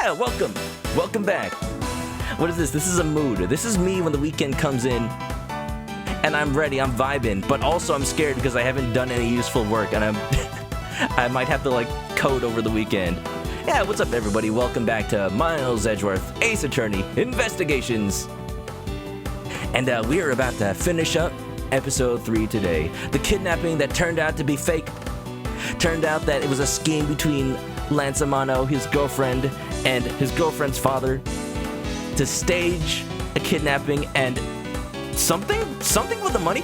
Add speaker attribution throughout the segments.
Speaker 1: Yeah, welcome. Welcome back. What is this? This is a mood. This is me when the weekend comes in and I'm ready, I'm vibing, but also I'm scared because I haven't done any useful work and I might have to code over the weekend. Yeah, what's up everybody? Welcome back to Miles Edgeworth, Ace Attorney, Investigations. And we are about to finish up episode 3 today. The kidnapping that turned out to be fake. Turned out that it was a scheme between Lance Amano, his girlfriend, and his girlfriend's father to stage a kidnapping and something with the money.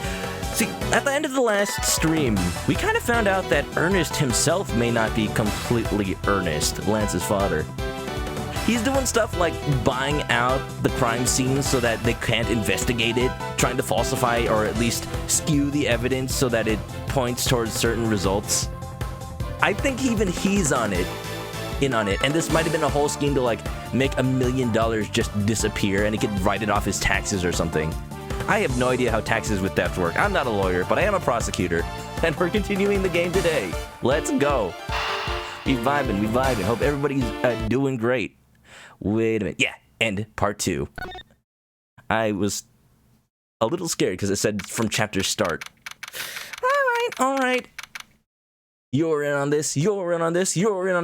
Speaker 1: See, at the end of the last stream, we kind of found out that Ernest himself may not be completely Ernest, Lance's father. He's doing stuff like buying out the crime scene so that they can't investigate it, trying to falsify or at least skew the evidence so that it points towards certain results. I think even he's in on it, and this might have been a whole scheme to make $1 million just disappear and he could write it off his taxes or something. I have no idea how taxes with theft work. I'm not a lawyer, but I am a prosecutor, and we're continuing the game today. Let's go. We vibing. Hope everybody's doing great. Wait a minute. Yeah, and part 2. I was a little scared because it said from chapter start. All right. You're in on this, you're in on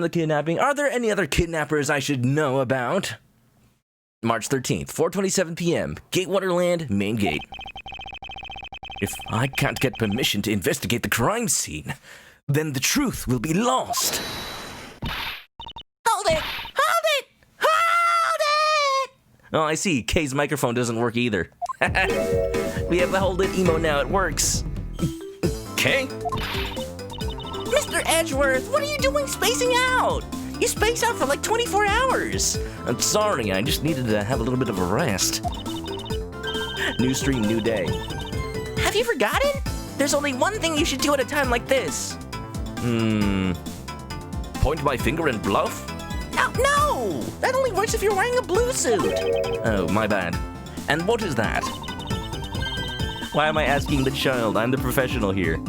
Speaker 1: the kidnapping. Are there any other kidnappers I should know about? March 13th, 4:27 p.m., Gatewaterland, main gate. If I can't get permission to investigate the crime scene, then the truth will be lost. Hold it! Oh, I see. Kay's microphone doesn't work either. We have the hold it emo now, it works. Kay? Mr. Edgeworth, what are you doing spacing out? You space out for 24 hours. I'm sorry, I just needed to have a little bit of a rest. New stream, new day. Have you forgotten? There's only one thing you should do at a time like this. Point my finger and bluff? No! That only works if you're wearing a blue suit. Oh, my bad. And what is that? Why am I asking the child? I'm the professional here.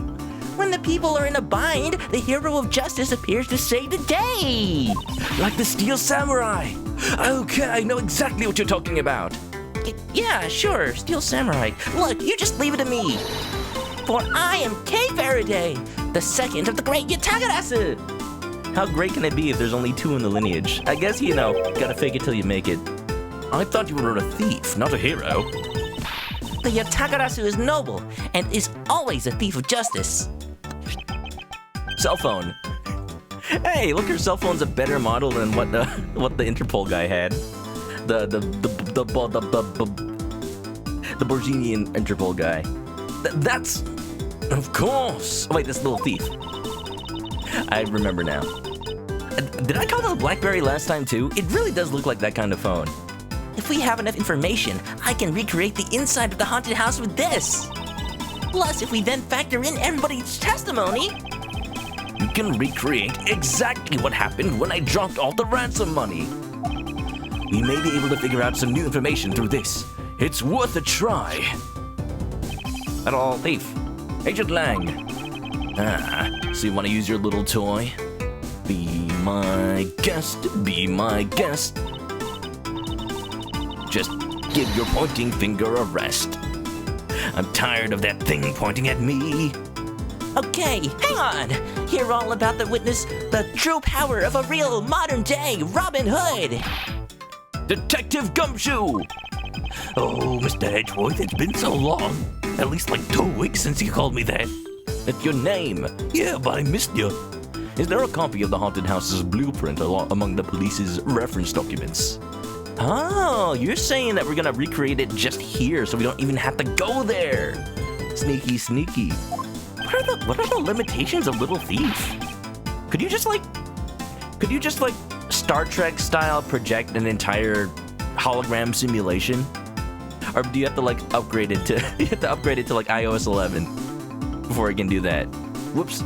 Speaker 1: When the people are in a bind, the hero of justice appears to save the day. Like the Steel Samurai. Okay, I know exactly what you're talking about. Yeah, sure, Steel Samurai. Look, you just leave it to me. For I am Kay Faraday, the second of the great Yatagarasu. How great can it be if there's only 2 in the lineage? I guess, gotta fake it till you make it. I thought you were a thief, not a hero. The Yatagarasu is noble and is always a thief of justice. Cell phone. Hey, look, her cell phone's a better model than what the Interpol guy had. The Borginian Interpol guy. That's of course. Oh, wait, this little thief. I remember now. Did I call it a BlackBerry last time too? It really does look like that kind of phone. If we have enough information, I can recreate the inside of the haunted house with this. Plus, if we then factor in everybody's testimony, you can recreate exactly what happened when I dropped all the ransom money. We may be able to figure out some new information through this. It's worth a try. At all, thief. Agent Lang. So you want to use your little toy? Be my guest, be my guest. Just give your pointing finger a rest. I'm tired of that thing pointing at me. Okay, hang on. Hear all about the true power of a real modern-day Robin Hood. Detective Gumshoe. Oh, Mr. Edgeworth, it's been so long. At least 2 weeks since you called me that. That's your name. Yeah, but I missed you. Is there a copy of the haunted house's blueprint among the police's reference documents? Oh, you're saying that we're gonna recreate it just here so we don't even have to go there. Sneaky, sneaky. What are the limitations of Little Thief? Could you just Star Trek style project an entire hologram simulation? Or do you have to upgrade it to iOS 11 before it can do that? Whoops.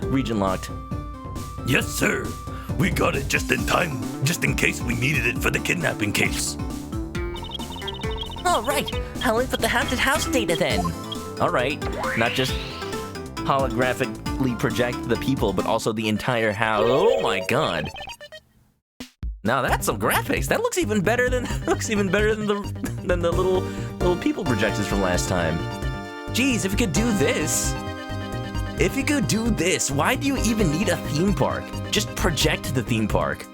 Speaker 1: Region locked.
Speaker 2: Yes, sir. We got it just in time, just in case we needed it for the kidnapping case.
Speaker 1: All right, I'll input the haunted house data then. All right, not just holographically project the people, but also the entire house. Oh my god. Now that's some graphics. That looks even better than the little people projections from last time. Jeez, if you could do this. If you could do this, why do you even need a theme park? Just project the theme park.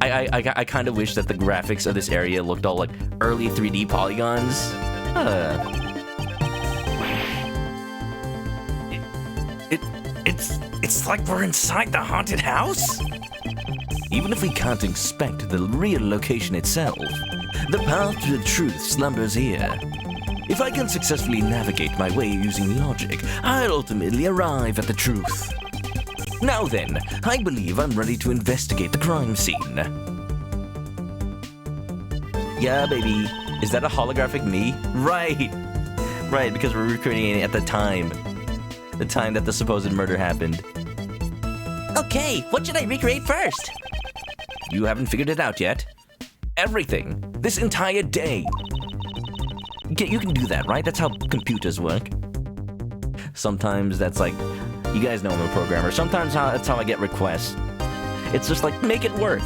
Speaker 1: I kind of wish that the graphics of this area looked all like early 3D polygons. It's like we're inside the haunted house. Even if we can't inspect the real location itself, the path to the truth slumbers here. If I can successfully navigate my way using logic, I'll ultimately arrive at the truth. Now then, I believe I'm ready to investigate the crime scene. Yeah, baby. Is that a holographic me? Right. Right, because we're recreating it at the time. The time that the supposed murder happened. Okay, what should I recreate first? You haven't figured it out yet. Everything. This entire day. You can do that, right? That's how computers work. Sometimes that's like... You guys know I'm a programmer. Sometimes that's how I get requests. It's just like, make it work.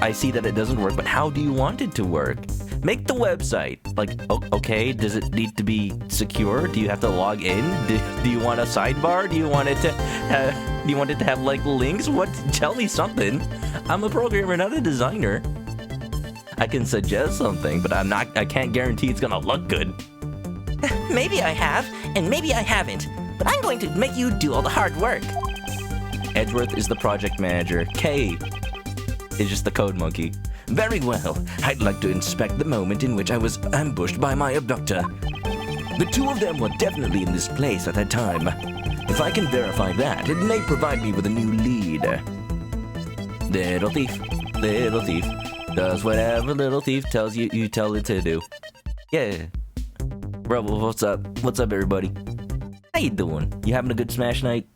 Speaker 1: I see that it doesn't work, but how do you want it to work? Make the website. Like, okay, does it need to be secure? Do you have to log in? Do you want a sidebar? Do you want it to have like links? What? Tell me something. I'm a programmer, not a designer. I can suggest something, but I can't guarantee it's gonna look good. Maybe I have, and maybe I haven't, but I'm going to make you do all the hard work. Edgeworth is the project manager. K is just the code monkey. Very well. I'd like to inspect the moment in which I was ambushed by my abductor. The two of them were definitely in this place at that time. If I can verify that, it may provide me with a new lead. Little thief, does whatever little thief tells you tell it to do. Yeah. Bro, what's up? What's up, everybody? How you doing? You having a good Smash night?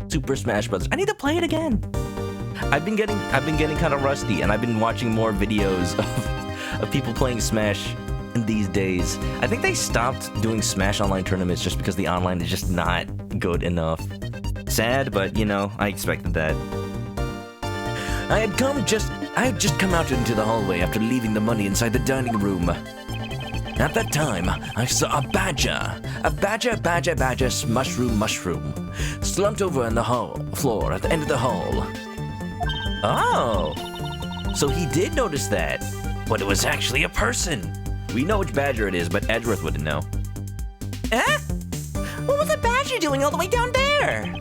Speaker 1: Super Smash Bros. I need to play it again. I've been getting kind of rusty, and I've been watching more videos of people playing Smash in these days. I think they stopped doing Smash Online tournaments just because the online is just not good enough. Sad, but you know, I expected that. I had just come out into the hallway after leaving the money inside the dining room. At that time, I saw a badger, mushroom, slumped over in the floor at the end of the hall. Oh, so he did notice that, but it was actually a person. We know which badger it is, but Edgeworth wouldn't know. Eh? What was the badger doing all the way down there?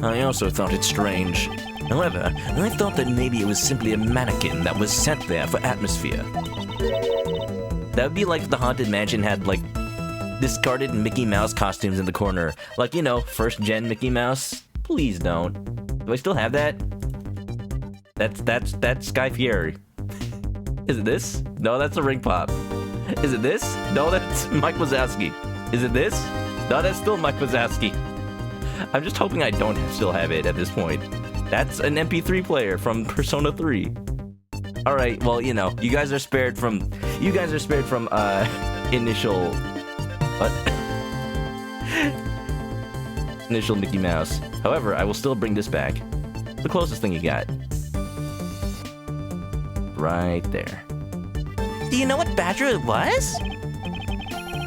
Speaker 1: I also thought it strange. However, I thought that maybe it was simply a mannequin that was set there for atmosphere. That would be like if the Haunted Mansion had, like, discarded Mickey Mouse costumes in the corner. Like, you know, first-gen Mickey Mouse. Please don't. Do I still have that? That's Sky Fieri. Is it this? No, that's a ring pop. Is it this? No, that's Mike Wazowski. Is it this? No, that's still Mike Wazowski. I'm just hoping I don't still have it at this point. That's an MP3 player from Persona 3. All right, well, you know, you guys are spared from initial initial Mickey Mouse. However, I will still bring this back. The closest thing you got. Right there. Do you know what badger it was?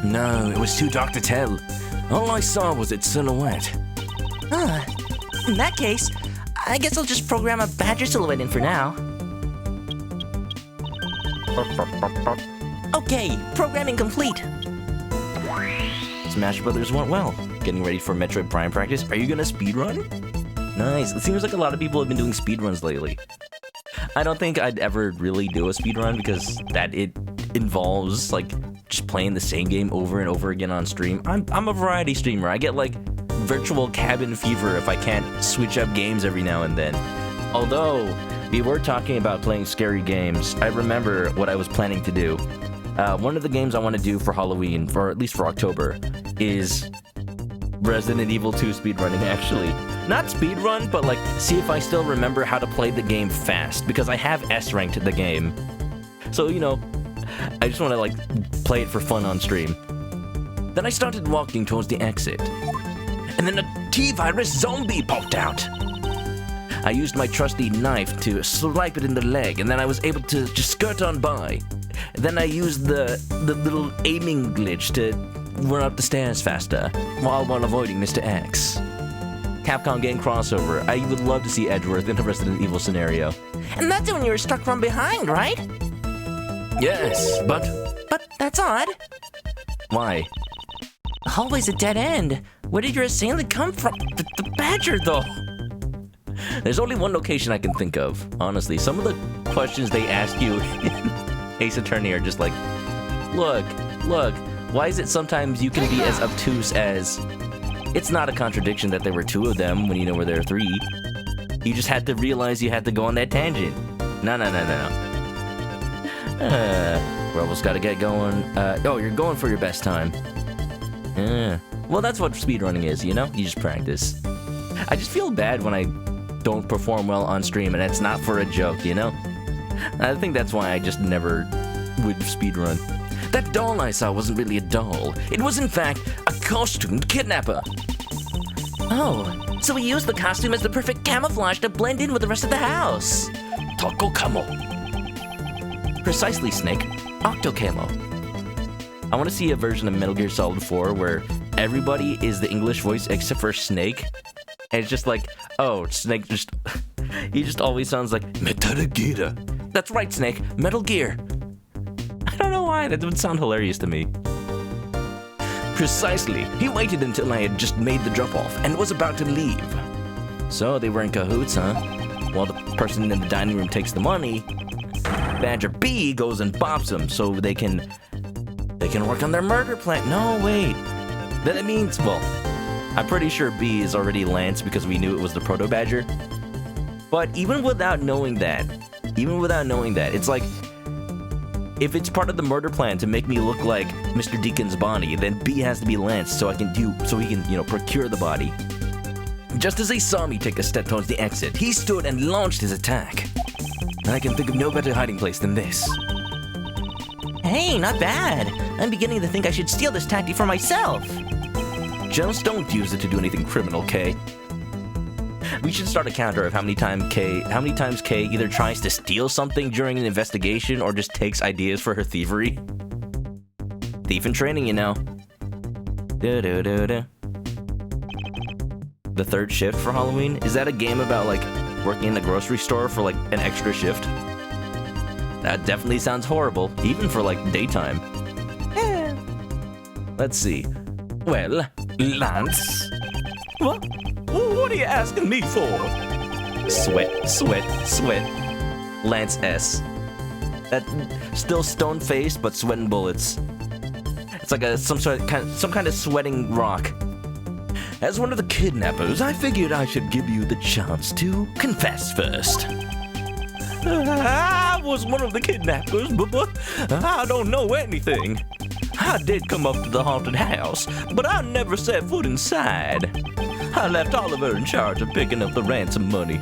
Speaker 1: No, it was too dark to tell. All I saw was its silhouette. In that case, I guess I'll just program a badger silhouette in for now. Okay, programming complete. Smash Brothers went well. Getting ready for Metroid Prime practice. Are you gonna speedrun? Nice. It seems like a lot of people have been doing speedruns lately. I don't think I'd ever really do a speedrun because it involves like just playing the same game over and over again on stream. I'm a variety streamer. I get like virtual cabin fever if I can't switch up games every now and then. Although we were talking about playing scary games, I remember what I was planning to do. One of the games I want to do for Halloween, or at least for October, is Resident Evil 2 speedrunning, actually. Not speedrun, but like see if I still remember how to play the game fast, because I have S-ranked the game. So, you know, I just want to like play it for fun on stream. Then I started walking towards the exit, and then a T-virus zombie popped out. I used my trusty knife to swipe it in the leg, and then I was able to just skirt on by. Then I used the little aiming glitch to run up the stairs faster, while avoiding Mr. X. Capcom game crossover. I would love to see Edgeworth in a Resident Evil scenario.
Speaker 3: And that's when you were struck from behind, right?
Speaker 1: Yes, but
Speaker 3: that's odd.
Speaker 1: why?
Speaker 3: The hallway's a dead end. Where did your assailant come from?
Speaker 1: The badger, though. There's only one location I can think of, honestly. Some of the questions they ask you in Ace Attorney are just like, look, why is it sometimes you can be as obtuse as... It's not a contradiction that there were two of them when you know where there are three. You just had to realize you had to go on that tangent. No. Rebel's gotta get going. Oh, you're going for your best time. Well, that's what speedrunning is, you know? You just practice. I just feel bad when I don't perform well on stream and it's not for a joke, you know? I think that's why I just never would speedrun. That doll I saw wasn't really a doll. It was, in fact, a costumed kidnapper.
Speaker 3: Oh, so we used the costume as the perfect camouflage to blend in with the rest of the house.
Speaker 2: Taco Camo.
Speaker 1: Precisely, Snake. Octo-camo. I want to see a version of Metal Gear Solid 4 where everybody is the English voice except for Snake. And it's just like, oh, Snake just... he just always sounds like, Metal Gear. That's right, Snake. Metal Gear. I don't know why. That would sound hilarious to me. Precisely. He waited until I had just made the drop-off and was about to leave. So they were in cahoots, huh? While the person in the dining room takes the money, Badger B goes and bops him so they can work on their murder plan. No, wait. Then it means, well, I'm pretty sure B is already Lance because we knew it was the Proto-Badger. But even without knowing that, it's like, if it's part of the murder plan to make me look like Mr. Deacon's body, then B has to be Lance so he can, procure the body. Just as he saw me take a step towards the exit, he stood and launched his attack. I can think of no better hiding place than this.
Speaker 3: Hey, not bad. I'm beginning to think I should steal this tactic for myself.
Speaker 1: Just don't use it to do anything criminal, Kay. We should start a counter of how many times Kay either tries to steal something during an investigation or just takes ideas for her thievery. Thief in training, you know. The third shift for Halloween? Is that a game about, like, working in a grocery store for, like, an extra shift? That definitely sounds horrible, even for, like, daytime. Let's see. Well, Lance? What? What are you asking me for? Sweat. Lance S. That still stone-faced, but sweating bullets. It's like some kind of sweating rock. As one of the kidnappers, I figured I should give you the chance to confess first. I was one of the kidnappers, but I don't know anything. I did come up to the haunted house, but I never set foot inside. I left Oliver in charge of picking up the ransom money.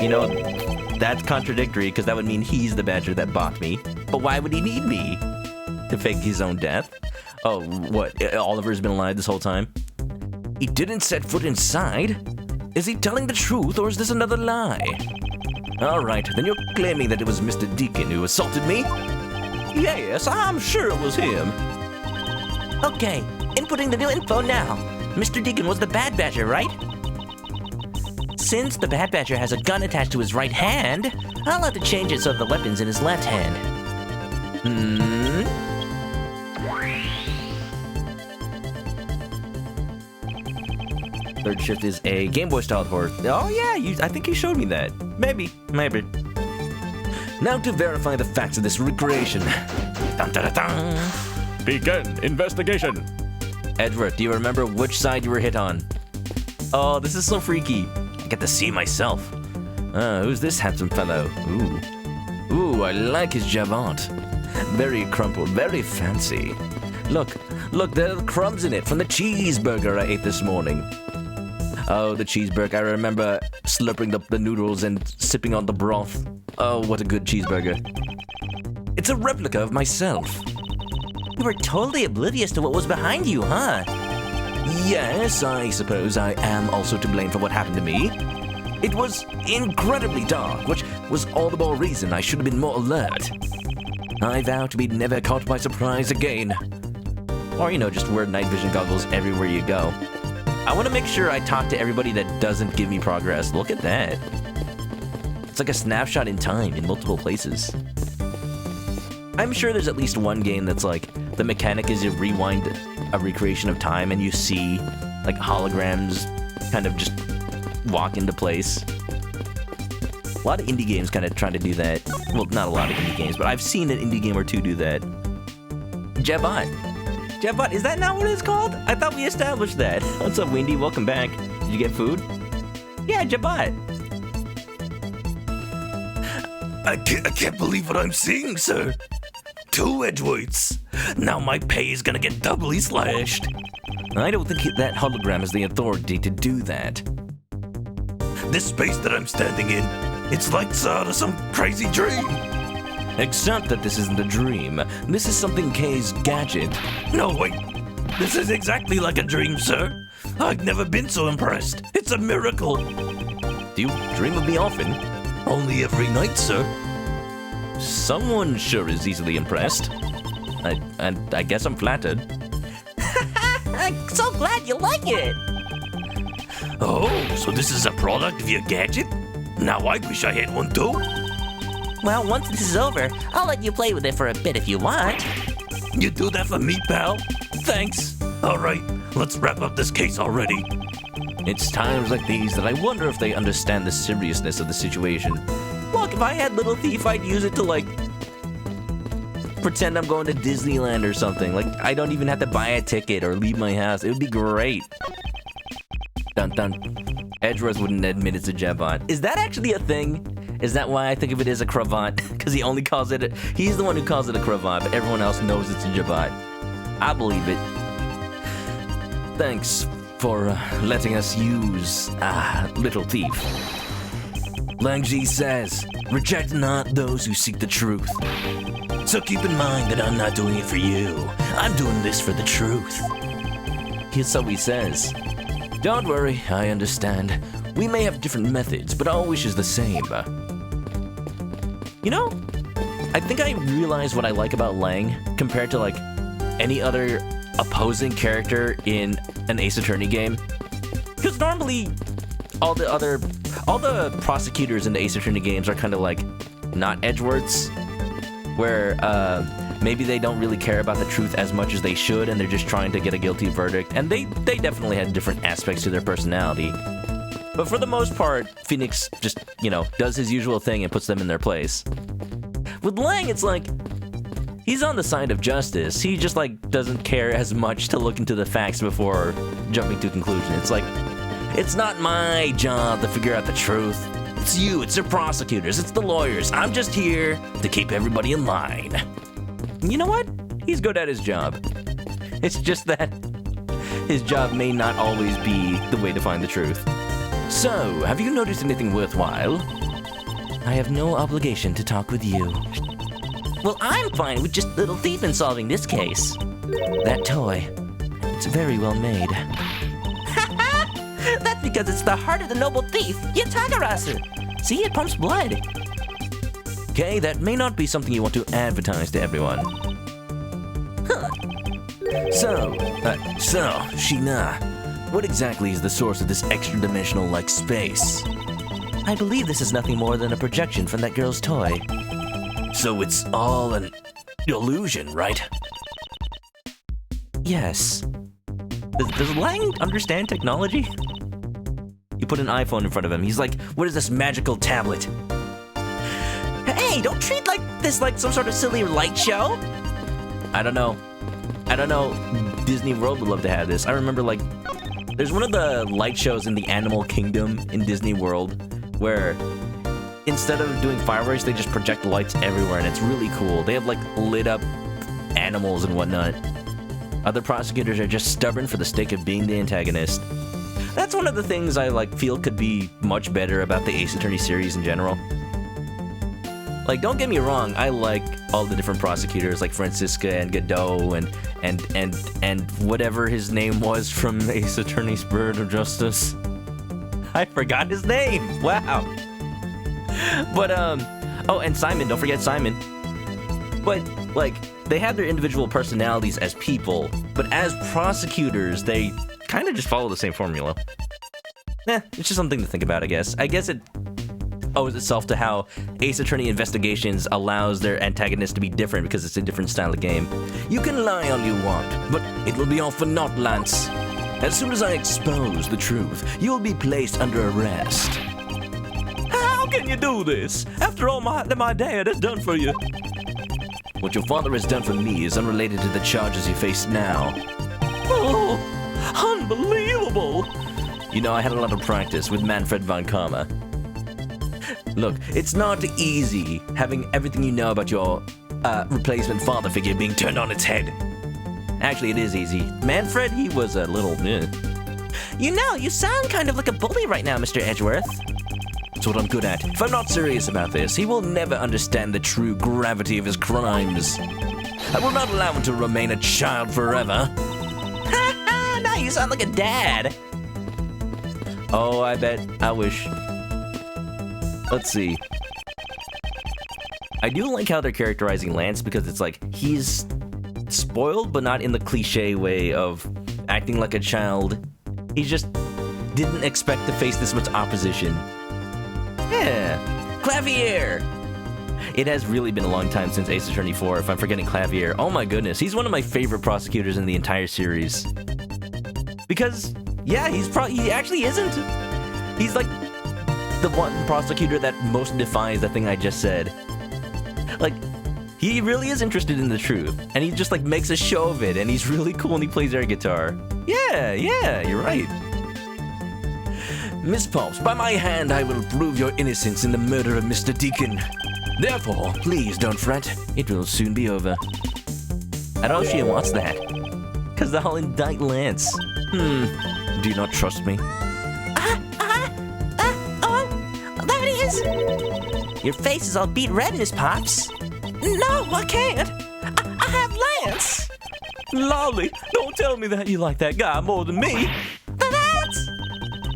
Speaker 1: You know, that's contradictory because that would mean he's the badger that bought me. But why would he need me? To fake his own death? Oh, what? Oliver's been alive this whole time? He didn't set foot inside? Is he telling the truth or is this another lie? Alright, then you're claiming that it was Mr. Deacon who assaulted me? Yes, I'm sure it was him.
Speaker 3: Okay, inputting the new info now. Mr. Deacon was the Bad Badger, right? Since the Bad Badger has a gun attached to his right hand, I'll have to change it so the weapon's in his left hand. Third shift is a Game Boy style horror. Oh yeah, I think you showed me that. Maybe. Now to verify the facts of this recreation. Dun, dun, dun, dun.
Speaker 2: Begin investigation.
Speaker 1: Edgeworth, do you remember which side you were hit on? Oh, this is so freaky. I get to see myself. Who's this handsome fellow? Ooh, I like his javant. Very crumpled, very fancy. Look, there are crumbs in it from the cheeseburger I ate this morning. Oh, the cheeseburger. I remember slurping the noodles and sipping on the broth. Oh, what a good cheeseburger. It's a replica of myself.
Speaker 3: You were totally oblivious to what was behind you, huh?
Speaker 1: Yes, I suppose I am also to blame for what happened to me.
Speaker 3: It was incredibly dark, which was all the more reason I should have been more alert. I vow to be never caught by surprise again. Or, just wear night vision goggles everywhere you go. I want to make sure I talk to everybody that doesn't give me progress. Look at that. It's like a snapshot in time in multiple places. I'm sure there's at least one game that's like, the mechanic is you rewind a recreation of time and you see, like, holograms kind of just walk into place. A lot of indie games kind of trying to do that. Well, not a lot of indie games, but I've seen an indie game or two do that. Jebot. Jebot, is that not what it's called? I thought we established that. What's up, Windy? Welcome back. Did you get food? Yeah, Jebot.
Speaker 2: I can't believe what I'm seeing, sir. 2 Edgeworths. Now my pay is gonna get doubly slashed.
Speaker 3: I don't think that hologram has the authority to do that.
Speaker 2: This space that I'm standing in, it's like out of some crazy dream.
Speaker 3: Except that this isn't a dream. This is something K's gadget.
Speaker 2: No, wait. This is exactly like a dream, sir. I've never been so impressed. It's a miracle.
Speaker 3: Do you dream of me often?
Speaker 2: Only every night, sir.
Speaker 3: Someone sure is easily impressed. I guess I'm flattered.
Speaker 4: I'm so glad you like it.
Speaker 2: Oh, so this is a product of your gadget? Now I wish I had one too.
Speaker 4: Well, once this is over, I'll let you play with it for a bit if you want.
Speaker 2: You do that for me, pal? Thanks. All right, let's wrap up this case already.
Speaker 3: It's times like these that I wonder if they understand the seriousness of the situation.
Speaker 1: Look, if I had Little Thief, I'd use it to, like, pretend I'm going to Disneyland or something. Like, I don't even have to buy a ticket or leave my house. It would be great. Dun dun. Edgeworth wouldn't admit it's a Jebot. Is that actually a thing? Is that why I think of it as a cravat? Because he only calls it he's the one who calls it a cravat, but everyone else knows it's a Jebot. I believe it. Thanks for letting us use Little Thief. Langji says, reject not those who seek the truth. So keep in mind that I'm not doing it for you. I'm doing this for the truth. So he says. Don't worry, I understand. We may have different methods, but our wish is the same. You know, I think I realize what I like about Lang compared to, like, any other opposing character in an Ace Attorney game. Because normally, all the prosecutors in the Ace Attorney games are kind of like not Edgeworths, where maybe they don't really care about the truth as much as they should, and they're just trying to get a guilty verdict. And they definitely had different aspects to their personality. But for the most part, Phoenix just, does his usual thing and puts them in their place. With Lang, it's like, he's on the side of justice. He just, doesn't care as much to look into the facts before jumping to a conclusion. It's like, it's not my job to figure out the truth. It's you, it's the prosecutors, it's the lawyers. I'm just here to keep everybody in line. You know what? He's good at his job. It's just that his job may not always be the way to find the truth. So, have you noticed anything worthwhile? I have no obligation to talk with you.
Speaker 4: Well, I'm fine with just Little Thief in solving this case.
Speaker 3: That toy, it's very well made.
Speaker 4: That's because it's the heart of the noble thief, Yatagarasu. See, it pumps blood.
Speaker 3: Okay, that may not be something you want to advertise to everyone.
Speaker 4: Huh.
Speaker 3: So, Sheena, what exactly is the source of this extra-dimensional-like space? I believe this is nothing more than a projection from that girl's toy. So it's all an illusion, right? Yes. Does Lang understand technology? You put an iPhone in front of him. He's like, what is this magical tablet?
Speaker 4: Hey, don't treat this like some sort of silly light show.
Speaker 3: I don't know. Disney World would love to have this. I remember, there's one of the light shows in the Animal Kingdom in Disney World where instead of doing fireworks, they just project lights everywhere, and it's really cool. They have, lit up animals and whatnot. Other prosecutors are just stubborn for the sake of being the antagonist. That's one of the things I, feel could be much better about the Ace Attorney series in general. Don't get me wrong, I like all the different prosecutors, like Francisca and Godot and whatever his name was from Ace Attorney Spirit of Justice.
Speaker 1: I forgot his name. Wow. But, oh, and Simon, don't forget Simon. But, like, they have their individual personalities as people, but as prosecutors, they kind of just follow the same formula. It's just something to think about, I guess. I guess it owes itself to how Ace Attorney Investigations allows their antagonist to be different because it's a different style of game.
Speaker 3: You can lie all you want, but it will be all for naught, Lance. As soon as I expose the truth, you'll be placed under arrest.
Speaker 1: How can you do this? After all my dad has done for you.
Speaker 3: What your father has done for me is unrelated to the charges you face now.
Speaker 1: Oh, unbelievable!
Speaker 3: You know, I had a lot of practice with Manfred von Karma. Look, it's not easy having everything you know about your replacement father figure being turned on its head.
Speaker 1: Actually, it is easy. Manfred, he was a little...
Speaker 4: You know, you sound kind of like a bully right now, Mr. Edgeworth.
Speaker 3: That's what I'm good at. If I'm not serious about this, he will never understand the true gravity of his crimes. I will not allow him to remain a child forever.
Speaker 4: Now you sound like a dad.
Speaker 1: Oh, I bet. I wish. Let's see. I do like how they're characterizing Lance because it's like he's spoiled, but not in the cliche way of acting like a child. He just didn't expect to face this much opposition. Yeah. Clavier! It has really been a long time since Ace Attorney 4, if I'm forgetting Clavier. Oh my goodness, he's one of my favorite prosecutors in the entire series. Because, yeah, he actually isn't. He's like the one prosecutor that most defies the thing I just said. Like, he really is interested in the truth, and he just like makes a show of it, and he's really cool when he plays air guitar. Yeah, you're right.
Speaker 3: Miss Pops, by my hand I will prove your innocence in the murder of Mr. Deacon. Therefore, please don't fret. It will soon be over.
Speaker 1: I don't know if she wants that. Because I'll indict Lance.
Speaker 3: Do you not trust me?
Speaker 4: Oh, there it is. Your face is all beat red, Miss Pops. No, I can't. I have Lance.
Speaker 1: Lolly, don't tell me that you like that guy more than me.
Speaker 4: Lance!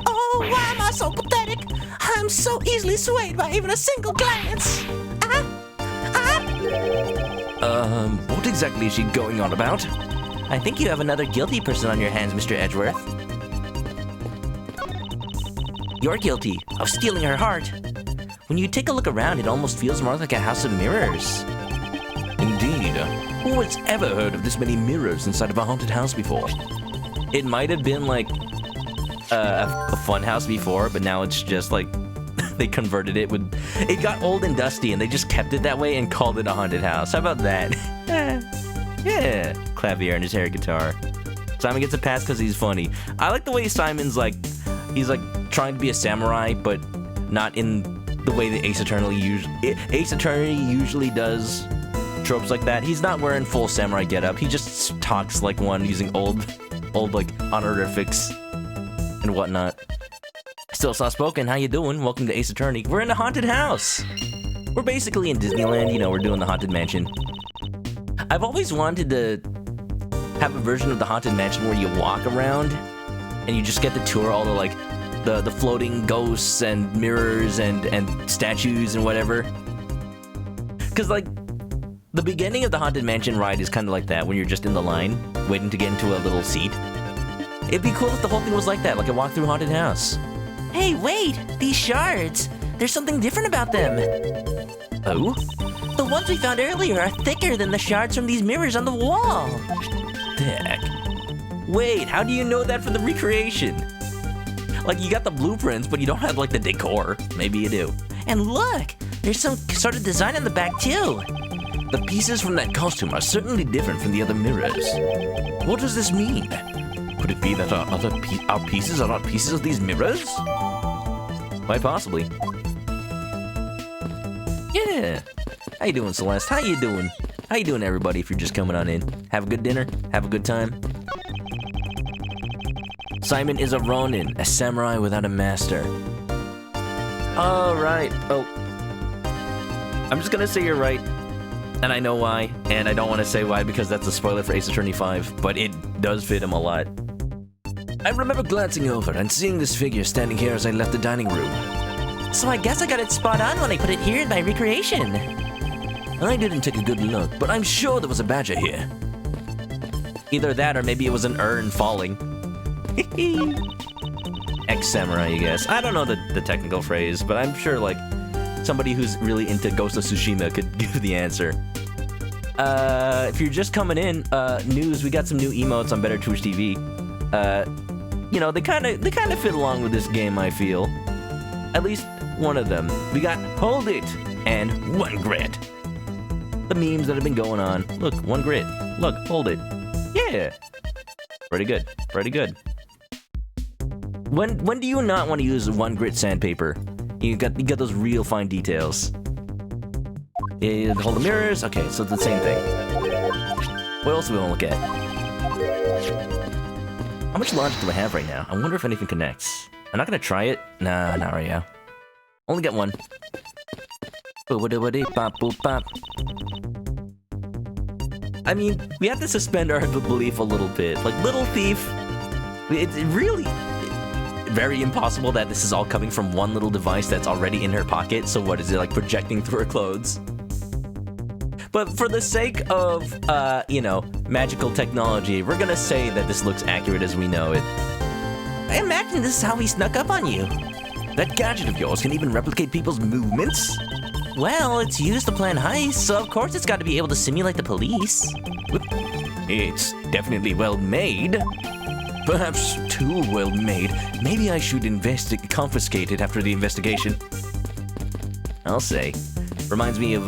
Speaker 4: Oh, why am I so pathetic? I'm so easily swayed by even a single glance.
Speaker 3: What exactly is she going on about?
Speaker 4: I think you have another guilty person on your hands, Mr. Edgeworth. You're guilty of stealing her heart. When you take a look around, it almost feels more like a house of mirrors.
Speaker 3: Indeed. Who has ever heard of this many mirrors inside of a haunted house before?
Speaker 1: It might have been like a fun house before, but now it's just like they converted it with... It got old and dusty, and they just kept it that way and called it a haunted house. How about that? Yeah. Clavier and his air guitar. Simon gets a pass because he's funny. I like the way Simon's like... He's like trying to be a samurai, but not in the way that Ace Attorney usually does tropes like that. He's not wearing full samurai getup. He just talks like one using old like honorifics and whatnot. Still soft spoken. How you doing? Welcome to Ace Attorney. We're in a haunted house. We're basically in Disneyland. You know, we're doing the haunted mansion. I've always wanted to have a version of the haunted mansion where you walk around and you just get to tour all the like the floating ghosts and mirrors and statues and whatever. Cause like the beginning of the haunted mansion ride is kind of like that when you're just in the line waiting to get into a little seat. It'd be cool if the whole thing was like that, like a walk through haunted house.
Speaker 4: Hey, wait! These shards! There's something different about them.
Speaker 1: Oh?
Speaker 4: The ones we found earlier are thicker than the shards from these mirrors on the wall.
Speaker 1: Heck. Wait, how do you know that from the recreation? Like, you got the blueprints, but you don't have, like, the decor. Maybe you do.
Speaker 4: And look! There's some sort of design on the back, too.
Speaker 3: The pieces from that costume are certainly different from the other mirrors. What does this mean? Could it be that our pieces are not pieces of these mirrors?
Speaker 1: Quite possibly. Yeah. How you doing, Celeste? How you doing? How you doing, everybody, if you're just coming on in? Have a good dinner? Have a good time?
Speaker 3: Simon is a Ronin, a samurai without a master.
Speaker 1: All right. Oh. I'm just gonna say you're right. And I know why. And I don't want to say why because that's a spoiler for Ace Attorney 5. But it does fit him a lot.
Speaker 3: I remember glancing over and seeing this figure standing here as I left the dining room.
Speaker 4: So I guess I got it spot on when I put it here in my recreation.
Speaker 3: I didn't take a good look, but I'm sure there was a badger here.
Speaker 1: Either that or maybe it was an urn falling. Ex-samurai, I guess. I don't know the technical phrase, but I'm sure, like, somebody who's really into Ghost of Tsushima could give the answer. If you're just coming in, news, we got some new emotes on Better Twitch TV. You know, they kind of fit along with this game, I feel. At least one of them. We got Hold It and One Grit. The memes that have been going on. Look, One Grit. Look, Hold It. Yeah. Pretty good. Pretty good. When do you not want to use One Grit sandpaper? You got those real fine details. Yeah, hold the mirrors. Okay, so it's the same thing. What else do we want to look at? How much logic do I have right now? I wonder if anything connects. I'm not gonna try it. Nah, not right now. Only got one. I mean, we have to suspend our belief a little bit. Like, Little Thief, it's really very impossible that this is all coming from one little device that's already in her pocket. So what is it, like projecting through her clothes? But for the sake of, you know, magical technology, we're gonna say that this looks accurate as we know it.
Speaker 4: I imagine this is how he snuck up on you.
Speaker 3: That gadget of yours can even replicate people's movements?
Speaker 4: Well, it's used to plan heists, so of course it's got to be able to simulate the police.
Speaker 3: It's definitely well made. Perhaps too well made. Maybe I should confiscate it after the investigation.
Speaker 1: I'll say. Reminds me of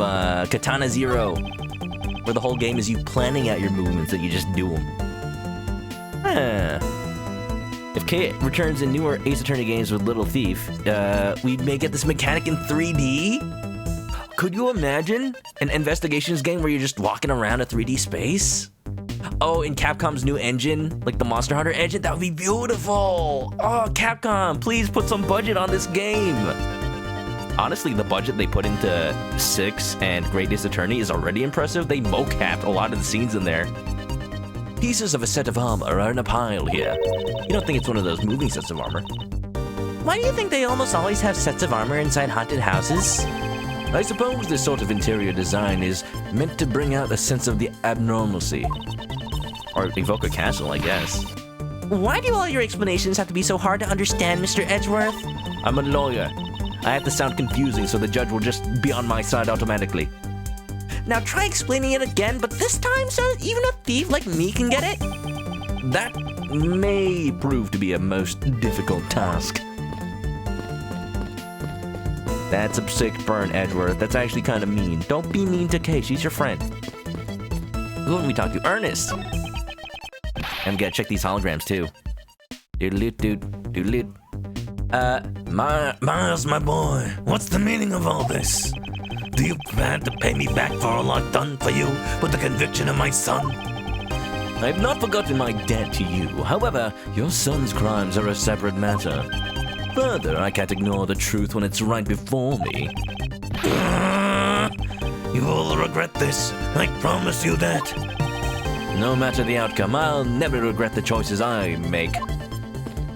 Speaker 1: Katana Zero, where the whole game is you planning out your movements that you just do them. If K returns in newer Ace Attorney games with Little Thief, we may get this mechanic in 3D? Could you imagine an investigations game where you're just walking around a 3D space? Oh, in Capcom's new engine, like the Monster Hunter engine, that would be beautiful! Oh, Capcom, please put some budget on this game! Honestly, the budget they put into 6 and Great Ace Attorney is already impressive. They mocapped a lot of the scenes in there.
Speaker 3: Pieces of a set of armor are in a pile here.
Speaker 1: You don't think it's one of those moving sets of armor?
Speaker 4: Why do you think they almost always have sets of armor inside haunted houses?
Speaker 3: I suppose this sort of interior design is meant to bring out a sense of the abnormalcy.
Speaker 1: Or evoke a castle, I guess.
Speaker 4: Why do all your explanations have to be so hard to understand, Mr. Edgeworth?
Speaker 1: I'm a lawyer. I have to sound confusing so the judge will just be on my side automatically.
Speaker 4: Now try explaining it again, but this time so even a thief like me can get it?
Speaker 3: That may prove to be a most difficult task.
Speaker 1: That's a sick burn, Edgeworth. That's actually kind of mean. Don't be mean to Kay. She's your friend. Who haven't we talked to? Ernest! And we gotta check these holograms, too. Doodle-doot.
Speaker 2: Miles, my boy, what's the meaning of all this? Do you plan to pay me back for all I've done for you with the conviction of my son?
Speaker 3: I've not forgotten my debt to you. However, your son's crimes are a separate matter. Further, I can't ignore the truth when it's right before me.
Speaker 2: You will regret this. I promise you that.
Speaker 3: No matter the outcome, I'll never regret the choices I make.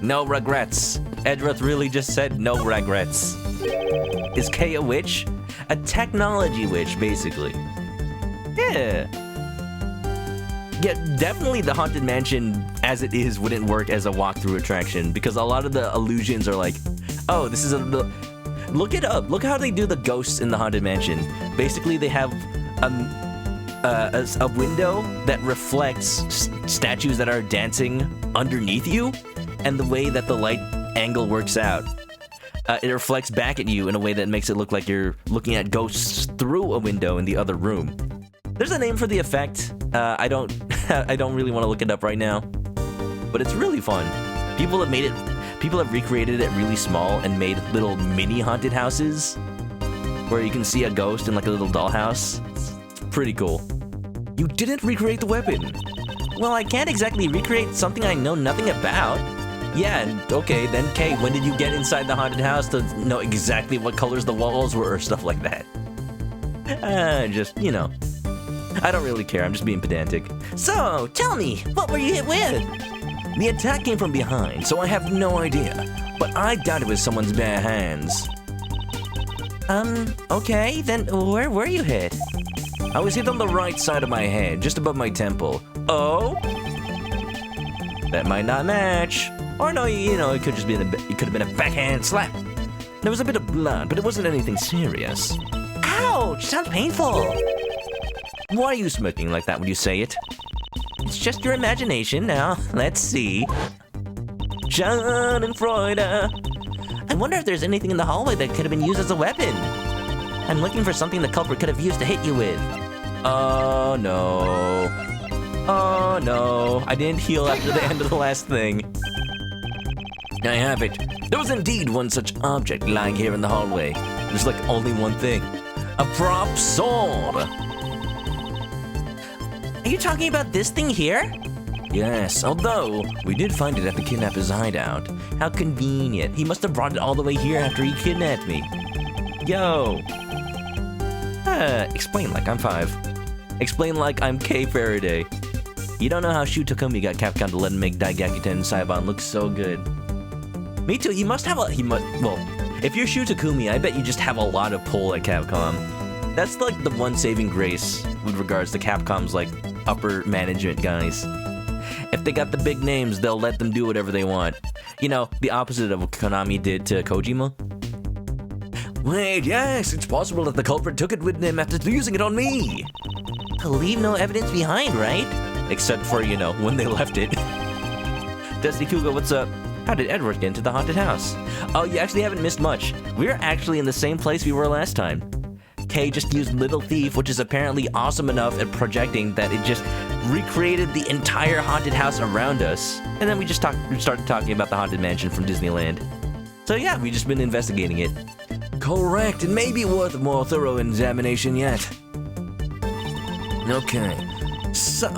Speaker 1: No regrets. Edgeworth really just said no regrets. Is Kay a witch? A technology witch, basically. Yeah. Yeah, definitely the Haunted Mansion as it is wouldn't work as a walkthrough attraction because a lot of the illusions are like, oh, this is look it up. Look how they do the ghosts in the Haunted Mansion. Basically, they have a window that reflects statues that are dancing underneath you, and the way that the light angle works out, it reflects back at you in a way that makes it look like you're looking at ghosts through a window in the other room. There's a name for the effect. I don't really want to look it up right now, but it's really fun. People have recreated it really small and made little mini haunted houses where you can see a ghost in like a little dollhouse. It's pretty cool.
Speaker 3: You didn't recreate the weapon.
Speaker 4: Well, I can't exactly recreate something I know nothing about.
Speaker 1: Yeah, and okay, then Kay, when did you get inside the haunted house to know exactly what colors the walls were or stuff like that? Just, you know. I don't really care, I'm just being pedantic.
Speaker 4: So, tell me, what were you hit with?
Speaker 3: The attack came from behind, so I have no idea. But I doubt it was someone's bare hands.
Speaker 4: Okay, then where were you hit?
Speaker 3: I was hit on the right side of my head, just above my temple. Oh? That might not match. Or no, it could have been a backhand slap. There was a bit of blood, but it wasn't anything serious.
Speaker 4: Ouch! Sounds painful.
Speaker 3: Why are you smirking like that when you say it?
Speaker 4: It's just your imagination. Now, let's see.
Speaker 3: Schadenfreude.
Speaker 4: I wonder if there's anything in the hallway that could have been used as a weapon. I'm looking for something the culprit could have used to hit you with.
Speaker 3: Oh no. Oh no. I didn't heal after the end of the last thing. I have it. There was indeed one such object lying here in the hallway. There's like only one thing. A prop sword.
Speaker 4: Are you talking about this thing here?
Speaker 3: Yes, although we did find it at the kidnapper's hideout.
Speaker 4: How convenient. He must have brought it all the way here after he kidnapped me.
Speaker 3: Yo. Explain like I'm 5. Explain like I'm K Faraday. You don't know how Shu Takumi got Capcom to let him make Daigakuten Saibon look so good.
Speaker 4: Me too. Well,
Speaker 3: if you're Shu Takumi, I bet you just have a lot of pull at Capcom. That's like the one saving grace with regards to Capcom's like upper management guys. If they got the big names, they'll let them do whatever they want. You know, the opposite of what Konami did to Kojima. Wait, yes, it's possible that the culprit took it with him after using it on me.
Speaker 4: To leave no evidence behind, right?
Speaker 3: Except for, when they left it. Dusty Kuga, what's up? How did Edgeworth get into the haunted house? Oh, you actually haven't missed much. We're actually in the same place we were last time. Kay just used Little Thief, which is apparently awesome enough at projecting that it just recreated the entire haunted house around us. And then we started talking about the Haunted Mansion from Disneyland. So yeah, we've just been investigating it. Correct, it may be worth a more thorough examination yet. Okay.
Speaker 4: So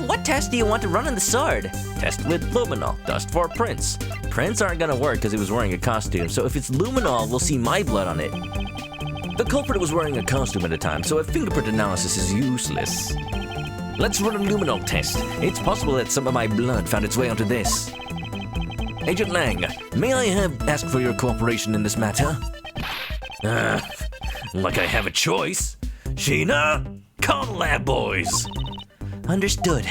Speaker 4: what test do you want to run on the sword?
Speaker 3: Test with luminol, dust for prints. Prints aren't gonna work because he was wearing a costume, so if it's luminol, we'll see my blood on it. The culprit was wearing a costume at the time, so a fingerprint analysis is useless. Let's run a luminol test. It's possible that some of my blood found its way onto this. Agent Lang, may I ask for your cooperation in this matter?
Speaker 2: Like I have a choice. Sheena, call the lab boys.
Speaker 4: Understood.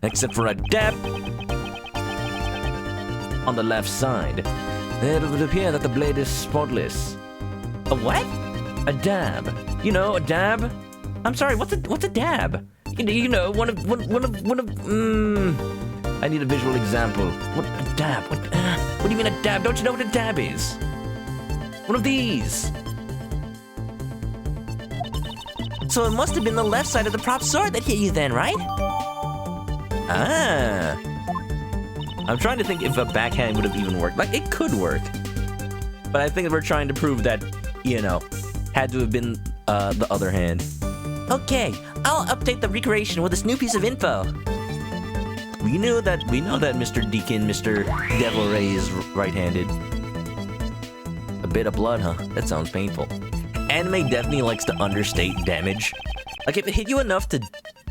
Speaker 3: Except for a dab on the left side. It would appear that the blade is spotless.
Speaker 4: A what?
Speaker 3: A dab. You know, a dab?
Speaker 4: I'm sorry, what's a dab?
Speaker 3: One of. I need a visual example. What a dab? What do you mean a dab? Don't you know what a dab is? One of these.
Speaker 4: So it must have been the left side of the prop sword that hit you then, right?
Speaker 3: Ah. I'm trying to think if a backhand would have even worked. Like, it could work. But I think we're trying to prove that, had to have been the other hand.
Speaker 4: Okay, I'll update the recreation with this new piece of info.
Speaker 3: We know that Mr. Deacon, Mr. Devil Ray is right-handed. A bit of blood, huh? That sounds painful. Anime definitely likes to understate damage. Like, if it hit you enough to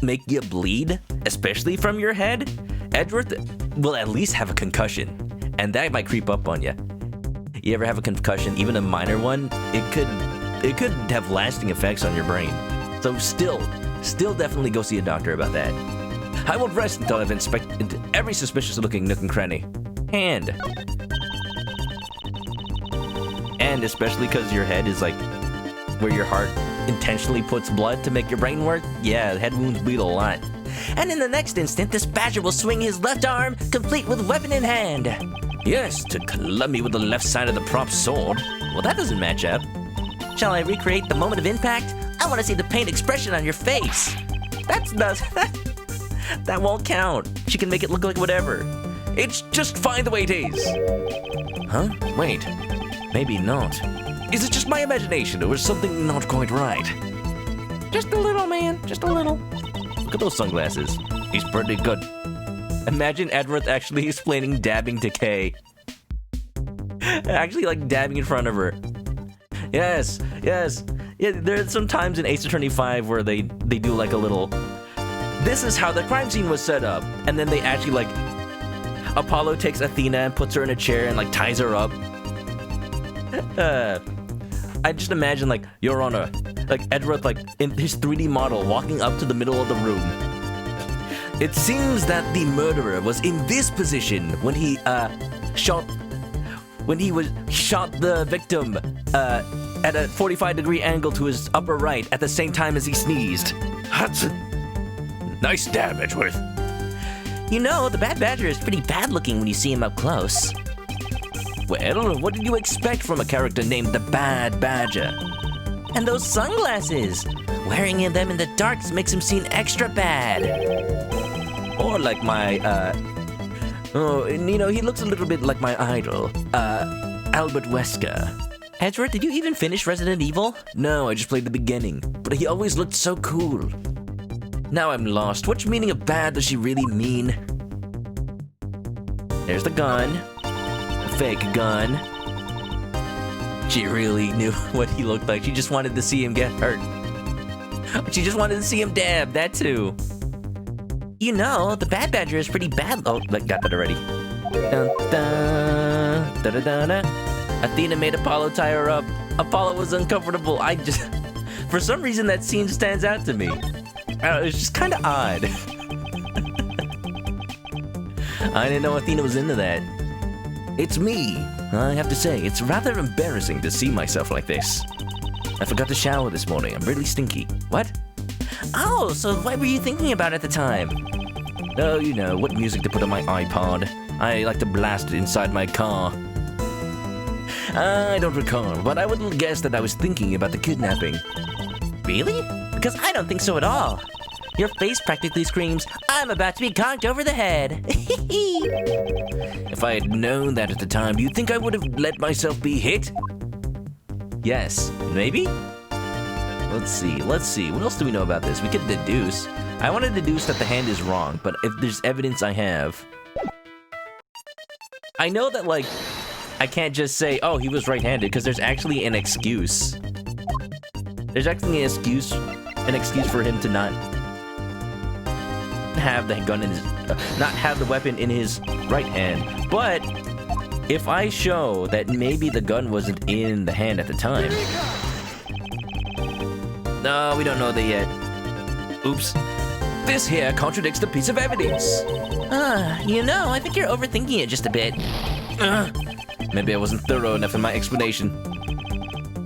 Speaker 3: make you bleed, especially from your head, Edgeworth will at least have a concussion, and that might creep up on you. You ever have a concussion, even a minor one? It could have lasting effects on your brain. So still definitely go see a doctor about that. I won't rest until I've inspected every suspicious-looking nook and cranny. And especially because your head is like where your heart intentionally puts blood to make your brain work. Yeah, head wounds bleed a lot.
Speaker 4: And in the next instant, this badger will swing his left arm, complete with weapon in hand.
Speaker 3: Yes, to club me with the left side of the prop sword. Well, that doesn't match up.
Speaker 4: Shall I recreate the moment of impact? I want to see the pain expression on your face.
Speaker 3: That won't count. She can make it look like whatever. It's just fine the way it is. Huh? Wait. Maybe not. Is it just my imagination, or is something not quite right? Just a little, man. Just a little. Look at those sunglasses. He's pretty good. Imagine Edgeworth actually explaining dabbing to Kay. Actually, like, dabbing in front of her. Yes. Yeah, there's some times in Ace Attorney 5 where they do like a little...
Speaker 1: this is how the crime scene was set up. And then they actually, like, Apollo takes Athena and puts her in a chair and, like, ties her up. I just imagine, like, Your Honor, like, Edgeworth, like, in his 3D model, walking up to the middle of the room. It seems that the murderer was in this position when he, shot the victim, at a 45-degree angle to his upper right at the same time as he sneezed.
Speaker 2: Hudson. Nice stab, Edgeworth.
Speaker 4: You know, the Bad Badger is pretty bad looking when you see him up close.
Speaker 1: Well, what did you expect from a character named the Bad Badger?
Speaker 4: And those sunglasses! Wearing them in the dark makes him seem extra bad.
Speaker 1: Or like my, you know, he looks a little bit like my idol, Albert Wesker.
Speaker 4: Edgeworth, did you even finish Resident Evil?
Speaker 1: No, I just played the beginning, but he always looked so cool. Now I'm lost. Which meaning of bad does she really mean? There's the gun. A fake gun. She really knew what he looked like. She just wanted to see him get hurt. She just wanted to see him dab, that too.
Speaker 4: You know, the Bad Badger is pretty bad.
Speaker 1: Oh, got that already. Dun, dun, da, da, da, da. Athena made Apollo tie her up. Apollo was uncomfortable. For some reason, that scene stands out to me. It's just kind of odd. I didn't know Athena was into that. It's me. I have to say, it's rather embarrassing to see myself like this. I forgot to shower this morning. I'm really stinky. What?
Speaker 4: Oh, so what were you thinking about at the time?
Speaker 1: Oh, you know, what music to put on my iPod. I like to blast it inside my car. I don't recall, but I would guess that I was thinking about the kidnapping.
Speaker 4: Really? Because I don't think so at all. Your face practically screams, I'm about to be conked over the head.
Speaker 1: If I had known that at the time, do you think I would have let myself be hit? Yes, maybe? Let's see. What else do we know about this? We could deduce. I want to deduce that the hand is wrong, but if there's evidence I have... I know that, like, I can't just say, oh, he was right-handed, because there's actually an excuse. There's actually an excuse for him to not have the gun in his, not have the weapon in his right hand. But if I show that maybe the gun wasn't in the hand at the time, no, we don't know that yet. Oops. This here contradicts the piece of evidence.
Speaker 4: You know, I think you're overthinking it just a bit.
Speaker 1: Maybe I wasn't thorough enough in my explanation.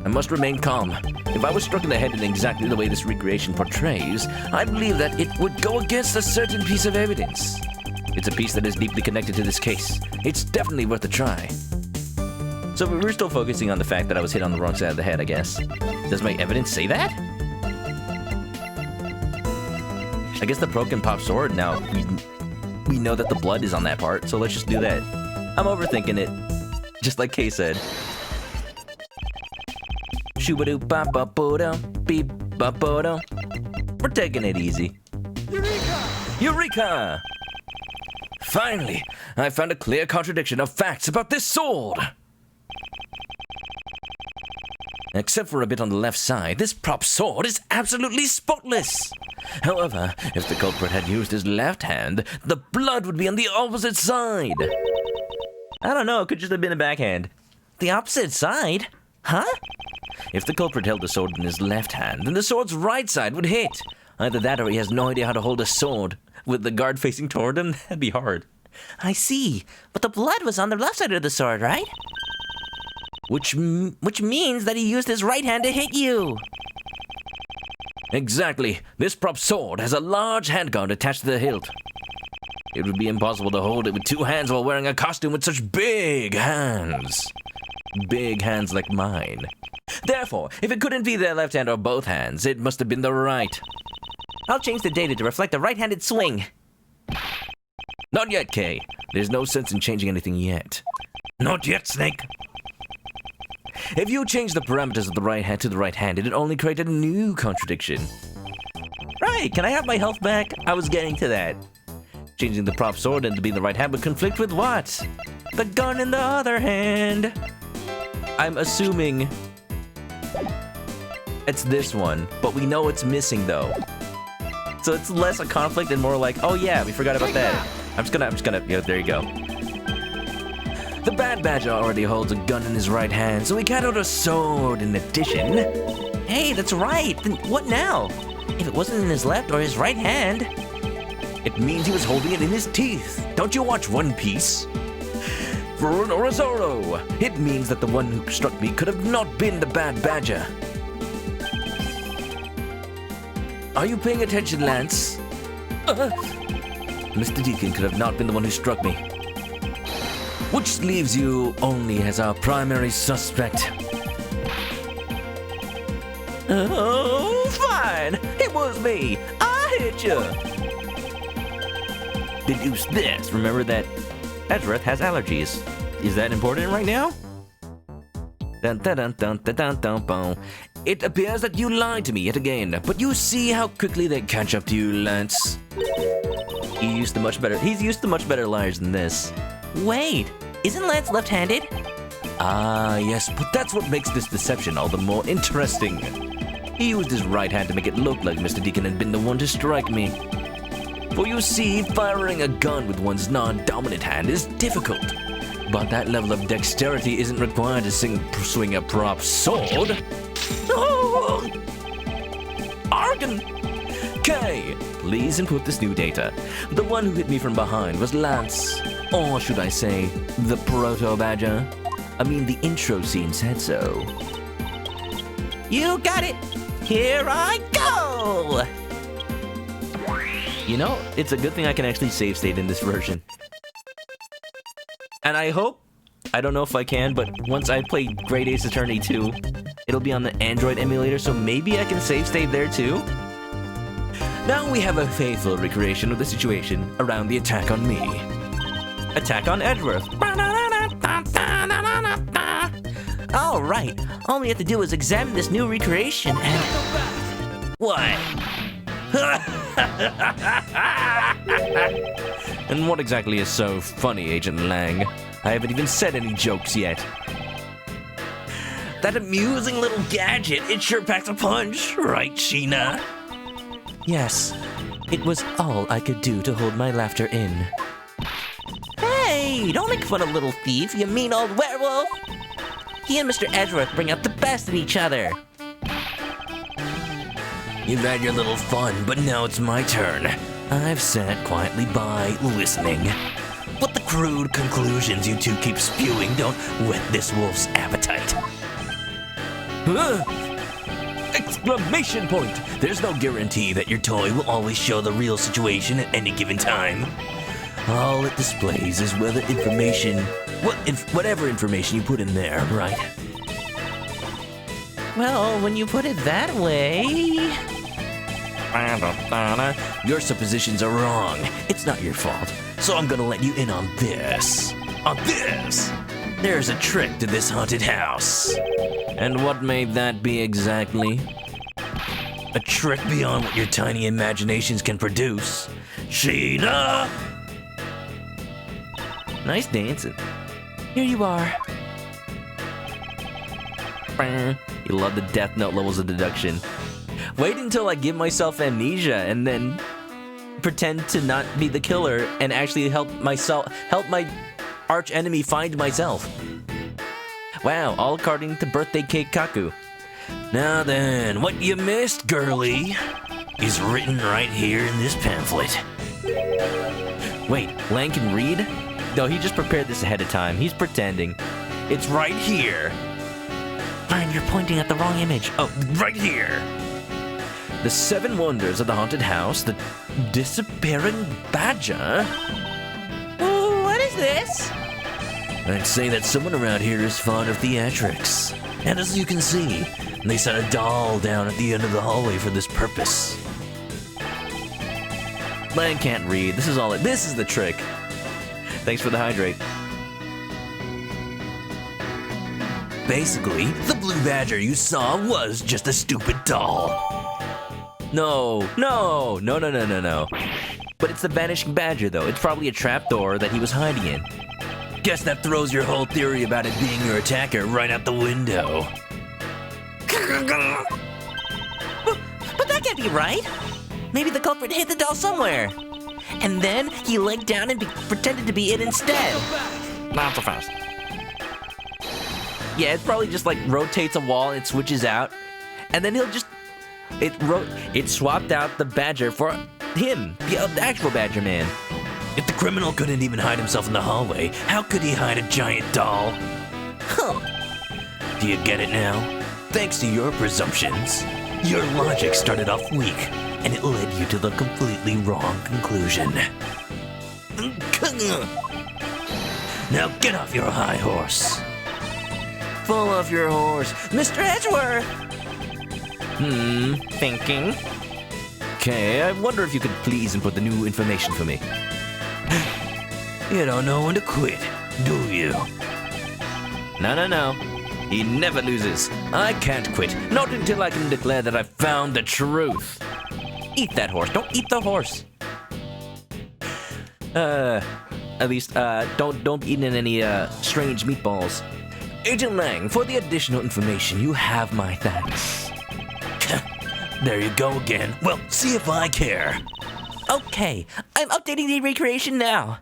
Speaker 1: I must remain calm. If I was struck in the head in exactly the way this recreation portrays, I believe that it would go against a certain piece of evidence. It's a piece that is deeply connected to this case. It's definitely worth a try. So we're still focusing on the fact that I was hit on the wrong side of the head, I guess. Does my evidence say that? I guess the broken pop sword, now we know that the blood is on that part, so let's just do that. I'm overthinking it, just like Kay said. We're taking it easy. Eureka! Finally, I found a clear contradiction of facts about this sword. Except for a bit on the left side, this prop sword is absolutely spotless. However, if the culprit had used his left hand, the blood would be on the opposite side. I don't know, it could just have been a backhand.
Speaker 4: The opposite side? Huh?
Speaker 1: If the culprit held the sword in his left hand, then the sword's right side would hit. Either that or he has no idea how to hold a sword. With the guard facing toward him, that'd be hard.
Speaker 4: I see. But the blood was on the left side of the sword, right? Which means that he used his right hand to hit you.
Speaker 1: Exactly. This prop sword has a large handguard attached to the hilt. It would be impossible to hold it with two hands while wearing a costume with such big hands. Big hands like mine. Therefore, if it couldn't be the left hand or both hands, it must have been the right.
Speaker 4: I'll change the data to reflect a right-handed swing.
Speaker 1: Not yet, Kay. There's no sense in changing anything yet.
Speaker 2: Not yet, Snake.
Speaker 1: If you change the parameters of the right hand to the right hand, it'd only create a new contradiction. Right, can I have my health back? I was getting to that. Changing the prop sword into being the right hand would conflict with what? The gun in the other hand. I'm assuming it's this one, but we know it's missing though. So it's less a conflict and more like, oh yeah, we forgot about that. I'm just gonna, yeah, there you go.
Speaker 3: The bad badger already holds a gun in his right hand, so he can't hold a sword in addition.
Speaker 4: Hey, that's right. Then what now? If it wasn't in his left or his right hand.
Speaker 3: It means he was holding it in his teeth. Don't you watch One Piece? For an Orizoro, it means that the one who struck me could have not been the bad badger. Are you paying attention, Lance? Mr. Deacon could have not been the one who struck me. Which leaves you only as our primary suspect.
Speaker 1: Oh, fine. It was me. I hit you. Deduce this. Remember that Edgeworth has allergies. Is that important right now?
Speaker 3: Dun, dun, dun, dun, dun, dun, dun, dun. It appears that you lied to me yet again, but you see how quickly they catch up to you, Lance.
Speaker 1: He's used to much better liars than this.
Speaker 4: Wait, isn't Lance left-handed?
Speaker 3: Ah, yes, but that's what makes this deception all the more interesting. He used his right hand to make it look like Mr. Deacon had been the one to strike me. For you see, firing a gun with one's non-dominant hand is difficult. But that level of dexterity isn't required to swing a prop sword. Oh! Argon! K, please input this new data. The one who hit me from behind was Lance. Or should I say, the proto-badger? I mean, the intro scene said so.
Speaker 4: You got it. Here I go.
Speaker 1: You know, it's a good thing I can actually save state in this version. And I hope, I don't know if I can, but once I play Great Ace Attorney 2, it'll be on the Android emulator, so maybe I can save state there too?
Speaker 3: Now we have a faithful recreation of the situation around the attack on me.
Speaker 1: Attack on Edgeworth.
Speaker 4: All right, all we have to do is examine this new recreation and...
Speaker 1: What?
Speaker 3: And what exactly is so funny, Agent Lang? I haven't even said any jokes yet.
Speaker 2: That amusing little gadget, it sure packs a punch, right, Sheena?
Speaker 1: Yes, it was all I could do to hold my laughter in.
Speaker 4: Hey, don't make fun of little thief, you mean old werewolf. He and Mr. Edgeworth bring out the best in each other.
Speaker 2: You've had your little fun, but now it's my turn. I've sat quietly by, listening. But the crude conclusions you two keep spewing don't whet this wolf's appetite.
Speaker 3: Exclamation point!
Speaker 2: There's no guarantee that your toy will always show the real situation at any given time. All it displays is whether whatever information you put in there, right?
Speaker 4: Well, when you put it that way...
Speaker 2: Your suppositions are wrong. It's not your fault. So I'm gonna let you in on this. On this! There's a trick to this haunted house.
Speaker 3: And what may that be exactly?
Speaker 2: A trick beyond what your tiny imaginations can produce. Sheena!
Speaker 1: Nice dancing.
Speaker 4: Here you are.
Speaker 1: You love the Death Note levels of deduction. Wait until I give myself amnesia and then pretend to not be the killer and actually help my arch enemy find myself. Wow, all according to Birthday Cake Kaku.
Speaker 2: Now then, what you missed, girlie, is written right here in this pamphlet.
Speaker 1: Wait, Lang can read? No, he just prepared this ahead of time. He's pretending.
Speaker 2: It's right here.
Speaker 4: Fine, you're pointing at the wrong image.
Speaker 2: Oh, right here.
Speaker 3: The 7 wonders of the haunted house, the disappearing badger.
Speaker 4: Ooh, what is this?
Speaker 2: I'd say that someone around here is fond of theatrics. And as you can see, they set a doll down at the end of the hallway for this purpose.
Speaker 1: Lang can't read. This is the trick. Thanks for the hydrate.
Speaker 2: Basically, the blue badger you saw was just a stupid doll.
Speaker 1: No. But it's the vanishing badger, though. It's probably a trapdoor that he was hiding in.
Speaker 2: Guess that throws your whole theory about it being your attacker right out the window.
Speaker 4: But that can't be right. Maybe the culprit hid the doll somewhere. And then he laid down and pretended to be it instead.
Speaker 3: Not so fast. Yeah, it probably just like rotates a wall and switches out. And then he'll just... It swapped out the badger for him, the actual badger man.
Speaker 2: If the criminal couldn't even hide himself in the hallway, how could he hide a giant doll?
Speaker 4: Huh.
Speaker 2: Do you get it now? Thanks to your presumptions, your logic started off weak, and it led you to the completely wrong conclusion. Now get off your high horse.
Speaker 3: Fall off your horse.
Speaker 4: Mr. Edgeworth!
Speaker 3: Thinking. Okay, I wonder if you could please input the new information for me.
Speaker 2: You don't know when to quit, do you?
Speaker 3: No. He never loses. I can't quit. Not until I can declare that I found the truth. Eat that horse. Don't eat the horse. At least, don't eat in any, strange meatballs. Agent Lang, for the additional information, you have my thanks.
Speaker 2: There you go again. Well, see if I care.
Speaker 4: Okay, I'm updating the recreation now.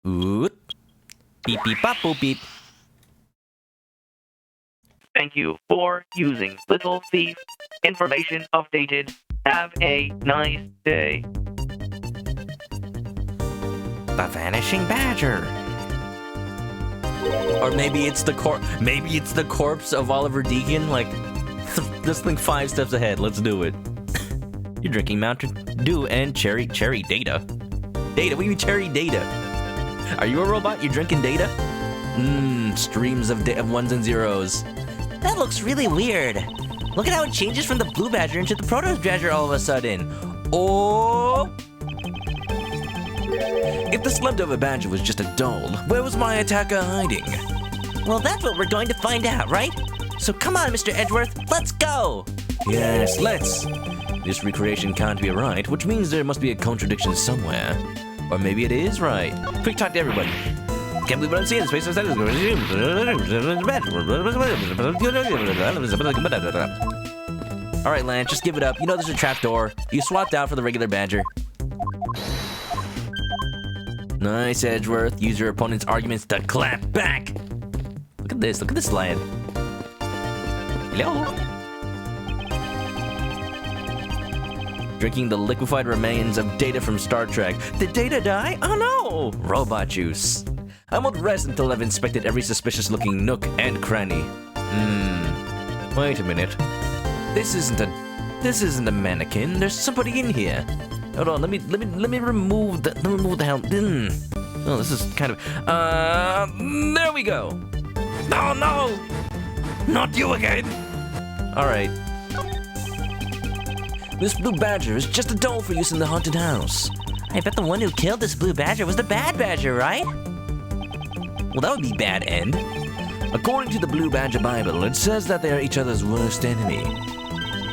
Speaker 3: Oot. Beep beep bop boop beep.
Speaker 5: Thank you for using Little Thief. Information updated. Have a nice day.
Speaker 3: The Vanishing Badger. Or maybe it's the corpse of Oliver Deacon. Like, just think 5 steps ahead. Let's do it. You're drinking Mountain Dew and cherry data. Data? What do you mean cherry data? Are you a robot? You're drinking data? Streams of ones and zeros.
Speaker 4: That looks really weird. Look at how it changes from the blue badger into the proto badger all of a sudden.
Speaker 3: Oh! If this leftover badger was just a doll, where was my attacker hiding?
Speaker 4: Well, that's what we're going to find out, right? So come on, Mr. Edgeworth, let's go!
Speaker 3: Yes, let's. This recreation can't be right, which means there must be a contradiction somewhere. Or maybe it is right. Quick talk to everybody. Can't believe what I'm seeing. Space is Alright, Lance, just give it up. You know there's a trapdoor. You swapped out for the regular badger. Nice, Edgeworth. Use your opponent's arguments to clap back. Look at this. Look at this lad. Hello. Drinking the liquefied remains of Data from Star Trek. Did Data die? Oh no! Robot juice. I won't rest until I've inspected every suspicious-looking nook and cranny. Wait a minute. This isn't a mannequin. There's somebody in here. Hold on. Let me remove the helmet. Oh, this is kind of. There we go. Oh no! Not you again. All right. This blue badger is just a doll for use in the haunted house.
Speaker 4: I bet the one who killed this blue badger was the bad badger, right?
Speaker 3: Well, that would be bad end. According to the Blue Badger Bible, it says that they are each other's worst enemy.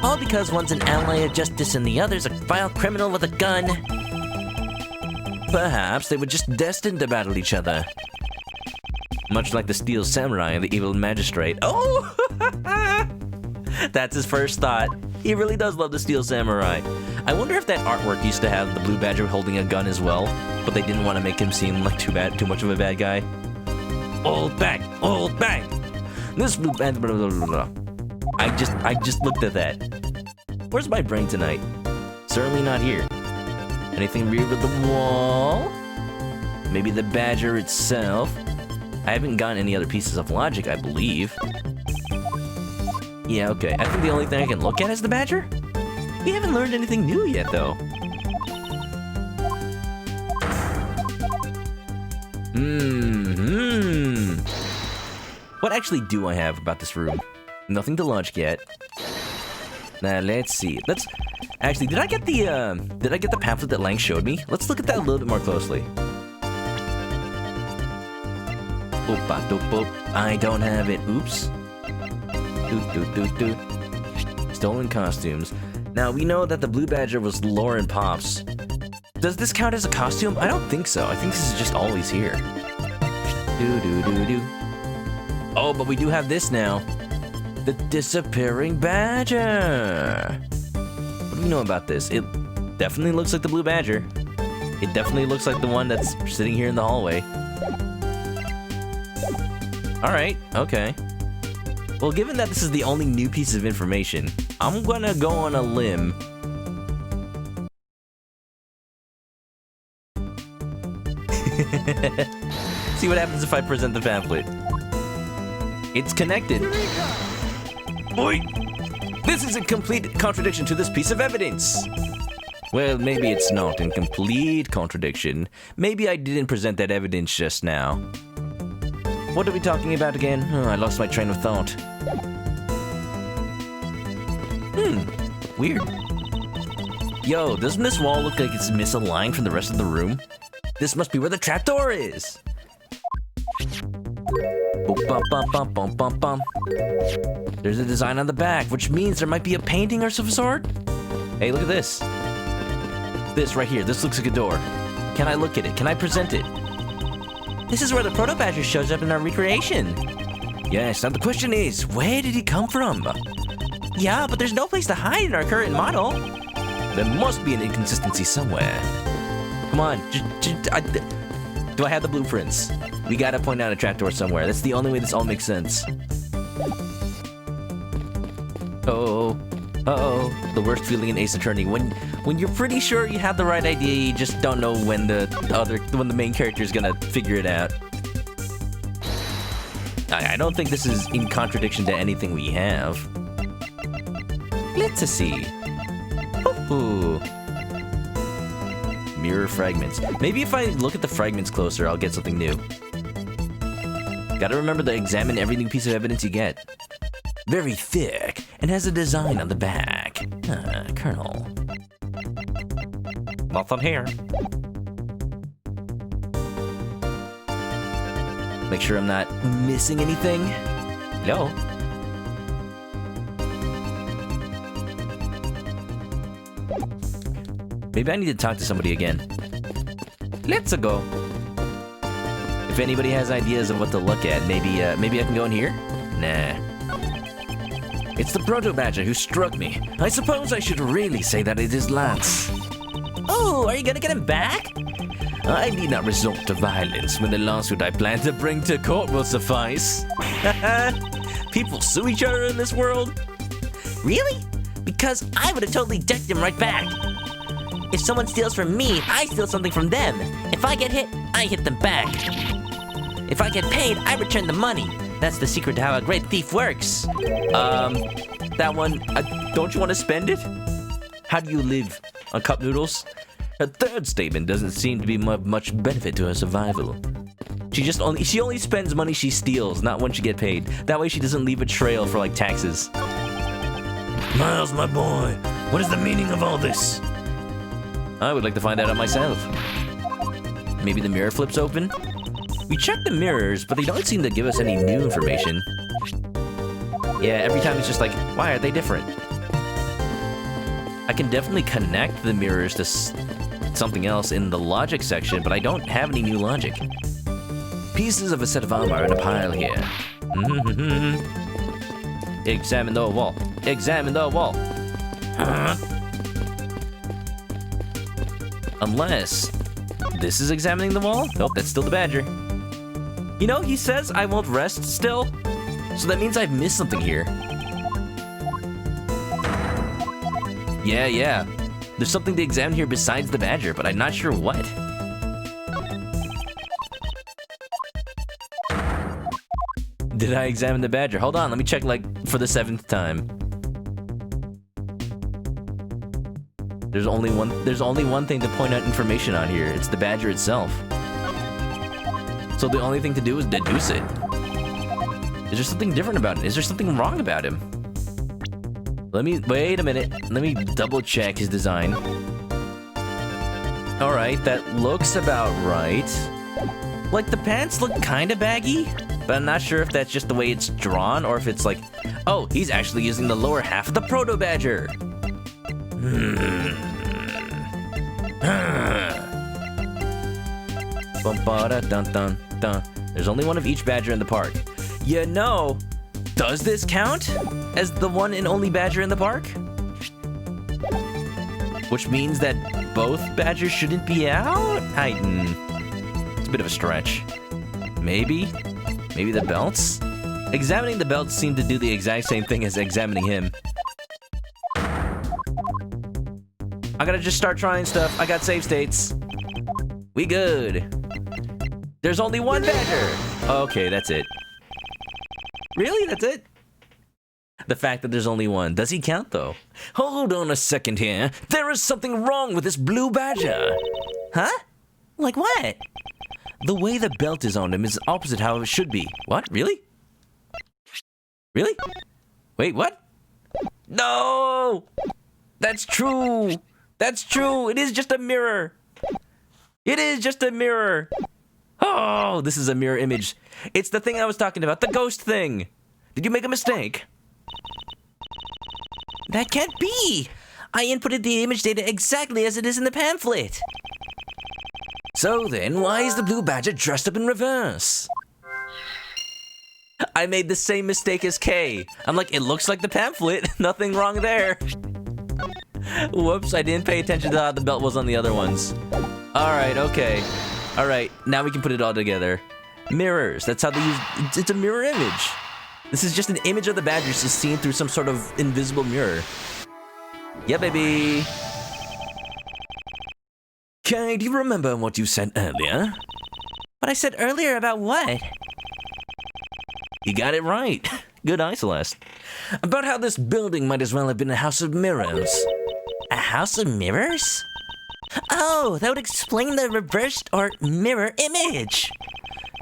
Speaker 4: All because one's an ally of justice and the other's a vile criminal with a gun.
Speaker 3: Perhaps they were just destined to battle each other. Much like the Steel Samurai and the Evil Magistrate. Oh! That's his first thought. He really does love the Steel Samurai. I wonder if that artwork used to have the Blue Badger holding a gun as well, but they didn't want to make him seem like too much of a bad guy. Old back! This Blue Badger... Blah, blah, blah. I just looked at that. Where's my brain tonight? Certainly not here. Anything weird with the wall? Maybe the badger itself? I haven't gotten any other pieces of logic, I believe. Yeah, okay. I think the only thing I can look at is the badger. We haven't learned anything new yet, though. What actually do I have about this room? Nothing to logic yet. Now, let's see. Actually, did I get the pamphlet that Lang showed me? Let's look at that a little bit more closely. I don't have it. Oops. Stolen costumes. Now, we know that the Blue Badger was Lauren Pops. Does this count as a costume? I don't think so. I think this is just always here. Oh, but we do have this now. The Disappearing Badger.
Speaker 1: What do we know about this? It definitely looks like the blue badger. It definitely looks like the one that's sitting here in the hallway. Alright, okay. Well, given that this is the only new piece of information, I'm gonna go on a limb. See what happens if I present the pamphlet. It's connected. Oi! This is a complete contradiction to this piece of evidence. Well, maybe it's not in complete contradiction. Maybe I didn't present that evidence just now. What are we talking about again? Oh, I lost my train of thought. Weird. Yo, doesn't this wall look like it's misaligned from the rest of the room? This must be where the trapdoor is. Bum, bum, bum, bum, bum, bum. There's a design on the back, which means there might be a painting or some sort. Hey, look at this. This right here. This looks like a door. Can I look at it? Can I present it?
Speaker 4: This is where the proto-badger shows up in our recreation.
Speaker 1: Yes, now the question is, where did he come from?
Speaker 4: Yeah, but there's no place to hide in our current model.
Speaker 1: There must be an inconsistency somewhere. Come on, do I have the blueprints? We gotta point out a trapdoor somewhere. That's the only way this all makes sense. Uh-oh, the worst feeling in Ace Attorney. When you're pretty sure you have the right idea, you just don't know when the main character is gonna figure it out. I don't think this is in contradiction to anything we have. Let's see. Ooh. Mirror fragments. Maybe if I look at the fragments closer, I'll get something new. Gotta remember to examine every new piece of evidence you get. Very thick, and has a design on the back. Colonel.
Speaker 2: Nothing here.
Speaker 1: Make sure I'm not missing anything. Hello? Maybe I need to talk to somebody again. Let's go. If anybody has ideas of what to look at, maybe I can go in here? Nah. It's the proto-badger who struck me. I suppose I should really say that it is Lance.
Speaker 4: Oh, are you gonna get him back?
Speaker 1: I need not resort to violence when the lawsuit I plan to bring to court will suffice. People sue each other in this world?
Speaker 4: Really? Because I would have totally decked him right back. If someone steals from me, I steal something from them. If I get hit, I hit them back. If I get paid, I return the money. That's the secret to how a great thief works.
Speaker 1: That one, don't you want to spend it? How do you live? On cup noodles? Her third statement doesn't seem to be much benefit to her survival. She only spends money she steals, not when she get paid. That way she doesn't leave a trail for like taxes.
Speaker 2: Miles, my boy, what is the meaning of all this?
Speaker 1: I would like to find that out myself. Maybe the mirror flips open? We checked the mirrors, but they don't seem to give us any new information. Yeah, every time it's just like, why are they different? I can definitely connect the mirrors to something else in the logic section, but I don't have any new logic. Pieces of a set of armor in a pile here. Examine the wall. Examine the wall. Unless this is examining the wall? Nope, that's still the badger. You know, he says I won't rest still, so that means I've missed something here. Yeah. There's something to examine here besides the badger, but I'm not sure what. Did I examine the badger? Hold on, let me check like for the 7th time. There's only one thing to point out information on here. It's the badger itself. So the only thing to do is deduce it. Is there something different about it? Is there something wrong about him? Wait a minute. Let me double check his design. All right, that looks about right. Like the pants look kind of baggy, but I'm not sure if that's just the way it's drawn or if it's like, oh, he's actually using the lower half of the proto-badger. Bum-ba-da-dun-dun-dun. There's only one of each badger in the park. You know, does this count as the one and only badger in the park? Which means that both badgers shouldn't be out? It's a bit of a stretch. Maybe? Maybe the belts? Examining the belts seemed to do the exact same thing as examining him. I gotta just start trying stuff. I got save states. We good. There's only one badger. Okay, that's it. Really? That's it? The fact that there's only one. Does he count, though?
Speaker 3: Hold on a second here. There is something wrong with this blue badger.
Speaker 4: Huh? Like what?
Speaker 1: The way the belt is on him is opposite how it should be. What? Really? Really? Wait, what? No! That's true! That's true! It is just a mirror! It is just a mirror! Oh, this is a mirror image. It's the thing I was talking about, the ghost thing! Did you make a mistake?
Speaker 4: That can't be! I inputted the image data exactly as it is in the pamphlet.
Speaker 3: So then, why is the blue badger dressed up in reverse?
Speaker 1: I made the same mistake as Kay. I'm like, it looks like the pamphlet. Nothing wrong there. Whoops, I didn't pay attention to how the belt was on the other ones. Alright, okay. Alright, now we can put it all together. Mirrors, that's how they use... It's a mirror image. This is just an image of the badgers just seen through some sort of invisible mirror. Yeah, baby.
Speaker 3: Kay, do you remember what you said earlier?
Speaker 4: What I said earlier about what?
Speaker 1: You got it right. Good eye, Celeste.
Speaker 3: About how this building might as well have been a house of mirrors.
Speaker 4: A house of mirrors? Oh, that would explain the reversed or mirror image.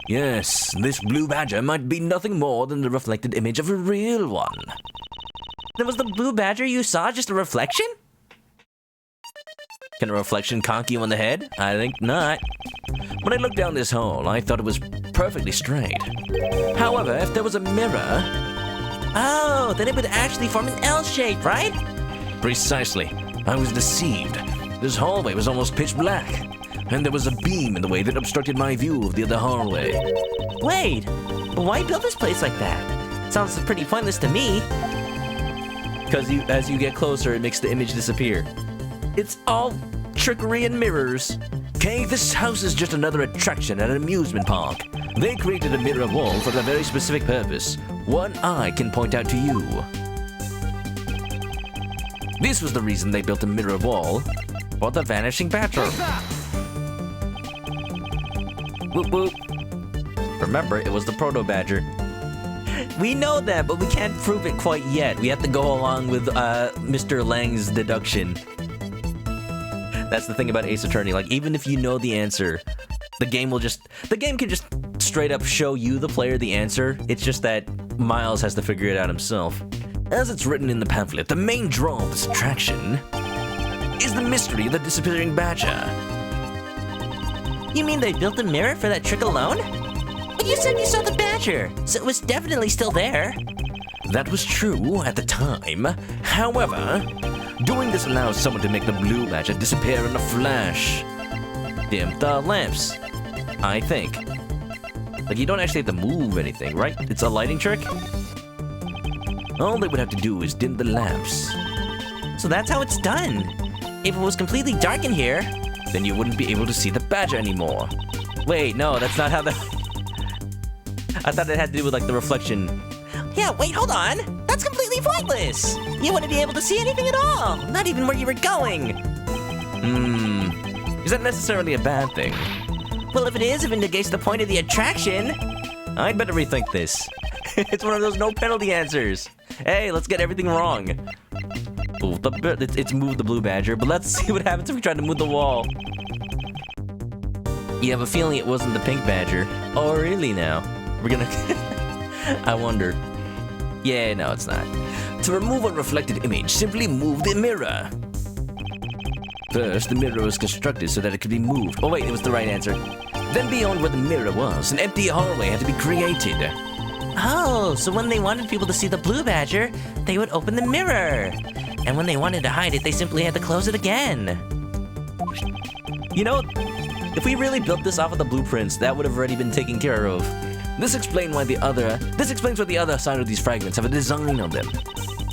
Speaker 3: Yes, this blue badger might be nothing more than the reflected image of a real one.
Speaker 4: Then was the blue badger you saw just a reflection?
Speaker 1: Can a reflection conk you on the head? I think not.
Speaker 3: When I looked down this hall, I thought it was perfectly straight. However, if there was a mirror...
Speaker 4: Oh, then it would actually form an L shape, right?
Speaker 3: Precisely. I was deceived. This hallway was almost pitch black, and there was a beam in the way that obstructed my view of the other hallway.
Speaker 4: Wait, but why build this place like that? Sounds pretty pointless to me.
Speaker 1: Because as you get closer, it makes the image disappear. It's all trickery and mirrors.
Speaker 3: Kay, this house is just another attraction at an amusement park. They created a mirror wall for a very specific purpose. One I can point out to you. This was the reason they built a mirror wall.
Speaker 1: For the vanishing badger. Whoop whoop. Remember, it was the proto-badger. We know that, but we can't prove it quite yet. We have to go along with Mr. Lang's deduction. That's the thing about Ace Attorney. Like, even if you know the answer, the game can just straight up show you, the player, the answer. It's just that Miles has to figure it out himself.
Speaker 3: As it's written in the pamphlet, the main draw of this attraction is the mystery of the disappearing badger.
Speaker 4: You mean they built a mirror for that trick alone? But you said you saw the badger, so it was definitely still there.
Speaker 3: That was true at the time. However, doing this allows someone to make the blue badger disappear in a flash.
Speaker 1: Dim the lamps, I think. Like, you don't actually have to move anything, right? It's a lighting trick?
Speaker 3: All they would have to do is dim the lamps.
Speaker 4: So that's how it's done. If it was completely dark in here,
Speaker 3: then you wouldn't be able to see the badger anymore.
Speaker 1: Wait, no, that's not how the... I thought it had to do with, like, the reflection.
Speaker 4: Yeah, wait, hold on. That's completely pointless. You wouldn't be able to see anything at all. Not even where you were going.
Speaker 1: Is that necessarily a bad thing?
Speaker 4: Well, if it negates the point of the attraction.
Speaker 1: I'd better rethink this. It's one of those no penalty answers. Hey, let's get everything wrong. Ooh, it's moved the blue badger, but let's see what happens if we try to move the wall. You have a feeling it wasn't the pink badger. Oh, really now? We're gonna... I wonder. Yeah, no, it's not.
Speaker 3: To remove a reflected image, simply move the mirror. First, the mirror was constructed so that it could be moved.
Speaker 1: Oh wait, it was the right answer.
Speaker 3: Then beyond where the mirror was, an empty hallway had to be created.
Speaker 4: Oh, so when they wanted people to see the blue badger, they would open the mirror. And when they wanted to hide it, they simply had to close it again.
Speaker 1: You know, if we really built this off of the blueprints, that would have already been taken care of.
Speaker 3: This explains why the other side of these fragments have a design on them.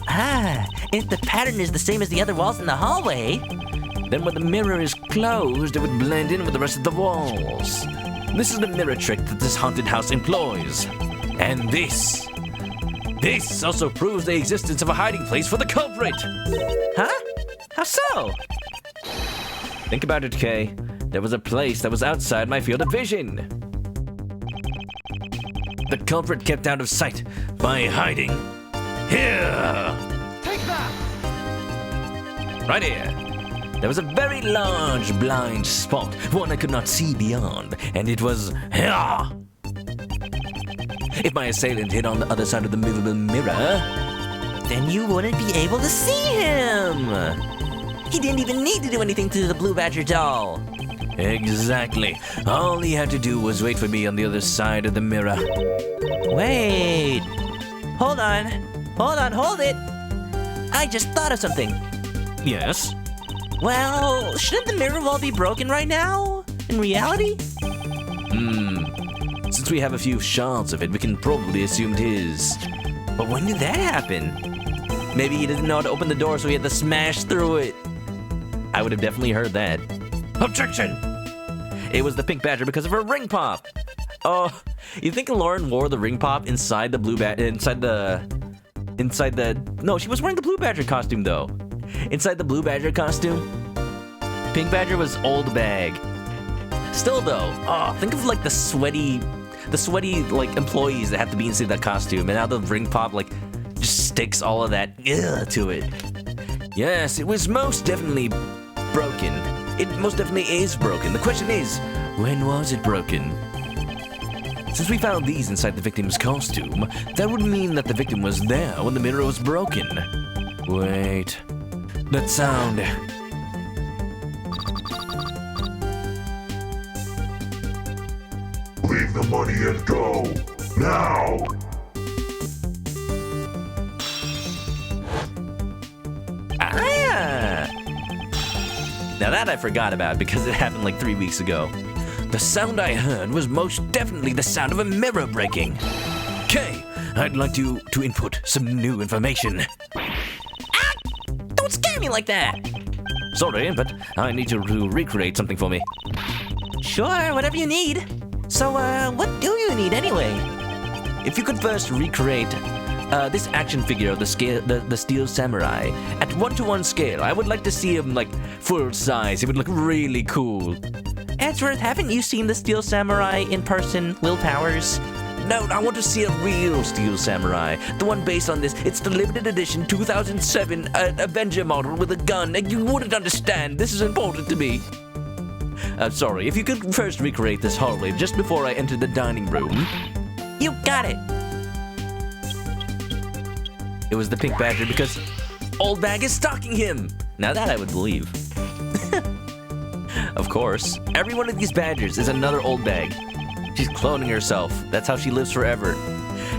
Speaker 4: Ah, if the pattern is the same as the other walls in the hallway,
Speaker 3: Then when the mirror is closed, it would blend in with the rest of the walls. This is the mirror trick that this haunted house employs. And this also proves the existence of a hiding place for the culprit.
Speaker 1: Huh? How so?
Speaker 3: Think about it, Kay. There was a place that was outside my field of vision. The culprit kept out of sight by hiding here. Take that! Right here. There was a very large blind spot, one I could not see beyond, and it was here. If my assailant hid on the other side of the movable mirror,
Speaker 4: Then you wouldn't be able to see him. He didn't even need to do anything to the Blue Badger doll.
Speaker 3: exactly. All he had to do was wait for me on the other side of the mirror.
Speaker 4: Wait. Hold on, hold it. I just thought of something.
Speaker 3: Yes?
Speaker 4: Well, shouldn't the mirror wall be broken right now? In reality?
Speaker 3: Since we have a few shards of it, we can probably assume it is.
Speaker 1: But when did that happen? Maybe he didn't know how to open the door, so he had to smash through it. I would have definitely heard that.
Speaker 3: Objection!
Speaker 1: It was the pink badger because of her ring pop. Oh, you think Lauren wore the ring pop inside the blue No, she was wearing the blue badger costume though. Inside the blue badger costume, pink badger was old bag. Still though, think of like the sweaty like employees that have to be inside that costume, and now the ring pop like just sticks all of that to it.
Speaker 3: Yes, it was most definitely broken. It most definitely is broken. The question is, when was it broken? Since we found these inside the victim's costume, that would mean that the victim was there when the mirror was broken. Wait. That sound.
Speaker 6: Leave the money and go! Now!
Speaker 1: Ah! Now that I forgot about because it happened like 3 weeks ago.
Speaker 3: The sound I heard was most definitely the sound of a mirror breaking. Kay, I'd like you to input some new information.
Speaker 4: Don't scare me like that.
Speaker 3: Sorry, but I need you to recreate something for me.
Speaker 4: Sure, whatever you need. So, what do you need anyway?
Speaker 1: If you could first recreate this action figure of the Steel Samurai at 1-to-1 scale, I would like to see him like full size. It would look really cool.
Speaker 4: Edgeworth, haven't you seen the Steel Samurai in person, Will Powers?
Speaker 1: No, I want to see a real Steel Samurai. The one based on this. It's the limited edition 2007 Avenger model with a gun. And you wouldn't understand. This is important to me. Sorry, if you could first recreate this hallway just before I enter the dining room.
Speaker 4: You got it.
Speaker 1: It was the pink badger because Old Bag is stalking him. Now that I would believe. Of course, every one of these badgers is another Old Bag. She's cloning herself. That's how she lives forever.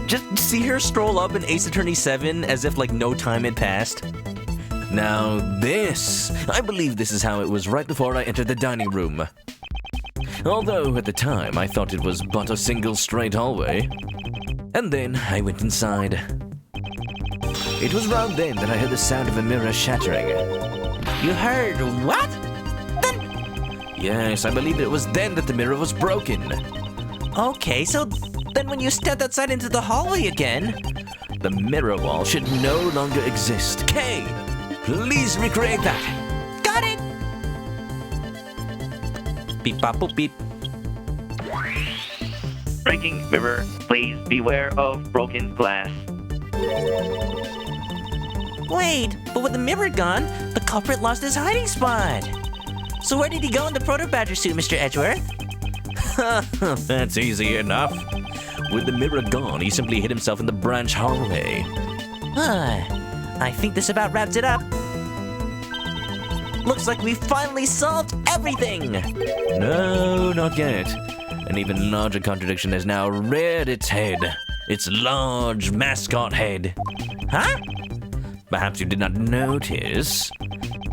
Speaker 1: Just see her stroll up in Ace Attorney 7 as if like no time had passed.
Speaker 3: Now this, I believe this is how it was right before I entered the dining room. Although at the time I thought it was but a single straight hallway. And then I went inside. It was round then that I heard the sound of a mirror shattering.
Speaker 4: You heard what?
Speaker 3: Yes, I believe it was then that the mirror was broken.
Speaker 4: Okay, so then when you stepped outside into the hallway again...
Speaker 3: The mirror wall should no longer exist. Kay, please recreate that.
Speaker 4: Got it!
Speaker 1: Beep bop boop beep.
Speaker 5: Breaking mirror, please beware of broken glass.
Speaker 4: Wait, but with the mirror gone, the culprit lost his hiding spot. So where did he go in the proto-badger suit, Mr. Edgeworth?
Speaker 3: That's easy enough. With the mirror gone, he simply hid himself in the branch hallway.
Speaker 4: I think this about wraps it up. Looks like we finally solved everything!
Speaker 3: No, not yet. An even larger contradiction has now reared its head. Its large mascot head.
Speaker 4: Huh?
Speaker 3: Perhaps you did not notice,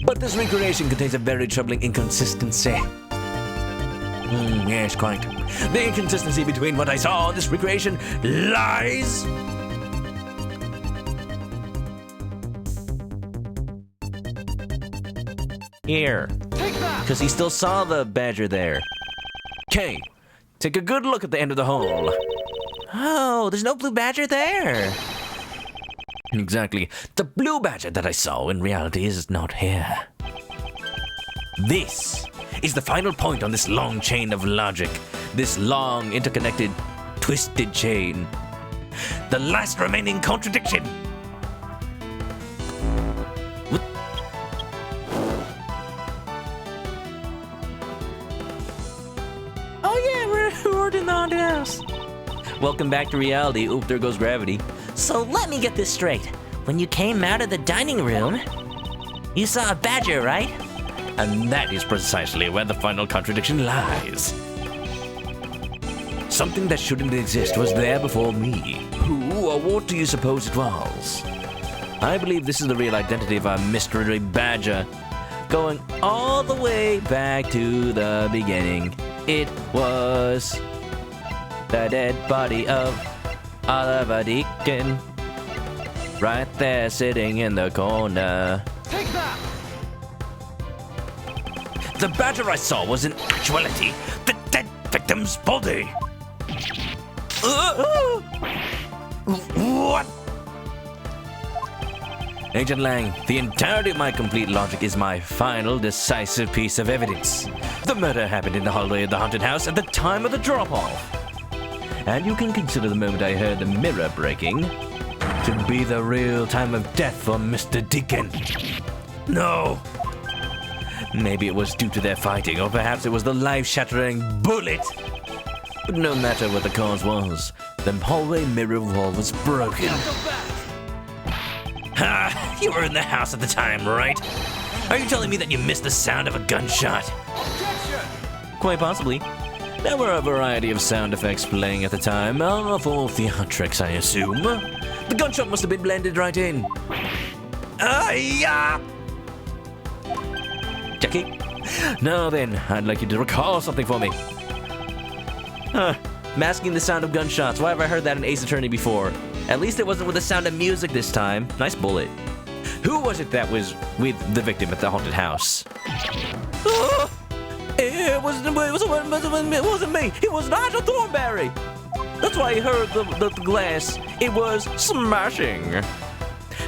Speaker 3: but this recreation contains a very troubling inconsistency. Yes, quite. The inconsistency between what I saw in this recreation lies.
Speaker 1: Here, Because he still saw the badger there. Okay, take a good look at the end of the hole.
Speaker 4: Oh, there's no blue badger there.
Speaker 1: Exactly. The blue badger that I saw in reality is not here. This is the final point on this long chain of logic. This long, interconnected, twisted chain. The last remaining contradiction. What? Oh yeah, we're in the haunted house. Welcome back to reality. Oop, there goes gravity.
Speaker 4: So let me get this straight. When you came out of the dining room, you saw a badger, right?
Speaker 1: And that is precisely where the final contradiction lies. Something that shouldn't exist was there before me. Who or what do you suppose it was? I believe this is the real identity of our mystery badger, going all the way back to the beginning. It was the dead body of Oliver Deacon, right there sitting in the corner. Take that! The badger I saw was in actuality the dead victim's body. What? Agent Lang, the entirety of my complete logic is my final decisive piece of evidence. The murder happened in the hallway of the haunted house at the time of the drop-off. And you can consider the moment I heard the mirror breaking to be the real time of death for Mr. Deacon. No. Maybe it was due to their fighting, or perhaps it was the life-shattering bullet. But no matter what the cause was, the hallway mirror wall was broken. Ha! You were in the house at the time, right? Are you telling me that you missed the sound of a gunshot? Quite possibly. There were a variety of sound effects playing at the time, of all theatrics, I assume. The gunshot must have been blended right in. Yeah! Jackie? Now then, I'd like you to recall something for me. Masking the sound of gunshots. Why have I heard that in Ace Attorney before? At least it wasn't with the sound of music this time. Nice bullet. Who was it that was with the victim at the haunted house? It wasn't me. It was Nigel Thornberry. That's why I heard the glass. It was smashing.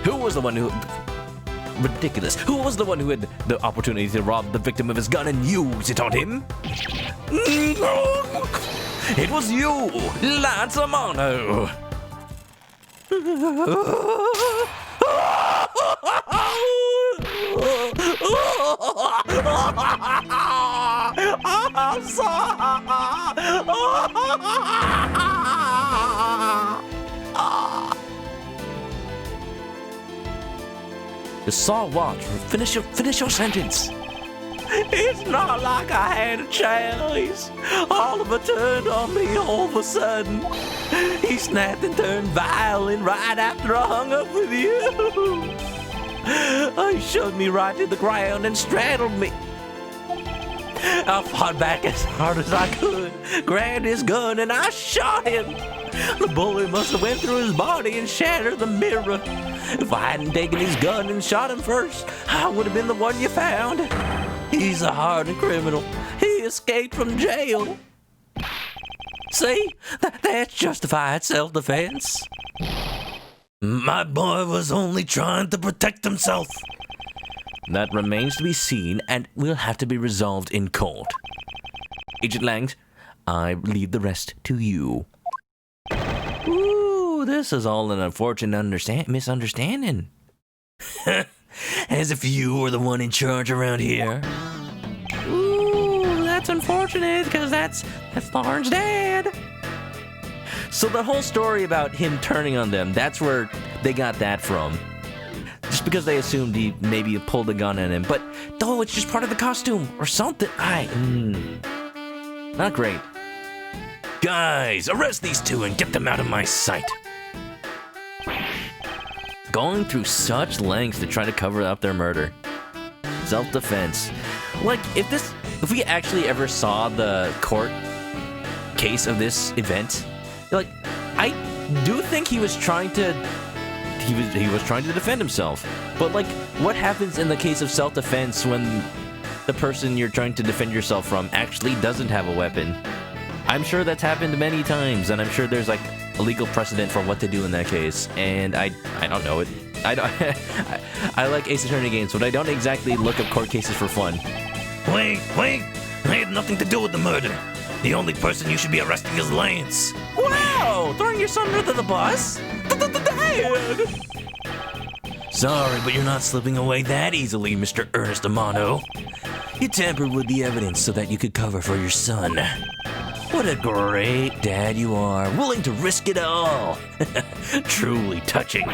Speaker 1: Who was the one who... Ridiculous. Who was the one who had the opportunity to rob the victim of his gun and use it on him? It was you, Lance Amano. I'm You saw what? Finish your sentence. It's not like I had a choice. Oliver turned on me all of a sudden. He snapped and turned violent right after I hung up with you. He shoved me right to the ground and straddled me. I fought back as hard as I could, grabbed his gun, and I shot him. The bullet must have went through his body and shattered the mirror. If I hadn't taken his gun and shot him first, I would have been the one you found. He's a hardened criminal. He escaped from jail. See? That's justified self-defense. My boy was only trying to protect himself. That remains to be seen and will have to be resolved in court. Agent Lang, I leave the rest to you. Ooh, this is all an unfortunate misunderstanding. As if you were the one in charge around here. Ooh, that's unfortunate, because that's Lauren's dad. So the whole story about him turning on them, that's where they got that from. Just because they assumed he maybe pulled a gun on him. But, though, it's just part of the costume or something. Not great. Guys, arrest these two and get them out of my sight. Going through such lengths to try to cover up their murder. Self-defense. Like, if we actually ever saw the court case of this event, like, I do think he was trying to defend himself. But, like, what happens in the case of self-defense when the person you're trying to defend yourself from actually doesn't have a weapon. I'm sure that's happened many times, and I'm sure there's like a legal precedent for what to do in that case. And I don't know it. I don't. I like Ace Attorney games, but I don't exactly look up court cases for fun.
Speaker 2: Wait. I had nothing to do with the murder. The only person you should be arresting is Lance.
Speaker 1: Wow! Throwing your son under the bus?
Speaker 2: Sorry, but you're not slipping away that easily, Mr. Ernest Amano. You tampered with the evidence so that you could cover for your son. What a great dad you are, willing to risk it all. Truly touching.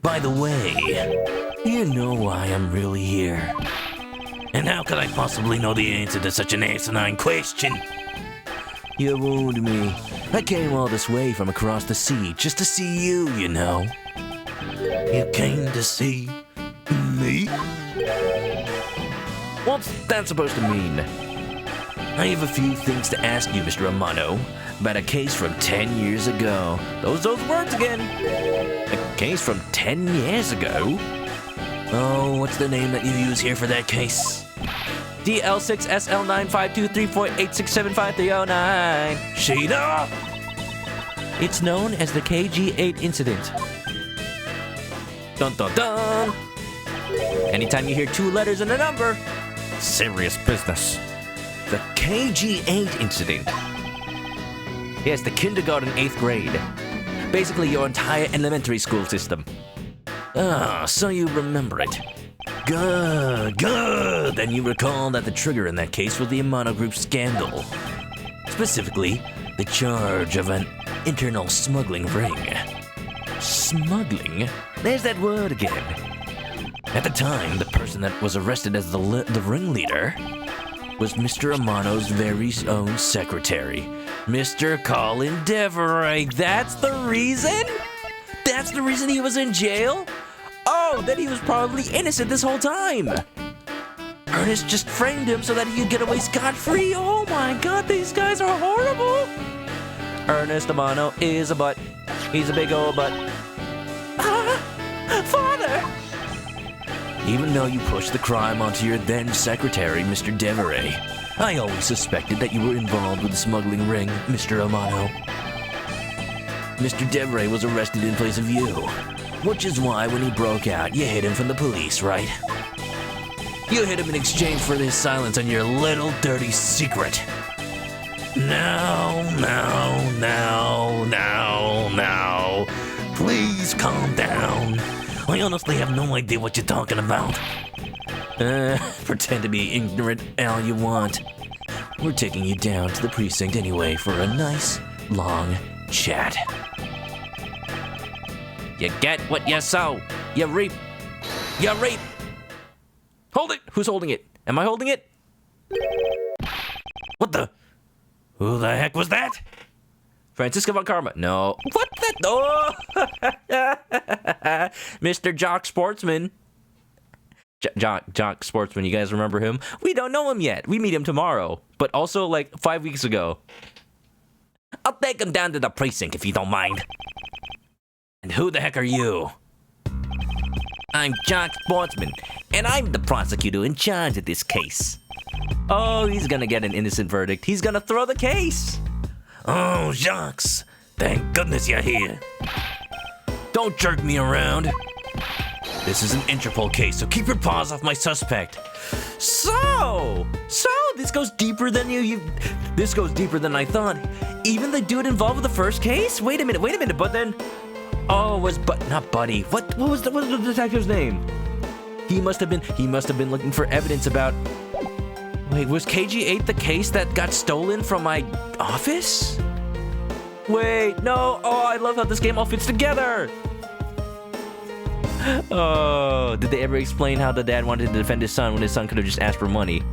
Speaker 2: By the way, you know why I'm really here. And how could I possibly know the answer to such an asinine question?
Speaker 3: You wound me. I came all this way from across the sea just to see you, you know.
Speaker 2: You came to see me?
Speaker 3: What's that supposed to mean? I have a few things to ask you, Mr. Amano, about a case from 10 years ago. Those words again. A case from 10 years ago? Oh, what's the name that you use here for that case?
Speaker 1: DL6SL95234867539.
Speaker 3: Shada?
Speaker 1: It's known as the KG8 Incident. Dun dun dun! Anytime you hear 2 letters and a number, serious business.
Speaker 3: The KG8 Incident.
Speaker 1: Yes, the kindergarten 8th grade. Basically your entire elementary school system.
Speaker 3: Ah, so you remember it. Good. And you recall that the trigger in that case was the Amano Group scandal. Specifically, the charge of an internal smuggling ring. Smuggling? There's that word again. At the time, the person that was arrested as the ringleader was Mr. Amano's very own secretary, Mr. Colin Deveray.
Speaker 1: That's the reason? That's the reason he was in jail? Oh, then he was probably innocent this whole time. Ernest just framed him so that he could get away scot-free. Oh my god, these guys are horrible. Ernest Amano is a butt. He's a big old butt. Father!
Speaker 3: Even though you pushed the crime onto your then secretary, Mr. Deveray, I always suspected that you were involved with the smuggling ring, Mr. Amano. Mr. Deveray was arrested in place of you, which is why when he broke out, you hid him from the police, right? You hid him in exchange for his silence on your little dirty secret.
Speaker 2: Now. Please calm down. I honestly have no idea what you're talking about.
Speaker 3: Pretend to be ignorant all you want. We're taking you down to the precinct anyway for a nice, long chat.
Speaker 1: You get what you sow. You reap. You reap. Hold it. Who's holding it? Am I holding it?
Speaker 2: What the? Who the heck was that?
Speaker 1: Francisco Von Karma. No. What the? Oh! Mr. Jock Sportsman. Jock Sportsman. You guys remember him? We don't know him yet. We meet him tomorrow. But also like 5 weeks ago.
Speaker 2: I'll take him down to the precinct if you don't mind. And who the heck are you?
Speaker 4: I'm Jock Sportsman, and I'm the prosecutor in charge of this case.
Speaker 1: Oh, he's gonna get an innocent verdict. He's gonna throw the case.
Speaker 2: Oh, Jacques. Thank goodness you're here. Don't jerk me around. This is an Interpol case, so keep your paws off my suspect.
Speaker 1: So this goes deeper than this goes deeper than I thought. Even the dude involved with the first case? Wait a minute, but then not Buddy. What was the detective's name? He must have been looking for evidence about. Wait, was KG8 the case that got stolen from my office? Wait, no. Oh, I love how this game all fits together. Oh, did they ever explain how the dad wanted to defend his son when his son could have just asked for money?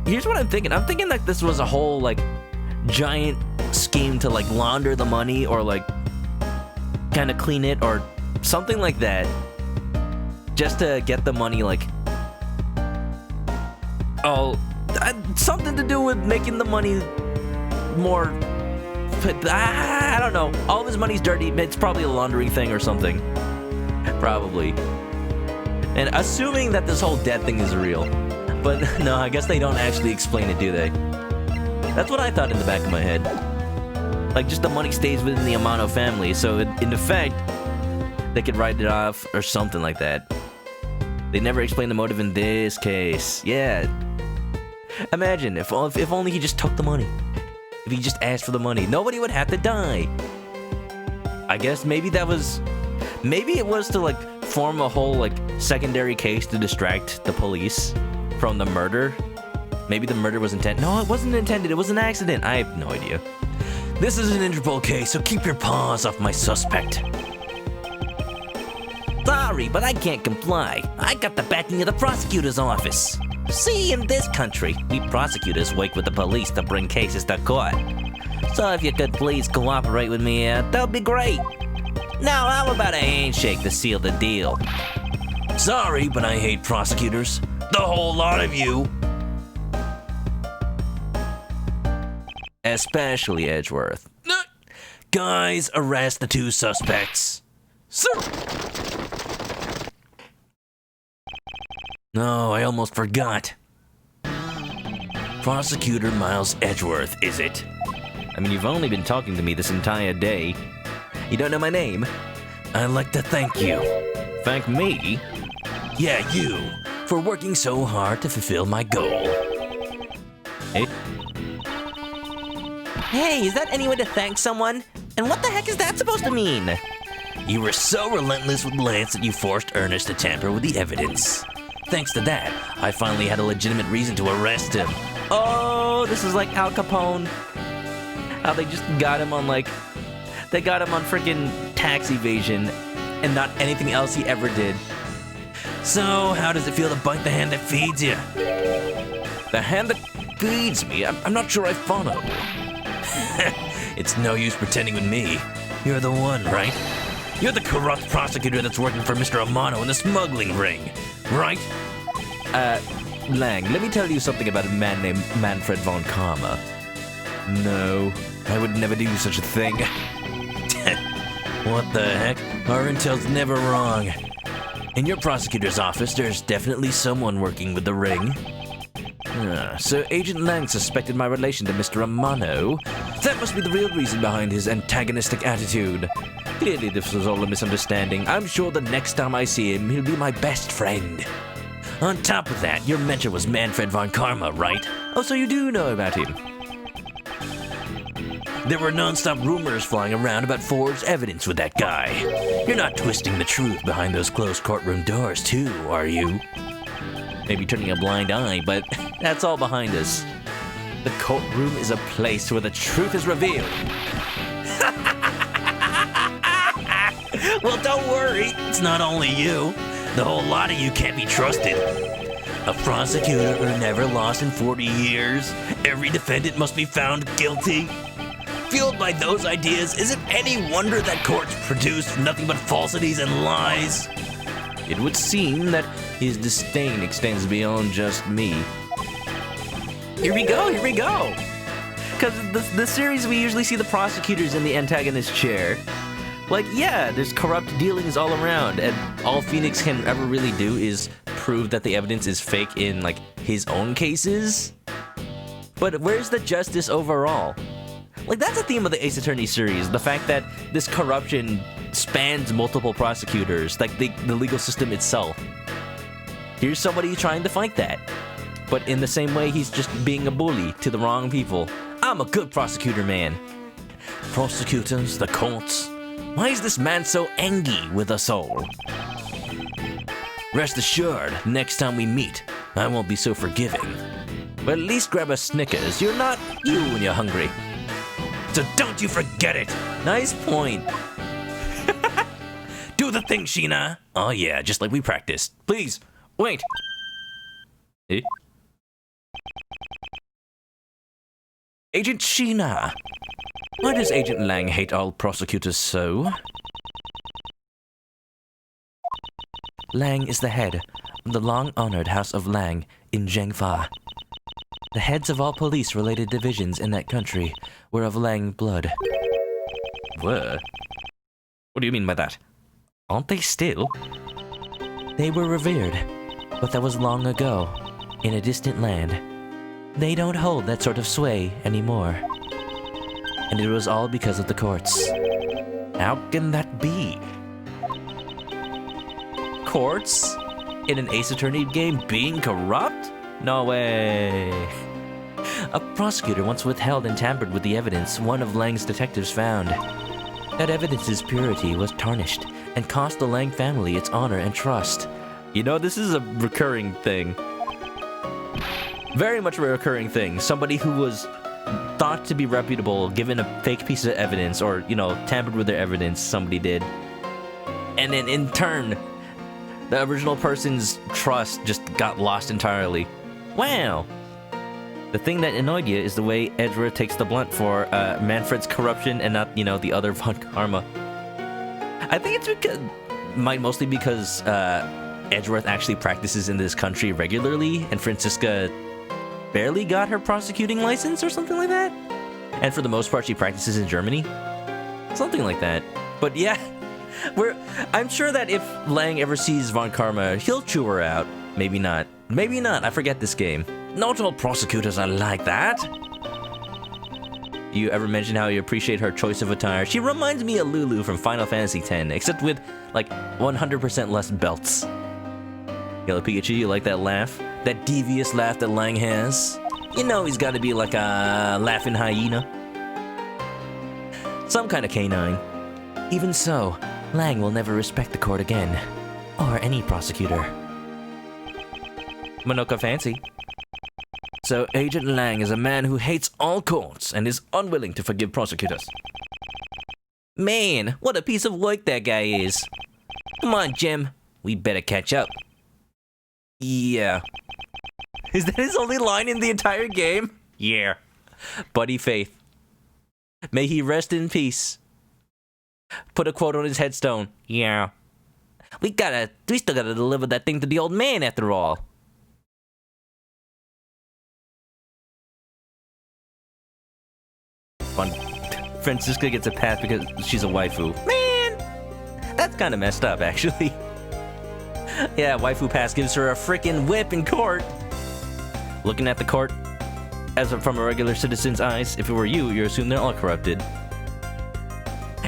Speaker 1: Here's what I'm thinking. I'm thinking that this was a whole, like, giant scheme to, like, launder the money or, like, kind of clean it or something like that. Just to get the money, like... something to do with making the money more... I don't know. All of his money's dirty. It's probably a laundering thing or something. Probably. And assuming that this whole debt thing is real. But no, I guess they don't actually explain it, do they? That's what I thought in the back of my head. Like, just the money stays within the Amano family, so in effect, they could write it off or something like that. They never explain the motive in this case. Yeah. Imagine if only he just took the money. If he just asked for the money, nobody would have to die. I guess maybe it was to like form a whole like secondary case to distract the police from the murder. Maybe the murder was intended. No, it wasn't intended. It was an accident. I have no idea.
Speaker 2: This is an Interpol case, so keep your paws off my suspect.
Speaker 4: Sorry, but I can't comply. I got the backing of the prosecutor's office. See, in this country, we prosecutors work with the police to bring cases to court. So if you could please cooperate with me, that would be great. Now, how about a handshake to seal the deal?
Speaker 2: Sorry, but I hate prosecutors. The whole lot of you.
Speaker 1: Especially Edgeworth.
Speaker 2: Guys, arrest the 2 suspects. Sir! No, I almost forgot. Prosecutor Miles Edgeworth, is it?
Speaker 1: I mean, you've only been talking to me this entire day. You don't know my name?
Speaker 2: I'd like to thank you.
Speaker 1: Thank me?
Speaker 2: Yeah, you. For working so hard to fulfill my goal.
Speaker 1: Hey?
Speaker 4: Hey, is that any way to thank someone? And what the heck is that supposed to mean?
Speaker 2: You were so relentless with Lance that you forced Ernest to tamper with the evidence. Thanks to that, I finally had a legitimate reason to arrest him.
Speaker 1: Oh, this is like Al Capone. How they just got him on they got him on freaking tax evasion and not anything else he ever did.
Speaker 2: So, how does it feel to bite the hand that feeds you?
Speaker 1: The hand that feeds me? I'm not sure I follow.
Speaker 2: It's no use pretending with me. You're the one, right? You're the corrupt prosecutor that's working for Mr. Amano in the smuggling ring, right?
Speaker 1: Lang, let me tell you something about a man named Manfred von Karma. No, I would never do such a thing.
Speaker 2: What the heck? Our intel's never wrong. In your prosecutor's office, there's definitely someone working with the ring.
Speaker 1: So Agent Lang suspected my relation to Mr. Amano. That must be the real reason behind his antagonistic attitude. Clearly this was all a misunderstanding. I'm sure the next time I see him, he'll be my best friend.
Speaker 2: On top of that, your mentor was Manfred von Karma, right?
Speaker 1: Oh, so you do know about him?
Speaker 2: There were non-stop rumors flying around about forged evidence with that guy. You're not twisting the truth behind those closed courtroom doors, too, are you?
Speaker 1: Maybe turning a blind eye, but that's all behind us. The courtroom is a place where the truth is revealed.
Speaker 2: Well, don't worry. It's not only you. The whole lot of you can't be trusted. A prosecutor who never lost in 40 years. Every defendant must be found guilty. Fueled by those ideas, is it any wonder that courts produce nothing but falsities and lies?
Speaker 1: It would seem that his disdain extends beyond just me. Here we go. Because the series, we usually see the prosecutors in the antagonist chair. Like, yeah, there's corrupt dealings all around, and all Phoenix can ever really do is prove that the evidence is fake in, like, his own cases. But where's the justice overall? Like, that's a theme of the Ace Attorney series, the fact that this corruption spans multiple prosecutors, like the legal system itself. Here's somebody trying to fight that. But in the same way, he's just being a bully to the wrong people. I'm a good prosecutor, man.
Speaker 2: Prosecutors, the courts. Why is this man so angry with us all? Rest assured, next time we meet, I won't be so forgiving.
Speaker 1: But at least grab a Snickers. You're not you when you're hungry.
Speaker 2: So don't you forget it!
Speaker 1: Nice point.
Speaker 2: Do the thing, Sheena!
Speaker 1: Oh yeah, just like we practiced. Please, wait. Eh? Agent Sheena. Why does Agent Lang hate all prosecutors so? Lang is the head of the long-honored House of Lang in Zhengfa. The heads of all police-related divisions in that country were of Lang blood. What? What do you mean by that? Aren't they still?
Speaker 3: They were revered, but that was long ago, in a distant land. They don't hold that sort of sway anymore. And it was all because of the courts.
Speaker 1: How can that be? Courts? In an Ace Attorney game being corrupt? No way.
Speaker 3: A prosecutor once withheld and tampered with the evidence one of Lang's detectives found. That evidence's purity was tarnished and cost the Lang family its honor and trust.
Speaker 1: You know, this is a recurring thing. Very much a recurring thing. Somebody who was thought to be reputable, given a fake piece of evidence, or, you know, tampered with their evidence, somebody did. And then in turn, the original person's trust just got lost entirely. Wow. The thing that annoyed you is the way Edgeworth takes the blunt for Manfred's corruption and not, you know, the other Von Karma. I think it's because, mostly because Edgeworth actually practices in this country regularly, and Franziska barely got her prosecuting license or something like that. And for the most part, she practices in Germany. Something like that. But yeah, I'm sure that if Lang ever sees Von Karma, he'll chew her out. Maybe not. Maybe not. I forget this game.
Speaker 2: Not all prosecutors are like that.
Speaker 1: You ever mention how you appreciate her choice of attire? She reminds me of Lulu from Final Fantasy X, except with, like, 100% less belts. Yellow Pikachu, you like that laugh? That devious laugh that Lang has? You know he's gotta be like a laughing hyena. Some kind of canine.
Speaker 3: Even so, Lang will never respect the court again, or any prosecutor.
Speaker 1: Manoka fancy.
Speaker 2: So Agent Lang is a man who hates all courts and is unwilling to forgive prosecutors.
Speaker 4: Man, what a piece of work that guy is. Come on, Jim. We better catch up.
Speaker 1: Yeah. Is that his only line in the entire game?
Speaker 2: Yeah.
Speaker 1: Buddy Faith. May he rest in peace. Put a quote on his headstone.
Speaker 4: Yeah. We still gotta deliver that thing to the old man after all.
Speaker 1: Fun. Franziska gets a pass because she's a waifu. Man! That's kind of messed up, actually. Yeah, waifu pass gives her a freaking whip in court. Looking at the court from a regular citizen's eyes, if it were you assume they're all corrupted.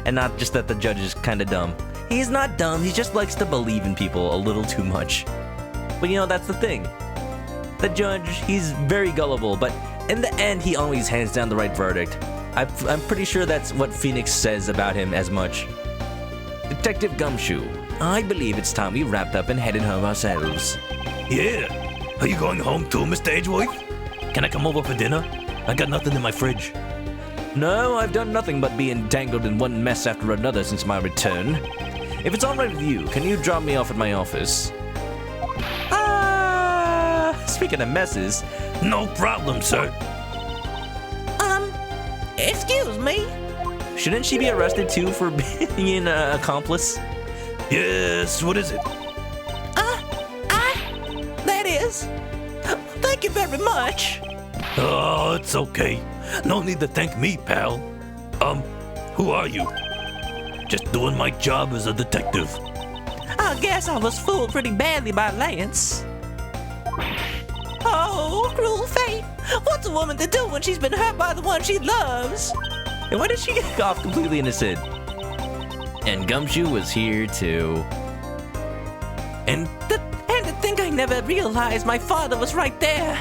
Speaker 1: And not just that the judge is kind of dumb. He's not dumb, he just likes to believe in people a little too much. But you know, that's the thing. The judge, he's very gullible, but in the end, he always hands down the right verdict. I'm pretty sure that's what Phoenix says about him as much.
Speaker 2: Detective Gumshoe, I believe it's time we wrapped up and headed home ourselves.
Speaker 7: Yeah. Are you going home too, Mr. Edgeworth? Can I come over for dinner? I got nothing in my fridge.
Speaker 2: No, I've done nothing but be entangled in one mess after another since my return. If it's alright with you, can you drop me off at my office?
Speaker 1: Speaking of messes.
Speaker 7: No problem, sir.
Speaker 4: Excuse me?
Speaker 1: Shouldn't she be arrested too for being an accomplice?
Speaker 7: Yes, what is it?
Speaker 4: That is. Thank you very much.
Speaker 7: Oh, it's okay. No need to thank me, pal. Who are you? Just doing my job as a detective.
Speaker 4: I guess I was fooled pretty badly by Lance. Oh, cruel fate. What's a woman to do when she's been hurt by the one she loves?
Speaker 1: And why did she get off completely innocent? And Gumshoe was here too.
Speaker 4: And to think I never realized my father was right there.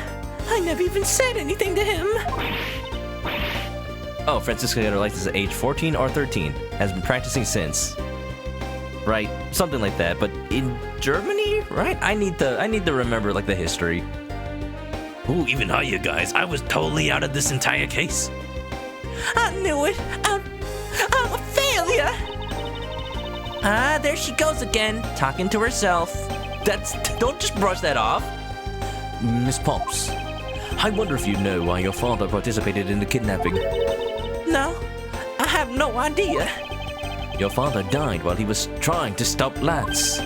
Speaker 4: I never even said anything to him.
Speaker 1: Oh, Franziska got her license at age 14 or 13. Has been practicing since. Right, something like that. But in Germany, right? I need to remember like the history.
Speaker 7: Ooh, even higher, guys. I was totally out of this entire case.
Speaker 4: I knew it. I'm a failure. There she goes again, talking to herself.
Speaker 1: Don't just brush that off.
Speaker 2: Miss Pops, I wonder if you know why your father participated in the kidnapping.
Speaker 4: No, I have no idea.
Speaker 2: Your father died while he was trying to stop Lance,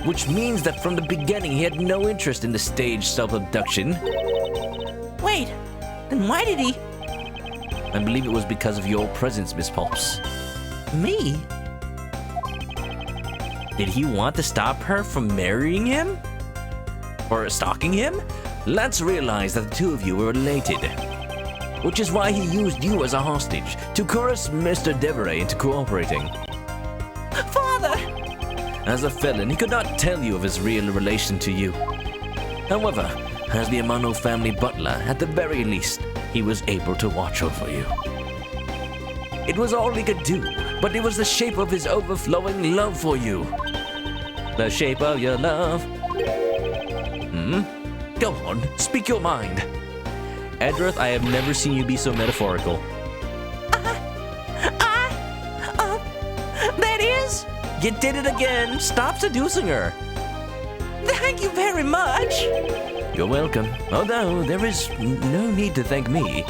Speaker 2: which means that from the beginning he had no interest in the staged self-abduction.
Speaker 4: Wait, then why did he?
Speaker 2: I believe it was because of your presence, Miss Pops.
Speaker 4: Me?
Speaker 1: Did he want to stop her from marrying him? Or stalking him?
Speaker 3: Let's realize that the two of you were related. Which is why he used you as a hostage to coerce Mr. Deveray into cooperating.
Speaker 4: Father!
Speaker 3: As a felon, he could not tell you of his real relation to you. However, as the Amano family butler, at the very least, he was able to watch over you. It was all he could do, but it was the shape of his overflowing love for you.
Speaker 1: The shape of your love.
Speaker 3: Go on, speak your mind.
Speaker 1: Edgeworth, I have never seen you be so metaphorical.
Speaker 4: That is?
Speaker 1: You did it again. Stop seducing her.
Speaker 4: Thank you very much.
Speaker 3: You're welcome. Although there is no need to thank me.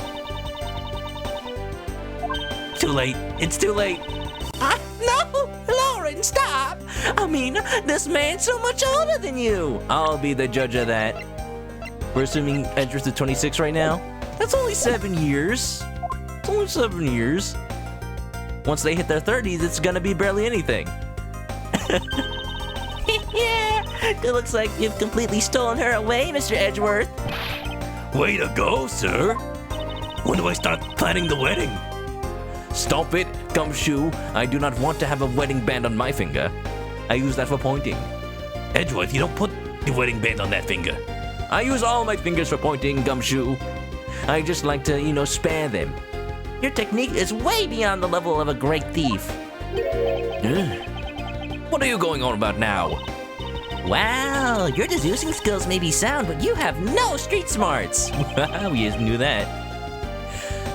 Speaker 1: Too late. It's too late.
Speaker 4: No! Lauren, stop! I mean, this man's so much older than you.
Speaker 1: I'll be the judge of that. We're assuming Edgeworth is 26 right now. That's only 7 years. It's only 7 years. Once they hit their 30s, it's gonna be barely anything.
Speaker 4: Yeah, it looks like you've completely stolen her away, Mr. Edgeworth.
Speaker 7: Way to go, sir. When do I start planning the wedding?
Speaker 3: Stop it, Gumshoe. I do not want to have a wedding band on my finger. I use that for pointing.
Speaker 7: Edgeworth, you don't put the wedding band on that finger.
Speaker 3: I use all my fingers for pointing, Gumshoe. I just like to, spare them.
Speaker 4: Your technique is way beyond the level of a great thief.
Speaker 3: What are you going on about now?
Speaker 4: Wow, your deducing skills may be sound, but you have no street smarts.
Speaker 1: We just knew that.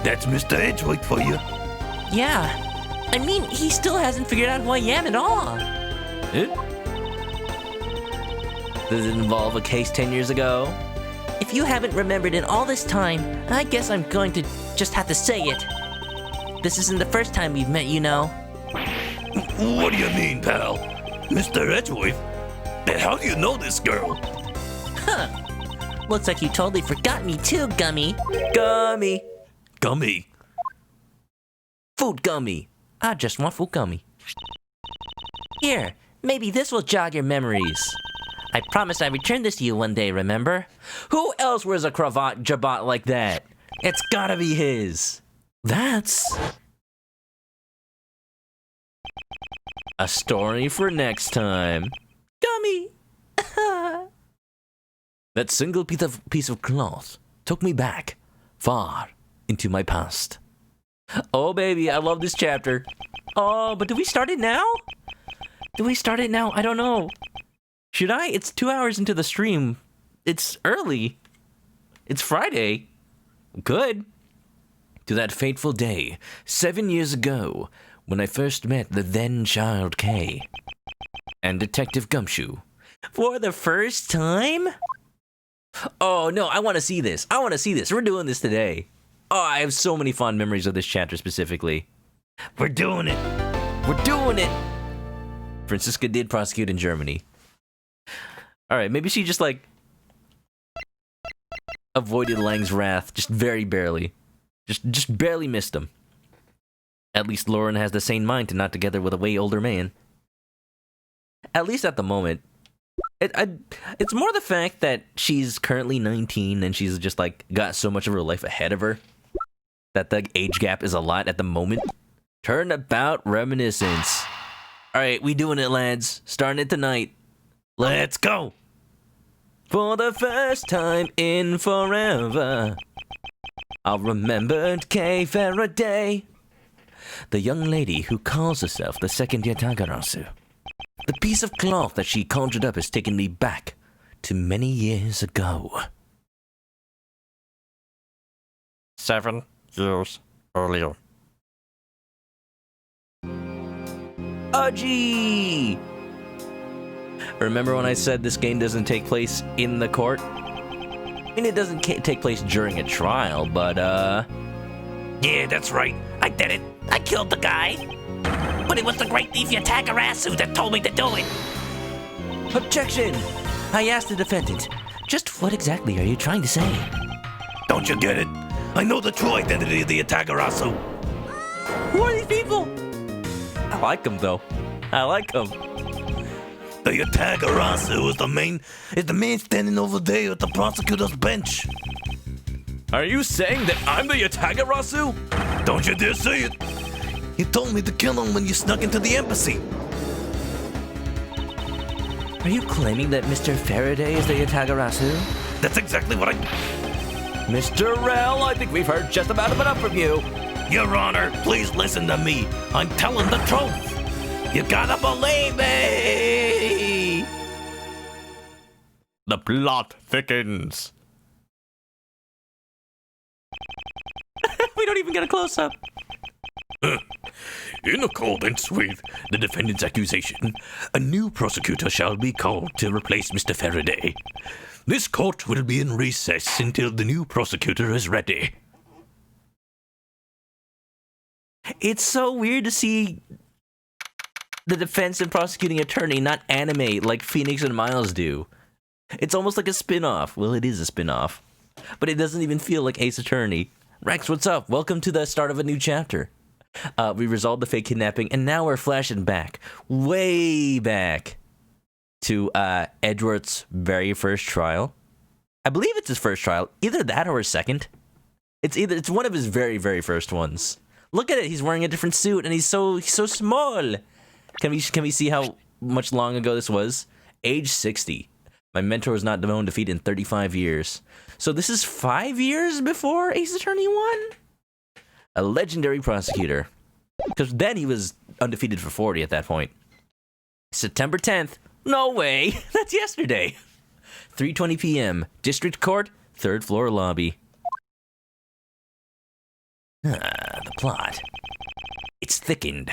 Speaker 7: That's Mr. Edgeworth for you.
Speaker 4: Yeah, I mean, he still hasn't figured out who I am at all.
Speaker 1: Does it involve a case 10 years ago?
Speaker 4: If you haven't remembered in all this time, I guess I'm going to just have to say it. This isn't the first time we've met, you know.
Speaker 7: What do you mean, pal? Mr. Edgeworth? Then how do you know this girl?
Speaker 4: Huh. Looks like you totally forgot me too, Gummy.
Speaker 1: Gummy.
Speaker 7: Gummy.
Speaker 1: Food gummy. I just want food gummy.
Speaker 4: Here, maybe this will jog your memories. I promised I'd return this to you one day, remember?
Speaker 1: Who else wears a cravat jabot like that? It's gotta be his.
Speaker 3: That's
Speaker 1: a story for next time.
Speaker 4: Gummy!
Speaker 3: that single piece of cloth took me back far into my past.
Speaker 1: Oh, baby, I love this chapter. Oh, but do we start it now? Do we start it now? I don't know. Should I? It's 2 hours into the stream. It's early. It's Friday. Good.
Speaker 3: To that fateful day, 7 years ago, when I first met the then child Kay and Detective Gumshoe.
Speaker 1: For the first time? Oh, no, I want to see this. I want to see this. We're doing this today. Oh, I have so many fond memories of this chapter specifically.
Speaker 7: We're doing it.
Speaker 1: We're doing it. Franziska did prosecute in Germany. All right, maybe she just avoided Lang's wrath just very barely. Just barely missed him. At least Lauren has the sane mind to not together with a way older man. At least at the moment. It's more the fact that she's currently 19 and she's just got so much of her life ahead of her that the age gap is a lot at the moment. Turnabout reminiscence. All right, we doing it, lads. Starting it tonight.
Speaker 7: Let's go.
Speaker 1: For the first time in forever, I'll remember Kay Faraday,
Speaker 3: the young lady who calls herself the Second Kg8. The piece of cloth that she conjured up has taken me back to many years ago.
Speaker 1: 7 years earlier. Aji! Remember when I said this game doesn't take place in the court? I mean, it doesn't take place during a trial, but,
Speaker 7: Yeah, that's right. I did it. I killed the guy. But it was the great thief Yatagarasu that told me to do it.
Speaker 1: Objection! I asked the defendant, just what exactly are you trying to say?
Speaker 7: Don't you get it? I know the true identity of the Yatagarasu.
Speaker 1: Who are these people? I like them, though. I like them.
Speaker 7: The Yatagarasu is the man standing over there at the prosecutor's bench.
Speaker 3: Are you saying that I'm the Yatagarasu?
Speaker 7: Don't you dare say it. You told me to kill him when you snuck into the embassy.
Speaker 1: Are you claiming that Mr. Faraday is the Yatagarasu?
Speaker 7: That's exactly what I...
Speaker 3: Mr. Rel, I think we've heard just about enough from you.
Speaker 7: Your Honor, please listen to me. I'm telling the truth. You gotta believe me.
Speaker 3: The plot thickens.
Speaker 1: We don't even get a close-up.
Speaker 7: In accordance with the defendant's accusation, a new prosecutor shall be called to replace Mr. Faraday. This court will be in recess until the new prosecutor is ready.
Speaker 1: It's so weird to see the defense and prosecuting attorney not animate like Phoenix and Miles do. It's almost like a spin-off. Well, it is a spin-off. But it doesn't even feel like Ace Attorney. Rex, what's up? Welcome to the start of a new chapter. We resolved the fake kidnapping, and now we're flashing back, way back, to Edgeworth's very first trial. I believe it's his first trial. Either that or his second. It's one of his very, very first ones. Look at it. He's wearing a different suit, and he's so small. Can we see how much long ago this was? Age 60. My mentor was not known defeat in 35 years. So this is 5 years before Ace Attorney 1? A legendary prosecutor. Because then he was undefeated for 40 at that point. September 10th. No way. That's yesterday. 3:20 p.m. District Court, 3rd floor lobby. The plot. It's thickened.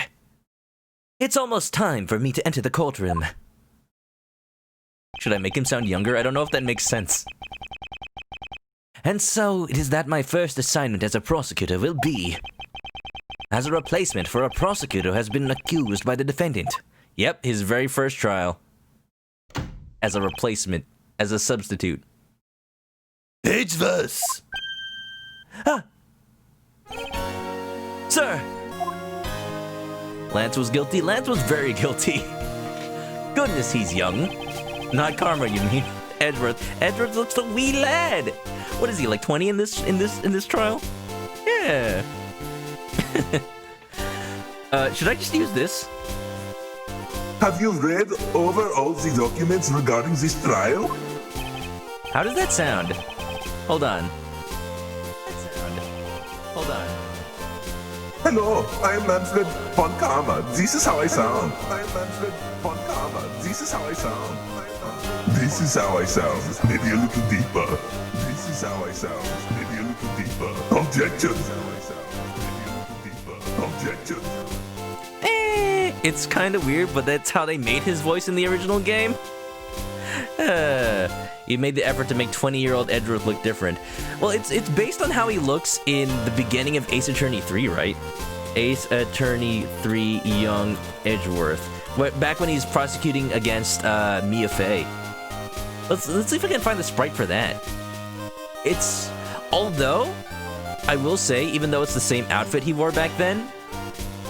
Speaker 1: It's almost time for me to enter the courtroom. Should I make him sound younger? I don't know if that makes sense. And so, it is that my first assignment as a prosecutor will be as a replacement for a prosecutor who has been accused by the defendant. Yep, his very first trial. As a replacement. As a substitute.
Speaker 7: Edgeworth!
Speaker 1: Ah! Sir! Lance was guilty. Lance was very guilty. Goodness, he's young. Not Karma, you mean? Edgeworth. Edgeworth looks a wee lad. What is he, like 20 in this trial? Yeah. Should I just use this?
Speaker 6: Have you read over all the documents regarding this trial?
Speaker 1: How does that sound? Hold on. Hold on.
Speaker 6: Hello, I am Manfred von Karma. This is how I sound. I am Manfred von Karma. This is how I sound. This is how I sound. Maybe a little deeper. This is how I sound. Maybe a little deeper. Objection. Objection.
Speaker 1: It's kind of weird, but that's how they made his voice in the original game. You made the effort to make 20-year-old Edgeworth look different. Well, it's based on how he looks in the beginning of Ace Attorney 3, right? Ace Attorney 3 Young Edgeworth. Back when he's prosecuting against Mia Fey. Let's see if I can find the sprite for that. Although, I will say, even though it's the same outfit he wore back then,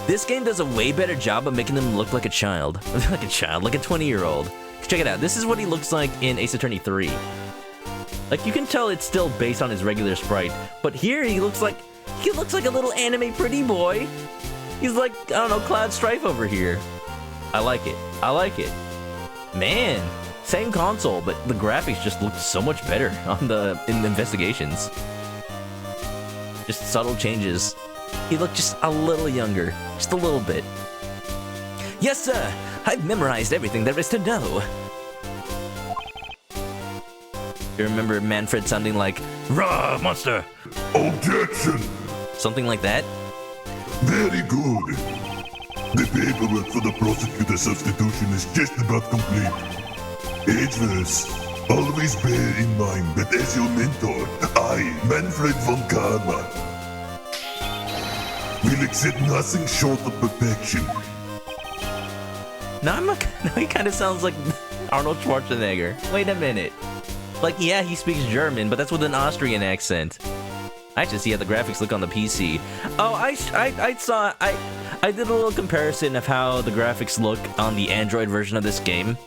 Speaker 1: this game does a way better job of making him look like a child. Like a 20-year-old. Check it out. This is what he looks like in Ace Attorney 3. Like, you can tell it's still based on his regular sprite, but here he looks like a little anime pretty boy. He's like, I don't know, Cloud Strife over here. I like it. I like it. Man, same console, but the graphics just look so much better in the investigations. Just subtle changes. He looked just a little younger, just a little bit. Yes, sir. I've memorized everything there is to know. You remember Manfred sounding like,
Speaker 7: Rah, monster!
Speaker 6: Objection.
Speaker 1: something like that?
Speaker 6: Very good. The paperwork for the prosecutor substitution is just about complete. Edgeworth, always bear in mind that as your mentor, I, Manfred von Karma, will accept nothing short of perfection.
Speaker 1: No, he kind of sounds like Arnold Schwarzenegger. Wait a minute. Like, yeah, he speaks German, but that's with an Austrian accent. I should see how the graphics look on the PC. Oh, I did a little comparison of how the graphics look on the Android version of this game.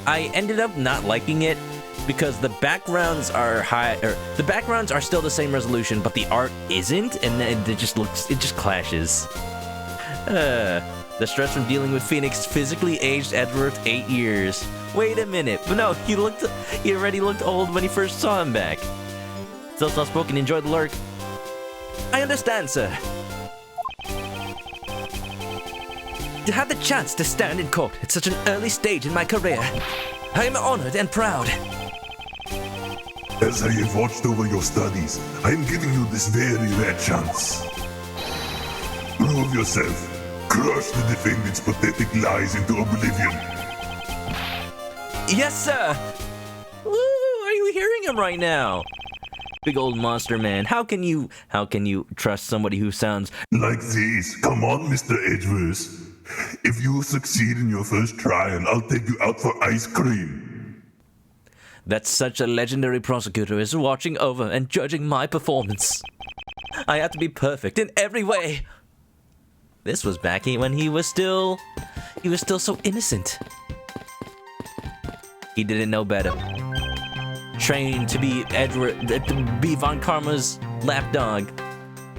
Speaker 1: I ended up not liking it because the backgrounds are the backgrounds are still the same resolution, but the art isn't, and it just clashes. The stress from dealing with Phoenix physically aged Edgeworth 8 years. Wait a minute, but no, he already looked old when he first saw him back. Still soft-spoken, enjoy the lurk. I understand, sir. To have the chance to stand in court at such an early stage in my career, I am honored and proud.
Speaker 6: As I have watched over your studies, I am giving you this very rare chance. Prove yourself. Crush the defendant's pathetic lies into oblivion.
Speaker 1: Yes, sir! Woo! Are you hearing him right now? Big old monster man. How can you trust somebody who sounds
Speaker 6: like this? Come on, Mr. Edgeworth. If you succeed in your first trial, I'll take you out for ice cream.
Speaker 1: That such a legendary prosecutor is watching over and judging my performance. I have to be perfect in every way. This was back when he was still so innocent. He didn't know better. Trained to be Edgeworth, to be Von Karma's lapdog.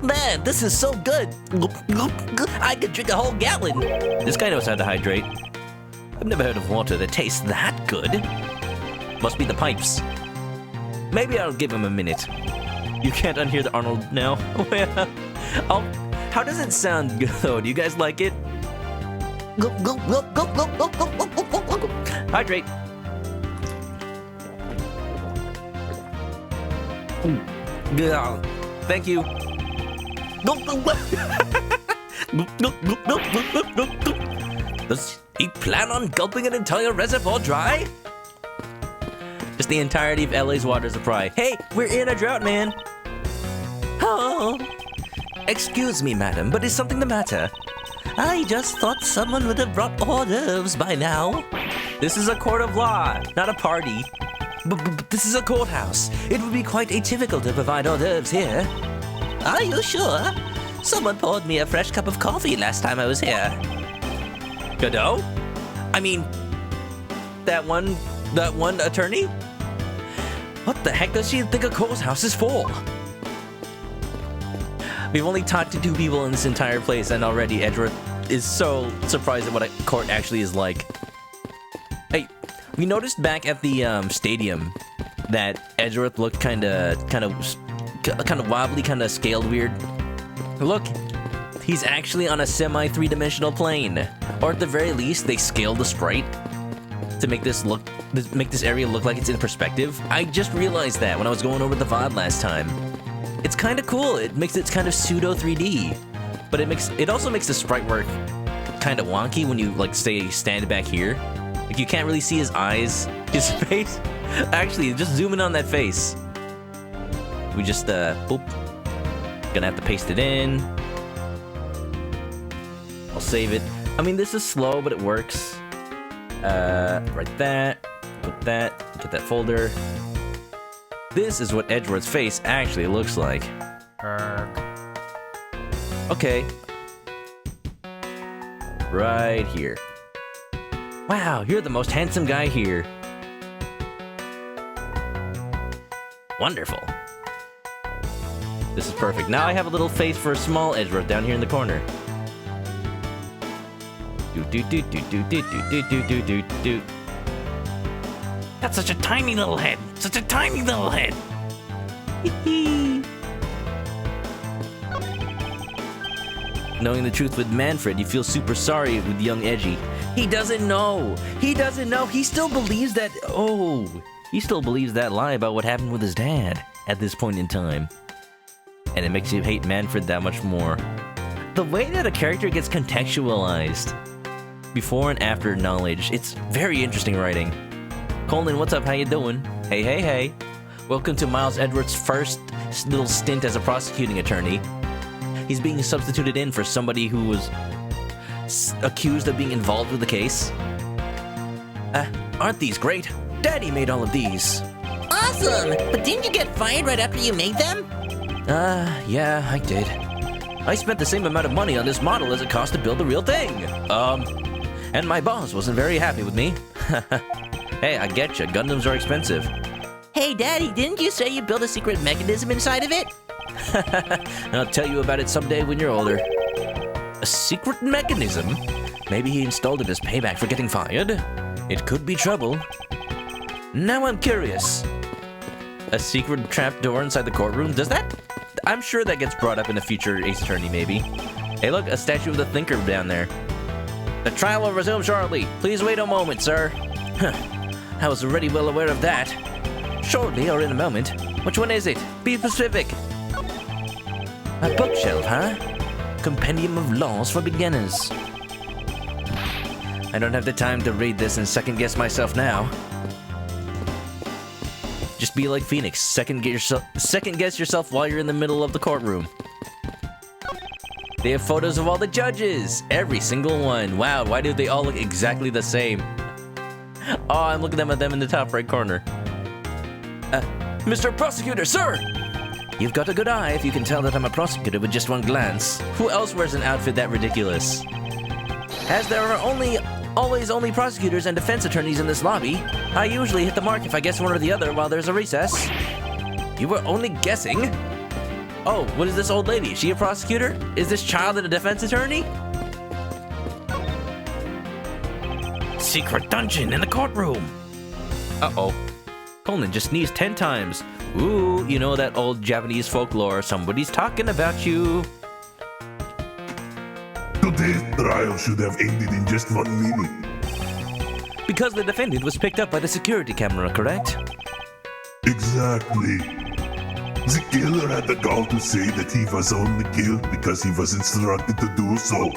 Speaker 4: Man, this is so good. I could drink a whole gallon.
Speaker 1: This guy knows how to hydrate. I've never heard of water that tastes that good. Must be the pipes. Maybe I'll give him a minute. You can't unhear the Arnold now. How does it sound though? Do you guys like it? Hydrate. Thank you. Does he plan on gulping an entire reservoir dry? Just the entirety of LA's water supply. Hey, we're in a drought, man. Oh. Excuse me, madam, but is something the matter?
Speaker 4: I just thought someone would have brought hors d'oeuvres by now.
Speaker 1: This is a court of law, not a party. But this is a courthouse. It would be quite atypical to provide hors d'oeuvres here.
Speaker 4: Are you sure? Someone poured me a fresh cup of coffee last time I was here.
Speaker 1: Godot? I mean, that one attorney? What the heck does she think a courthouse is for? We've only talked to 2 people in this entire place, and already Edgeworth is so surprised at what a court actually is like. Hey, we noticed back at the stadium that Edgeworth looked kind of wobbly, kind of scaled weird. Look, he's actually on a semi-3-dimensional plane, or at the very least, they scaled the sprite to make this area look like it's in perspective. I just realized that when I was going over the VOD last time. It's kind of cool. It makes it kind of pseudo 3D, but it also makes the sprite work kind of wonky when you stand back here. Like you can't really see his eyes, his face. Actually, just zoom in on that face. We just boop. Gonna have to paste it in. I'll save it. I mean, this is slow, but it works. Write that. Put that. Get that folder. This is what Edgeworth's face actually looks like. Okay. Right here. Wow, you're the most handsome guy here. Wonderful. This is perfect. Now I have a little face for a small Edgeworth down here in the corner.
Speaker 7: That's such a tiny little head. Such a tiny little head.
Speaker 1: Knowing the truth with Manfred, you feel super sorry with young Edgy. He doesn't know. He doesn't know. He still believes that. Oh, he still believes that lie about what happened with his dad at this point in time. And it makes you hate Manfred that much more. The way that a character gets contextualized, before and after knowledge, it's very interesting writing. Colin, what's up? How you doing? Hey, hey, hey. Welcome to Miles Edgeworth's first little stint as a prosecuting attorney. He's being substituted in for somebody who was accused of being involved with the case. Aren't these great? Daddy made all of these.
Speaker 4: Awesome! But didn't you get fired right after you made them?
Speaker 1: Yeah, I did. I spent the same amount of money on this model as it cost to build the real thing. And my boss wasn't very happy with me. Hey, I get you. Gundams are expensive.
Speaker 4: Hey, Daddy, didn't you say you built a secret mechanism inside of it?
Speaker 1: I'll tell you about it someday when you're older. A secret mechanism? Maybe he installed it as payback for getting fired? It could be trouble. Now I'm curious. A secret trapdoor inside the courtroom? Does that... I'm sure that gets brought up in a future Ace Attorney, maybe. Hey, look, a statue of the Thinker down there. The trial will resume shortly. Please wait a moment, sir. I was already well aware of that. Shortly or in a moment. Which one is it? Be specific. A bookshelf, huh? Compendium of laws for beginners. I don't have the time to read this and second-guess myself now. Just be like Phoenix. Second-guess yourself while you're in the middle of the courtroom. They have photos of all the judges. Every single one. Wow, why do they all look exactly the same? Oh, I'm looking at them in the top right corner. Mr. Prosecutor, sir! You've got a good eye if you can tell that I'm a prosecutor with just one glance. Who else wears an outfit that ridiculous? As there are always only prosecutors and defense attorneys in this lobby, I usually hit the mark if I guess one or the other while there's a recess. You were only guessing? Oh, what is this old lady? Is she a prosecutor? Is this child a defense attorney?
Speaker 7: Secret dungeon in the courtroom.
Speaker 1: Uh-oh. Conan just sneezed 10 times. Ooh, you know that old Japanese folklore. Somebody's talking about you.
Speaker 6: Today's trial should have ended in just 1 minute.
Speaker 1: Because the defendant was picked up by the security camera, correct?
Speaker 6: Exactly. The killer had the gall to say that he was only killed because he was instructed to do so.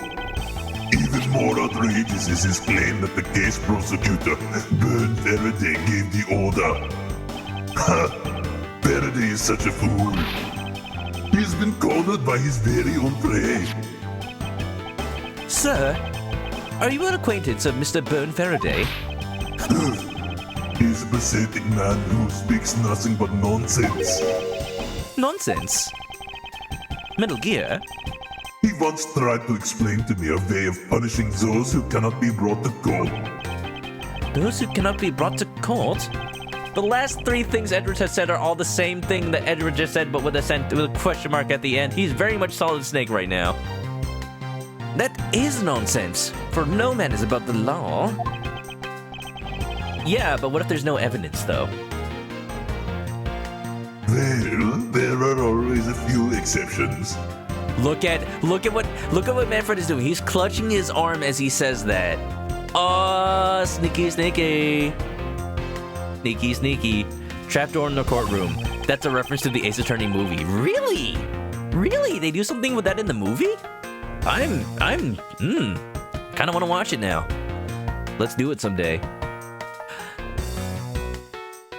Speaker 6: Even more outrageous is his claim that the case prosecutor, Bern Faraday, gave the order. Faraday is such a fool. He's been cornered by his very own prey.
Speaker 1: Sir, are you an acquaintance of Mr. Bern Faraday?
Speaker 6: He's a pathetic man who speaks nothing but nonsense.
Speaker 1: Nonsense. Metal Gear?
Speaker 6: He once tried to explain to me a way of punishing those who cannot be brought to court.
Speaker 1: Those who cannot be brought to court? The last 3 things Edward has said are all the same thing that Edward just said, but with a question mark at the end. He's very much Solid Snake right now. That is nonsense, for no man is above the law. Yeah, but what if there's no evidence, though?
Speaker 6: Well, there are always a few exceptions.
Speaker 1: Look at what Manfred is doing. He's clutching his arm as he says that. Oh, sneaky, sneaky. Sneaky, sneaky. Trapdoor in the courtroom. That's a reference to the Ace Attorney movie. Really? Really? They do something with that in the movie? Kind of want to watch it now. Let's do it someday.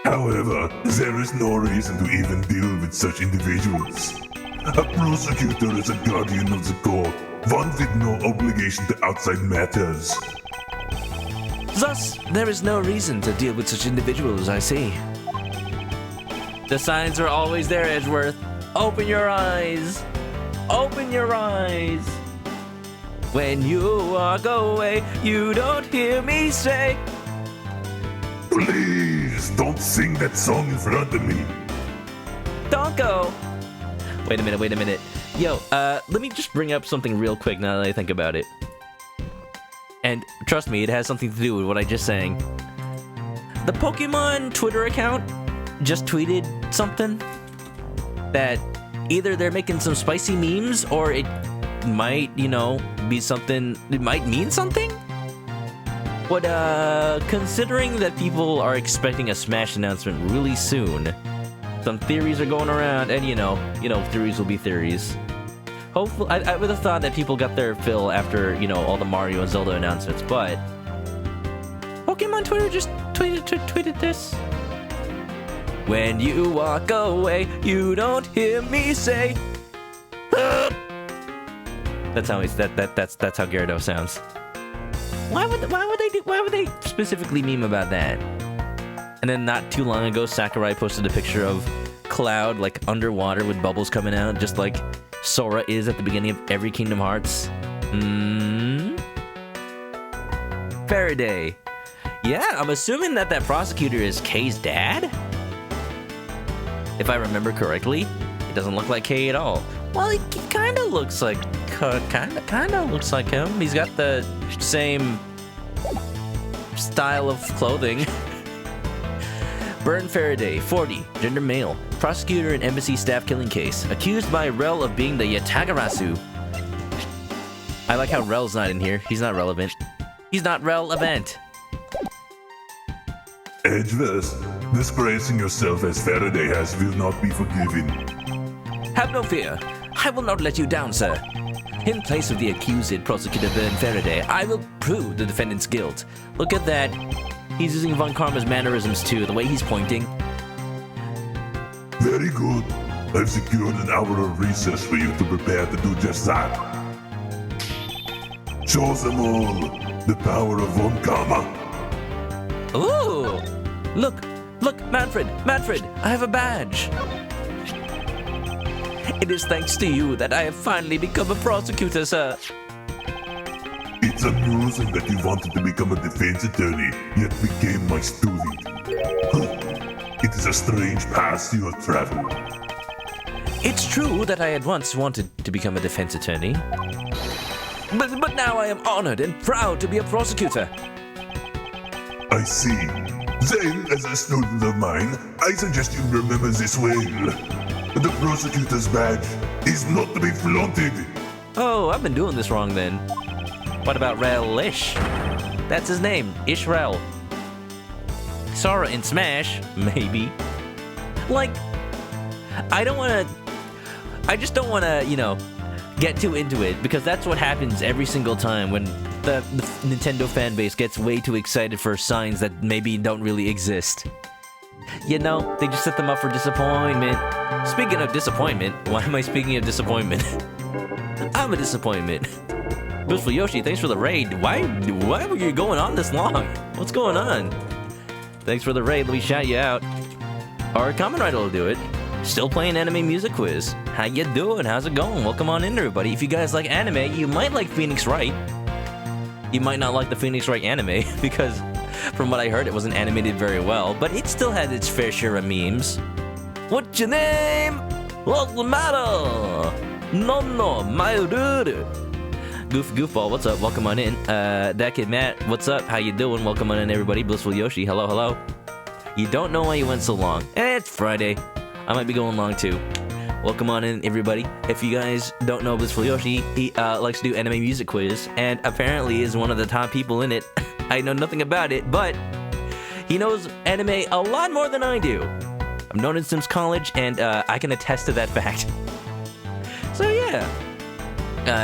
Speaker 6: However, there is no reason to even deal with such individuals. A prosecutor is a guardian of the court, one with no obligation to outside matters.
Speaker 1: Thus, there is no reason to deal with such individuals, I see. The signs are always there, Edgeworth. Open your eyes. Open your eyes. When you walk away, you don't hear me say.
Speaker 6: Please, don't sing that song in front of me.
Speaker 1: Don't go. Wait a minute. Yo, let me just bring up something real quick now that I think about it. And trust me, it has something to do with what I just sang. The Pokemon Twitter account just tweeted something that either they're making some spicy memes or it might, be something, it might mean something? But, considering that people are expecting a Smash announcement really soon, some theories are going around, and theories will be theories. Hopefully, I would have thought that people got their fill after, all the Mario and Zelda announcements, but Pokemon Twitter just tweeted this. When you walk away, you don't hear me say. That's how that's how Gyarados sounds. Why would they specifically meme about that? And then not too long ago, Sakurai posted a picture of Cloud like underwater with bubbles coming out, just like Sora is at the beginning of every Kingdom Hearts. Faraday, Yeah, I'm assuming that prosecutor is Kay's dad? If I remember correctly, it doesn't look like Kay at all. Well, he kind of looks like, kind of looks like him. He's got the same style of clothing. Byrne Faraday, 40, gender male, prosecutor in embassy staff killing case, accused by Rel of being the Yatagarasu. I like how Rel's not in here. He's not relevant. He's not relevant.
Speaker 6: Edgeworth, disgracing yourself as Faraday has will not be forgiven.
Speaker 3: Have no fear. I will not let you down, sir. In place of the accused prosecutor Byrne Faraday, I will prove the defendant's guilt.
Speaker 1: Look at that. He's using Von Karma's mannerisms too, the way he's pointing.
Speaker 6: Very good. I've secured an hour of recess for you to prepare to do just that. Show them all the power of Von Karma.
Speaker 1: Ooh! Look, Manfred, I have a badge. It is thanks to you that I have finally become a prosecutor, sir.
Speaker 6: It's amusing that you wanted to become a defense attorney, yet became my student. It is a strange path you have traveled.
Speaker 1: It's true that I had once wanted to become a defense attorney. But now I am honored and proud to be a prosecutor.
Speaker 6: I see. Then, as a student of mine, I suggest you remember this well. The prosecutor's badge is not to be flaunted.
Speaker 1: Oh, I've been doing this wrong then. What about Relish? That's his name, Ishrel. Sora in Smash, maybe. Like, I just don't wanna, get too into it, because that's what happens every single time when the Nintendo fan base gets way too excited for signs that maybe don't really exist. They just set them up for disappointment. Speaking of disappointment, why am I speaking of disappointment? I'm a disappointment. Blissful Yoshi, thanks for the raid. Why were you going on this long? What's going on? Thanks for the raid, let me shout you out. Or Kamen Rider will do it. Still playing anime music quiz. How you doing? How's it going? Welcome on in, everybody. If you guys like anime, you might like Phoenix Wright. You might not like the Phoenix Wright anime, because from what I heard, it wasn't animated very well, but it still had its fair share of memes. What's your name? What's the matter? No, my dude. Goofball, what's up? Welcome on in. That kid Matt, what's up? How you doing? Welcome on in, everybody. Blissful Yoshi, hello. You don't know why you went so long. It's Friday. I might be going long too. Welcome on in, everybody. If you guys don't know Blissful Yoshi, he likes to do anime music quiz, and apparently is one of the top people in it. I know nothing about it, but he knows anime a lot more than I do. I've known him since college, and I can attest to that fact. So yeah.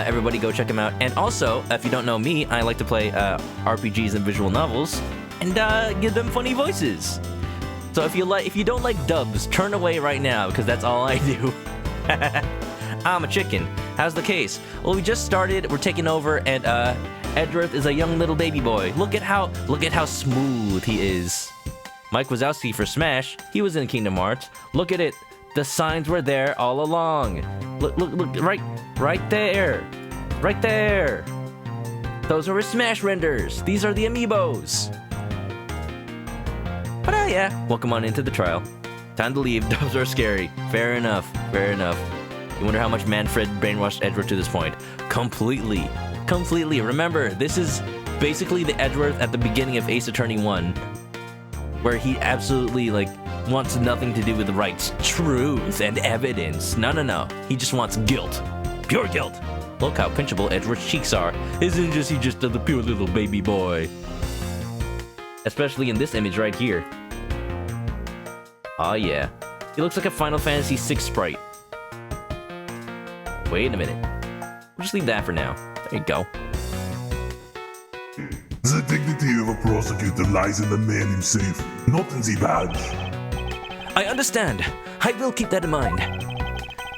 Speaker 1: Everybody go check him out. And also, if you don't know me, I like to play RPGs and visual novels and give them funny voices. So if you don't like dubs, turn away right now, because that's all I do. I'm a chicken. How's the case? Well, we just started. We're taking over, and Edgeworth is a young little baby boy. Look at how smooth he is. Mike Wazowski for Smash. He was in Kingdom Hearts. Look at it. The signs were there all along. Look, right there. Right there. Those are his Smash renders. These are the amiibos. But yeah, welcome on into the trial. Time to leave. Dubs are scary. Fair enough. You wonder how much Manfred brainwashed Edgeworth to this point. Completely. Remember, this is basically the Edgeworth at the beginning of Ace Attorney 1, where he absolutely, wants nothing to do with the rights, truth, and evidence. No. He just wants guilt. Pure guilt. Look how pinchable Edgeworth's cheeks are. Isn't he just a pure little baby boy? Especially in this image right here. Oh yeah. He looks like a Final Fantasy VI sprite. Wait a minute. We'll just leave that for now. There you go.
Speaker 6: The dignity of a prosecutor lies in the man himself, not in the badge.
Speaker 3: I understand. I will keep that in mind.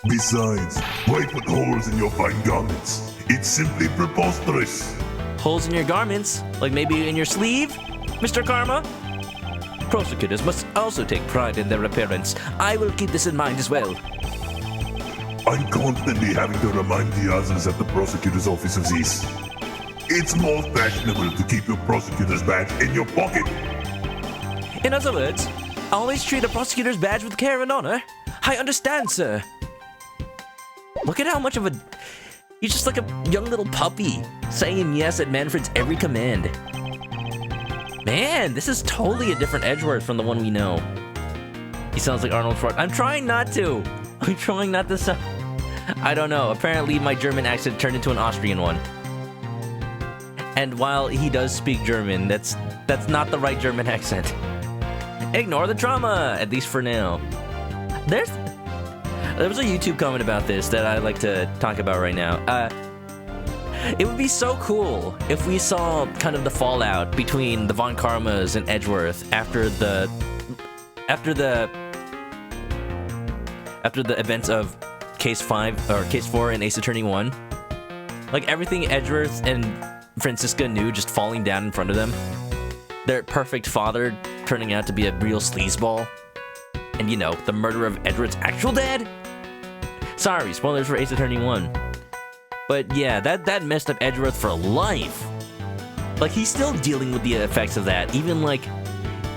Speaker 6: Besides, why put holes in your fine garments? It's simply preposterous.
Speaker 1: Holes in your garments? Like maybe in your sleeve, Mr. Karma?
Speaker 3: Prosecutors must also take pride in their appearance. I will keep this in mind as well.
Speaker 6: I'm constantly having to remind the others at the prosecutor's office of this. It's more fashionable to keep your prosecutor's badge in your pocket.
Speaker 1: In other words, always treat a prosecutor's badge with care and honor. I understand, sir. Look at how much of a... He's just like a young little puppy, saying yes at Manfred's every command. Man, this is totally a different Edgeworth from the one we know. He sounds like Arnold Schwarzenegger. I'm trying not to. I'm trying not to sound... I don't know. Apparently my German accent turned into an Austrian one. And while he does speak German, that's not the right German accent. Ignore the trauma, at least for now. There was a YouTube comment about this that I'd like to talk about right now. It would be so cool if we saw kind of the fallout between the Von Karmas and Edgeworth after the events of Case 5 or Case 4 and Ace Attorney 1. Like everything Edgeworth and Franziska knew just falling down in front of them. Their perfect father turning out to be a real sleazeball. And you know, the murder of Edgeworth's actual dad? Sorry, spoilers for Ace Attorney 1. But yeah, that messed up Edgeworth for life. Like, he's still dealing with the effects of that, even like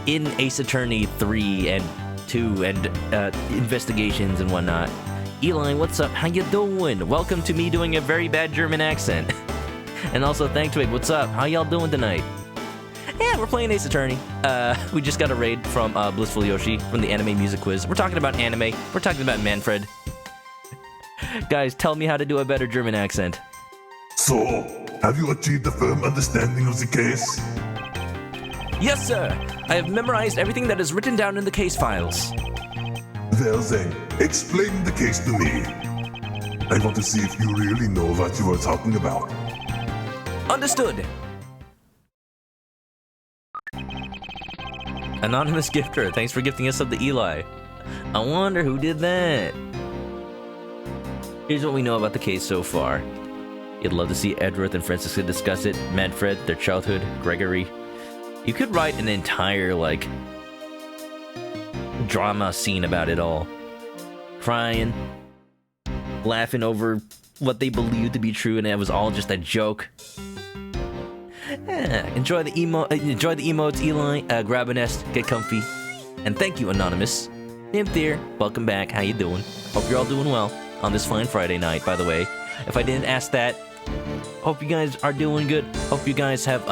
Speaker 1: in Ace Attorney 3 and 2 and investigations and whatnot. Eli, what's up? How you doing? Welcome to me doing a very bad German accent. And also, Thanktwig, what's up? How y'all doing tonight? Yeah, we're playing Ace Attorney. We just got a raid from Blissful Yoshi from the anime music quiz. We're talking about anime. We're talking about Manfred. Guys, tell me how to do a better German accent.
Speaker 6: So, have you achieved a firm understanding of the case?
Speaker 1: Yes, sir. I have memorized everything that is written down in the case files.
Speaker 6: Well then, explain the case to me. I want to see if you really know what you are talking about.
Speaker 1: Understood. Anonymous gifter, thanks for gifting us up to Eli. I wonder who did that. Here's what we know about the case so far. You'd love to see Edgeworth and Franziska discuss it, Manfred, their childhood, Gregory. You could write an entire, like, drama scene about it all. Crying, laughing over what they believed to be true, and it was all just a joke. Yeah, enjoy the emotes, Eli. Grab a nest, get comfy, and thank you, Anonymous. Nymphthere, welcome back. How you doing? Hope you're all doing well on this fine Friday night. By the way, if I didn't ask that, hope you guys are doing good. Hope you guys have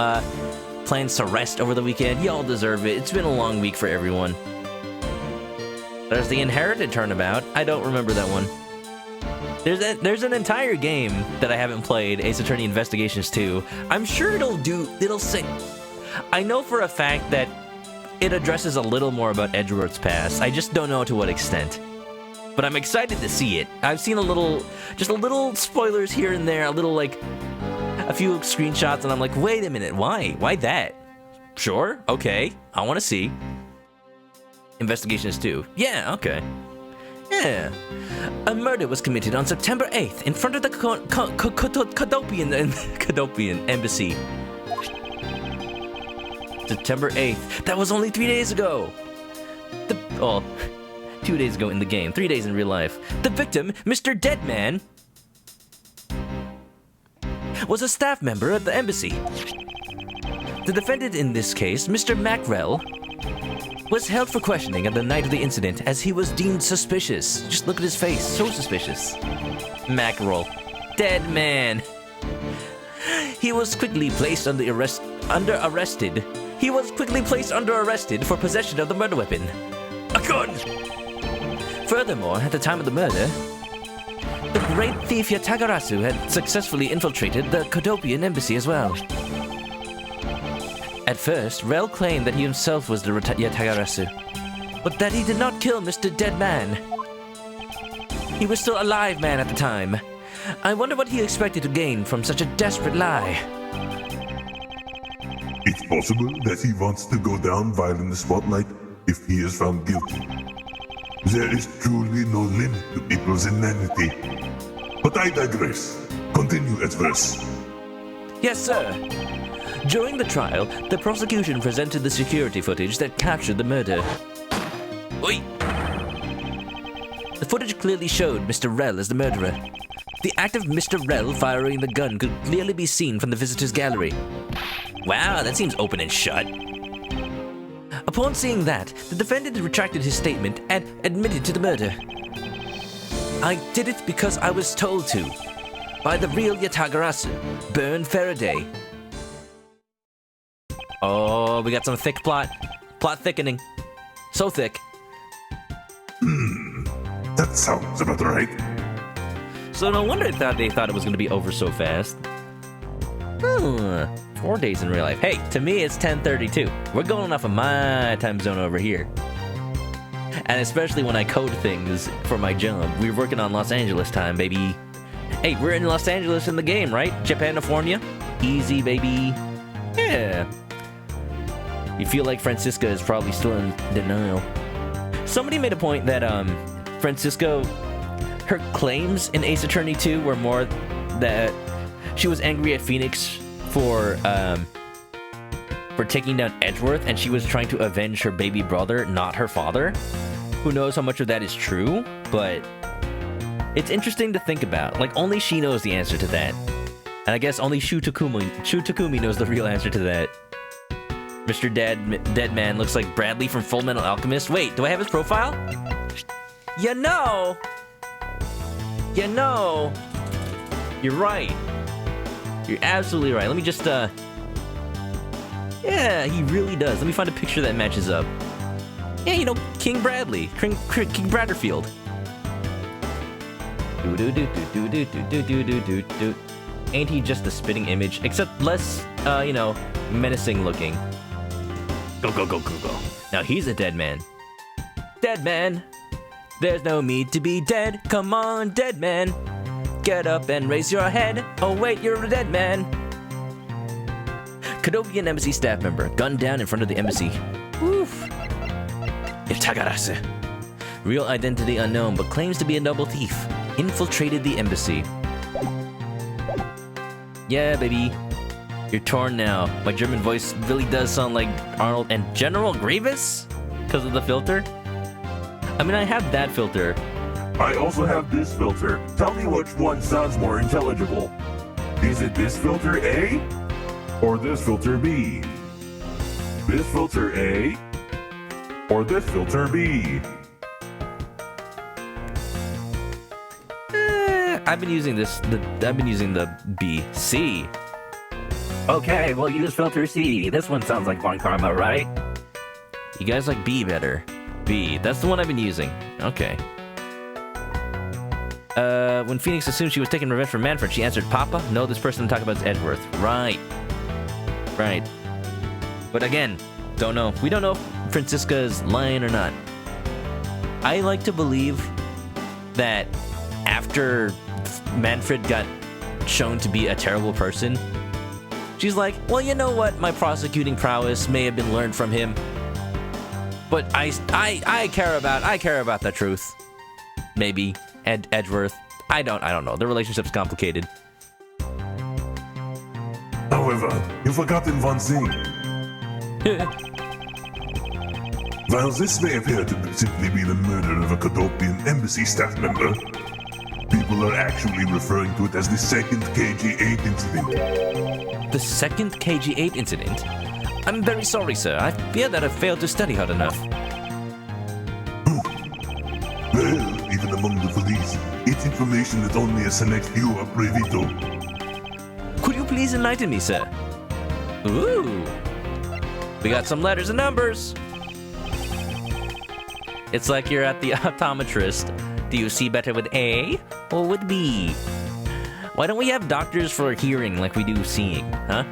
Speaker 1: plans to rest over the weekend. Y'all deserve it. It's been a long week for everyone. There's the Inherited Turnabout. I don't remember that one. There's an entire game that I haven't played, Ace Attorney Investigations 2. I'm sure it'll say... I know for a fact that it addresses a little more about Edgeworth's past. I just don't know to what extent. But I'm excited to see it. I've seen just a little spoilers here and there, a few screenshots, and I'm like, wait a minute, why? Why that? Sure, okay, I want to see. Investigations 2. Yeah, okay. Yeah. A murder was committed on September 8th in front of the Cadopian embassy. September 8th. That was only 3 days ago. 2 days ago in the game. 3 days in real life. The victim, Mr. Deadman, was a staff member at the embassy. The defendant in this case, Mr. Macrell, was held for questioning on the night of the incident as he was deemed suspicious. Just look at his face, so suspicious. Mackerel. Dead man. He was quickly placed under arrest for possession of the murder weapon. A gun! Furthermore, at the time of the murder, the great thief Yatagarasu had successfully infiltrated the Cadopian embassy as well. At first, Rel claimed that he himself was the Yatagarasu, but that he did not kill Mr. Deadman. He was still a live man at the time. I wonder what he expected to gain from such a desperate lie.
Speaker 6: It's possible that he wants to go down while in the spotlight if he is found guilty. There is truly no limit to people's inanity. But I digress. Continue, Edgeworth.
Speaker 1: Yes, sir. During the trial, the prosecution presented the security footage that captured the murder.
Speaker 2: Oi!
Speaker 1: The footage clearly showed Mr. Rel as the murderer.
Speaker 3: The act of Mr. Rel firing the gun could clearly be seen from the visitors' gallery.
Speaker 2: Wow, that seems open and shut.
Speaker 3: Upon seeing that, the defendant retracted his statement and admitted to the murder. I did it because I was told to. By the real Yatagarasu, Burn Faraday. Oh, we got some thick plot. Plot thickening. So thick.
Speaker 6: That sounds about right.
Speaker 1: So no wonder they thought it was going to be over so fast. 4 days in real life. Hey, to me it's 10:32. We're going off of my time zone over here. And especially when I code things for my job. We're working on Los Angeles time, baby. Hey, we're in Los Angeles in the game, right? Japanifornia? Easy, baby. Yeah. You feel like Francisca is probably still in denial. Somebody made a point that Francisco, her claims in Ace Attorney 2 were more that she was angry at Phoenix for taking down Edgeworth, and she was trying to avenge her baby brother, not her father. Who knows how much of that is true, but it's interesting to think about. Like, only she knows the answer to that. And I guess only Shu Takumi knows the real answer to that. Mr. Deadman looks like Bradley from Full Metal Alchemist. Wait, do I have his profile? You know, you're right. You're absolutely right. Let me just, yeah, he really does. Let me find a picture that matches up. Yeah, you know, King Bradley. King Bradderfield. Ain't he just a spitting image? Except less, you know, menacing looking. Go. Now he's a dead man. Dead man. There's no need to be dead. Come on, dead man. Get up and raise your head. Oh wait, you're a dead man. Kadobian embassy staff member gunned down in front of the embassy. Oof. Itagarasu. Real identity unknown, but claims to be a noble thief. Infiltrated the embassy. Yeah, baby. You're torn now. My German voice really does sound like Arnold and General Grievous? Because of the filter? I mean, I have that filter.
Speaker 6: I also have this filter. Tell me which one sounds more intelligible. Is it this filter A? Or this filter B? This filter A? Or this filter B?
Speaker 1: I've been using the B. C.
Speaker 5: Okay, we'll use filter C. This one sounds like Von Karma, right?
Speaker 1: You guys like B better. B. That's the one I've been using. Okay. When Phoenix assumed she was taking revenge from Manfred, she answered, Papa? No, this person I'm talking about is Edgeworth. Right. But again, don't know. We don't know if Francisca is lying or not. I like to believe that after Manfred got shown to be a terrible person, she's like, well, you know what? My prosecuting prowess may have been learned from him. But I care about the truth. Maybe. Edgeworth. I don't know. The relationship's complicated.
Speaker 6: However, you've forgotten one thing. While this may appear to simply be the murder of a Kadopian embassy staff member, people are actually referring to it as the Second Kg8 Incident.
Speaker 1: The Second Kg8 Incident? I'm very sorry, sir. I fear that I failed to study hard enough.
Speaker 6: Well, even among the police, it's information that only a select few are privy to.
Speaker 1: Could you please enlighten me, sir? Ooh. We got some letters and numbers. It's like you're at the optometrist. Do you see better with A or with B? Why don't we have doctors for hearing like we do seeing, huh?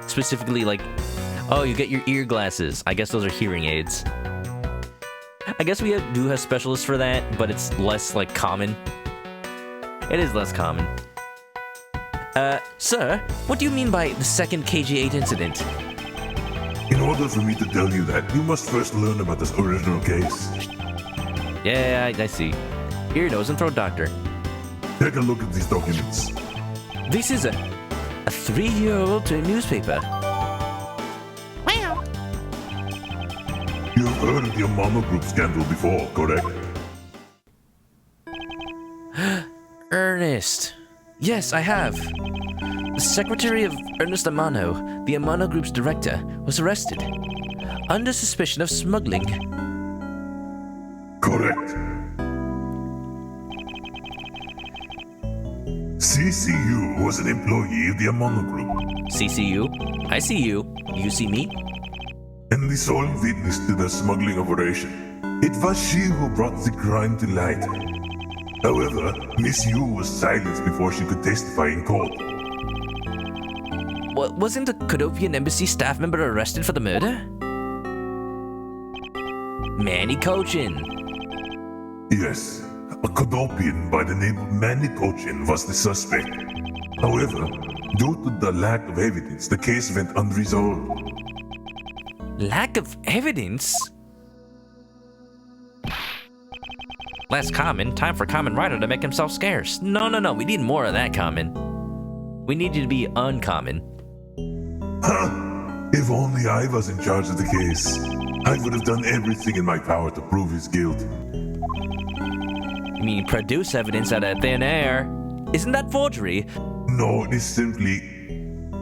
Speaker 1: Specifically like, oh, you get your ear glasses. I guess those are hearing aids. I guess we do have specialists for that, but it's less, like, common. It is less common. Sir, what do you mean by the Second Kg8 Incident?
Speaker 6: In order for me to tell you that, you must first learn about this original case.
Speaker 1: Yeah, I see. Ear, nose, and throat doctor.
Speaker 6: Take a look at these documents.
Speaker 1: This is a 3-year-old newspaper.
Speaker 6: You've heard of the Amano Group scandal before, correct?
Speaker 1: Ernest. Yes, I have. The secretary of Ernest Amano, the Amano Group's director, was arrested under suspicion of smuggling.
Speaker 6: Correct. CCU was an employee of the Amano Group,
Speaker 1: CCU? I see you. You see me?
Speaker 6: and the sole witness to the smuggling operation. It was she who brought the crime to light. However, Miss Yu was silenced before she could testify in court.
Speaker 1: Wasn't a Kodopian embassy staff member arrested for the murder? Manny Cochin.
Speaker 6: Yes, a Kodopian by the name of ManokAdobo was the suspect. However, due to the lack of evidence, the case went unresolved.
Speaker 1: Lack of evidence? Less common. Time for Common Rider to make himself scarce. No. We need more of that common. We need you to be uncommon.
Speaker 6: Huh? If only I was in charge of the case, I would have done everything in my power to prove his guilt.
Speaker 1: You mean produce evidence out of thin air? Isn't that forgery?
Speaker 6: No, it is simply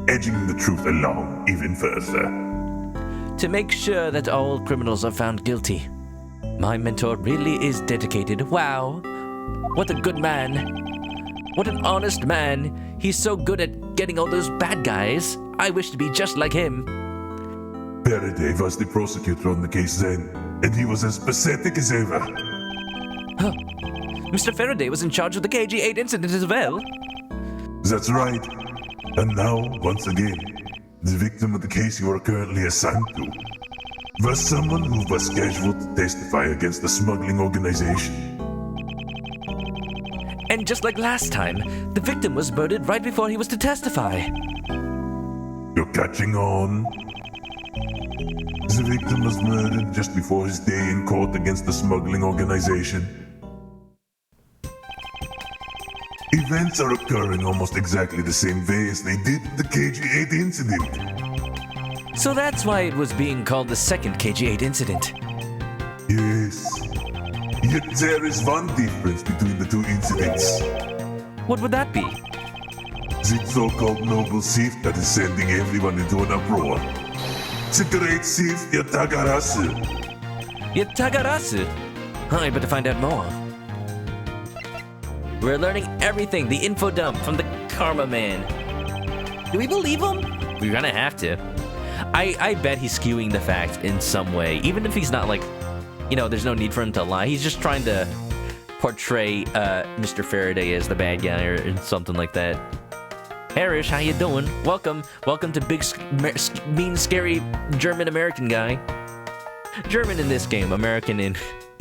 Speaker 6: edging the truth along even further.
Speaker 1: To make sure that all criminals are found guilty. My mentor really is dedicated. Wow. What a good man. What an honest man. He's so good at getting all those bad guys. I wish to be just like him.
Speaker 6: Faraday was the prosecutor on the case then, and he was as pathetic as ever.
Speaker 1: Huh. Mr. Faraday was in charge of the Kg8 incident as well.
Speaker 6: That's right. And now, once again, the victim of the case you are currently assigned to was someone who was scheduled to testify against the smuggling organization.
Speaker 1: And just like last time, the victim was murdered right before he was to testify.
Speaker 6: You're catching on. The victim was murdered just before his day in court against the smuggling organization. Events are occurring almost exactly the same way as they did in the Kg8 incident.
Speaker 1: So that's why it was being called the Second Kg8 Incident.
Speaker 6: Yes. Yet there is one difference between the two incidents.
Speaker 1: What would that be?
Speaker 6: The so-called noble thief that is sending everyone into an uproar. The great thief Yatagarasu.
Speaker 1: Yatagarasu? I better find out more. We're learning everything, the info dump from the Karma Man. Do we believe him? We're gonna have to. I bet he's skewing the facts in some way, even if he's not like, you know, there's no need for him to lie. He's just trying to portray Mr. Faraday as the bad guy or something like that. Harish, how you doing? Welcome to big, mean, scary German-American guy. German in this game, American in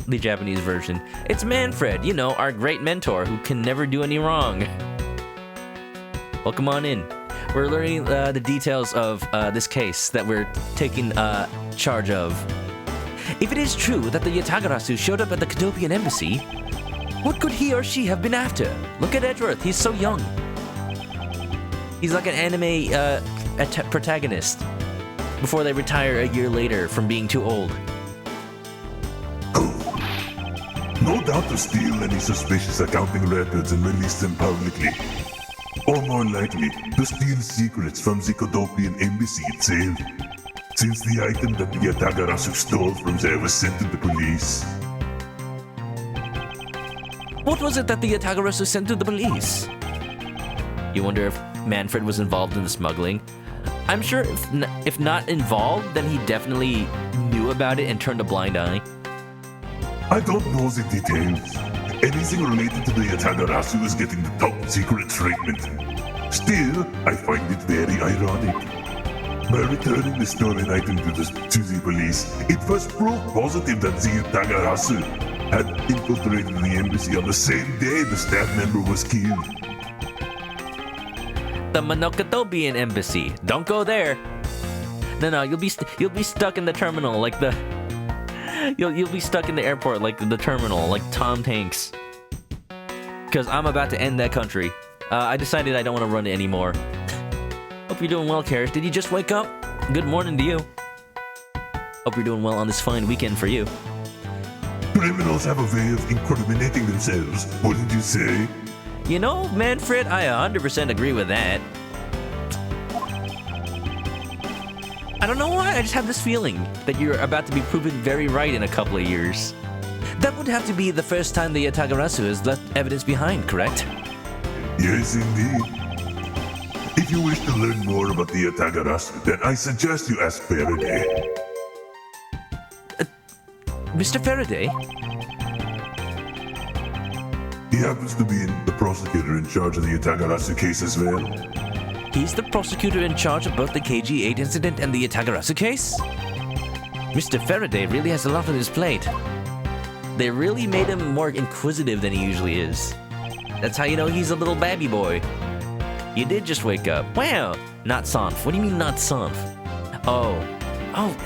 Speaker 1: the Japanese version. It's Manfred, you know, our great mentor who can never do any wrong. Welcome on in. We're learning the details of this case that we're taking charge of. If it is true that the Yatagarasu showed up at the Kodopian embassy, what could he or she have been after? Look at Edgeworth, he's so young. He's like an anime protagonist before they retire a year later from being too old.
Speaker 6: No doubt to steal any suspicious accounting records and release them publicly. Or more likely, to steal secrets from the Kodopian embassy itself, since the item that the Yatagarasu stole from there was sent to the police.
Speaker 1: What was it that the Yatagarasu sent to the police? You wonder if Manfred was involved in the smuggling? I'm sure if not involved, then he definitely knew about it and turned a blind eye.
Speaker 6: I don't know the details. Anything related to the Yatagarasu is getting the top secret treatment. Still, I find it very ironic. By returning the stolen item to the police, it was proof positive that the Yatagarasu had infiltrated the embassy on the same day the staff member was killed.
Speaker 1: The ManokAdobo embassy. Don't go there. No, you'll be stuck in the terminal like the. You'll be stuck in the airport like the terminal, like Tom Hanks. Because I'm about to end that country. I decided I don't want to run it anymore. Hope you're doing well, Karis. Did you just wake up? Good morning to you. Hope you're doing well on this fine weekend for you.
Speaker 6: Criminals have a way of incriminating themselves, wouldn't you say?
Speaker 1: You know, Manfred, I 100% agree with that. I don't know why, I just have this feeling that you're about to be proven very right in a couple of years. That would have to be the first time the Yatagarasu has left evidence behind, correct?
Speaker 6: Yes, indeed. If you wish to learn more about the Yatagarasu, then I suggest you ask Faraday.
Speaker 1: Mr. Faraday?
Speaker 6: He happens to be the prosecutor in charge of the Yatagarasu case as well.
Speaker 1: He's the prosecutor in charge of both the KG8 incident and the Yatagarasu case? Mr. Faraday really has a lot on his plate. They really made him more inquisitive than he usually is. That's how you know he's a little babby boy. You did just wake up. Wow! Not Sanf. What do you mean not Sanf? Oh,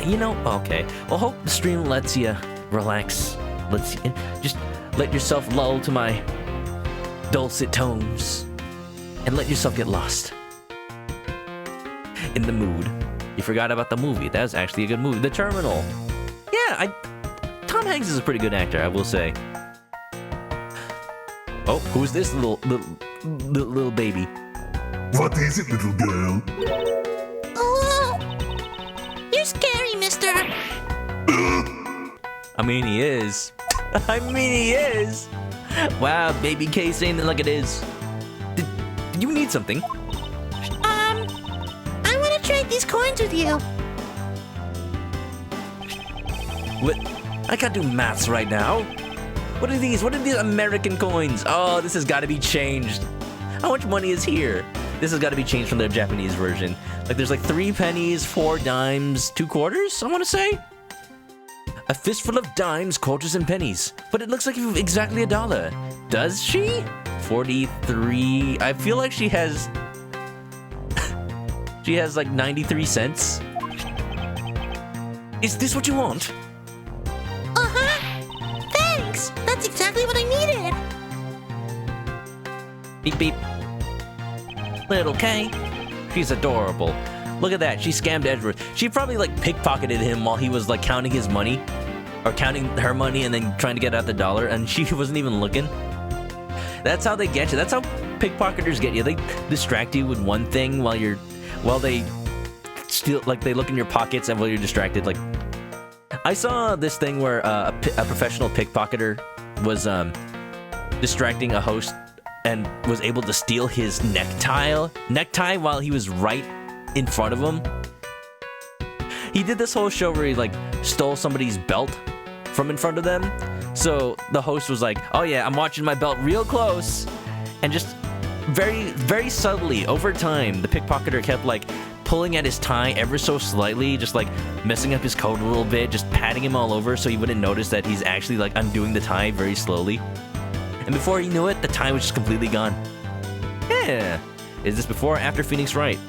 Speaker 1: you know, okay. Well, hope the stream lets you relax. Just let yourself lull to my dulcet tones. And let yourself get lost. In the mood. You forgot about the movie. That was actually a good movie. The Terminal. Yeah, Tom Hanks is a pretty good actor, I will say. Oh, who's this little baby?
Speaker 6: What is it, little girl?
Speaker 4: Oh, you're scary, mister.
Speaker 1: I mean, he is. He is. Wow, baby K saying it like it is. Did you need something?
Speaker 4: I want to trade these coins with you.
Speaker 1: What? I can't do maths right now. What are these? What are these American coins? Oh, this has got to be changed. How much money is here? This has got to be changed from the Japanese version. Like, there's like 3 pennies, 4 dimes, 2 quarters, I want to say. A fistful of dimes, quarters, and pennies. But it looks like exactly $1. Does she? 43. I feel like she has... she has like 93 cents. Is this what you want?
Speaker 4: Uh-huh. Thanks. That's exactly what I needed.
Speaker 1: Beep, beep. Little K. She's adorable. Look at that. She scammed Edgeworth. She probably like pickpocketed him while he was like counting his money. Or counting her money and then trying to get out the dollar. And she wasn't even looking. That's how they get you. That's how pickpocketers get you. They distract you with one thing while they steal, like they look in your pockets and while you're distracted. Like, I saw this thing where a professional pickpocketer was distracting a host and was able to steal his necktie while he was right in front of him. He did this whole show where he like stole somebody's belt from in front of them. So the host was like, oh yeah, I'm watching my belt real close. And just very, very subtly over time, the pickpocketer kept like pulling at his tie ever so slightly, just like messing up his coat a little bit, just patting him all over so he wouldn't notice that he's actually like undoing the tie very slowly. And before he knew it, the tie was just completely gone. Yeah. Is this before or after Phoenix Wright?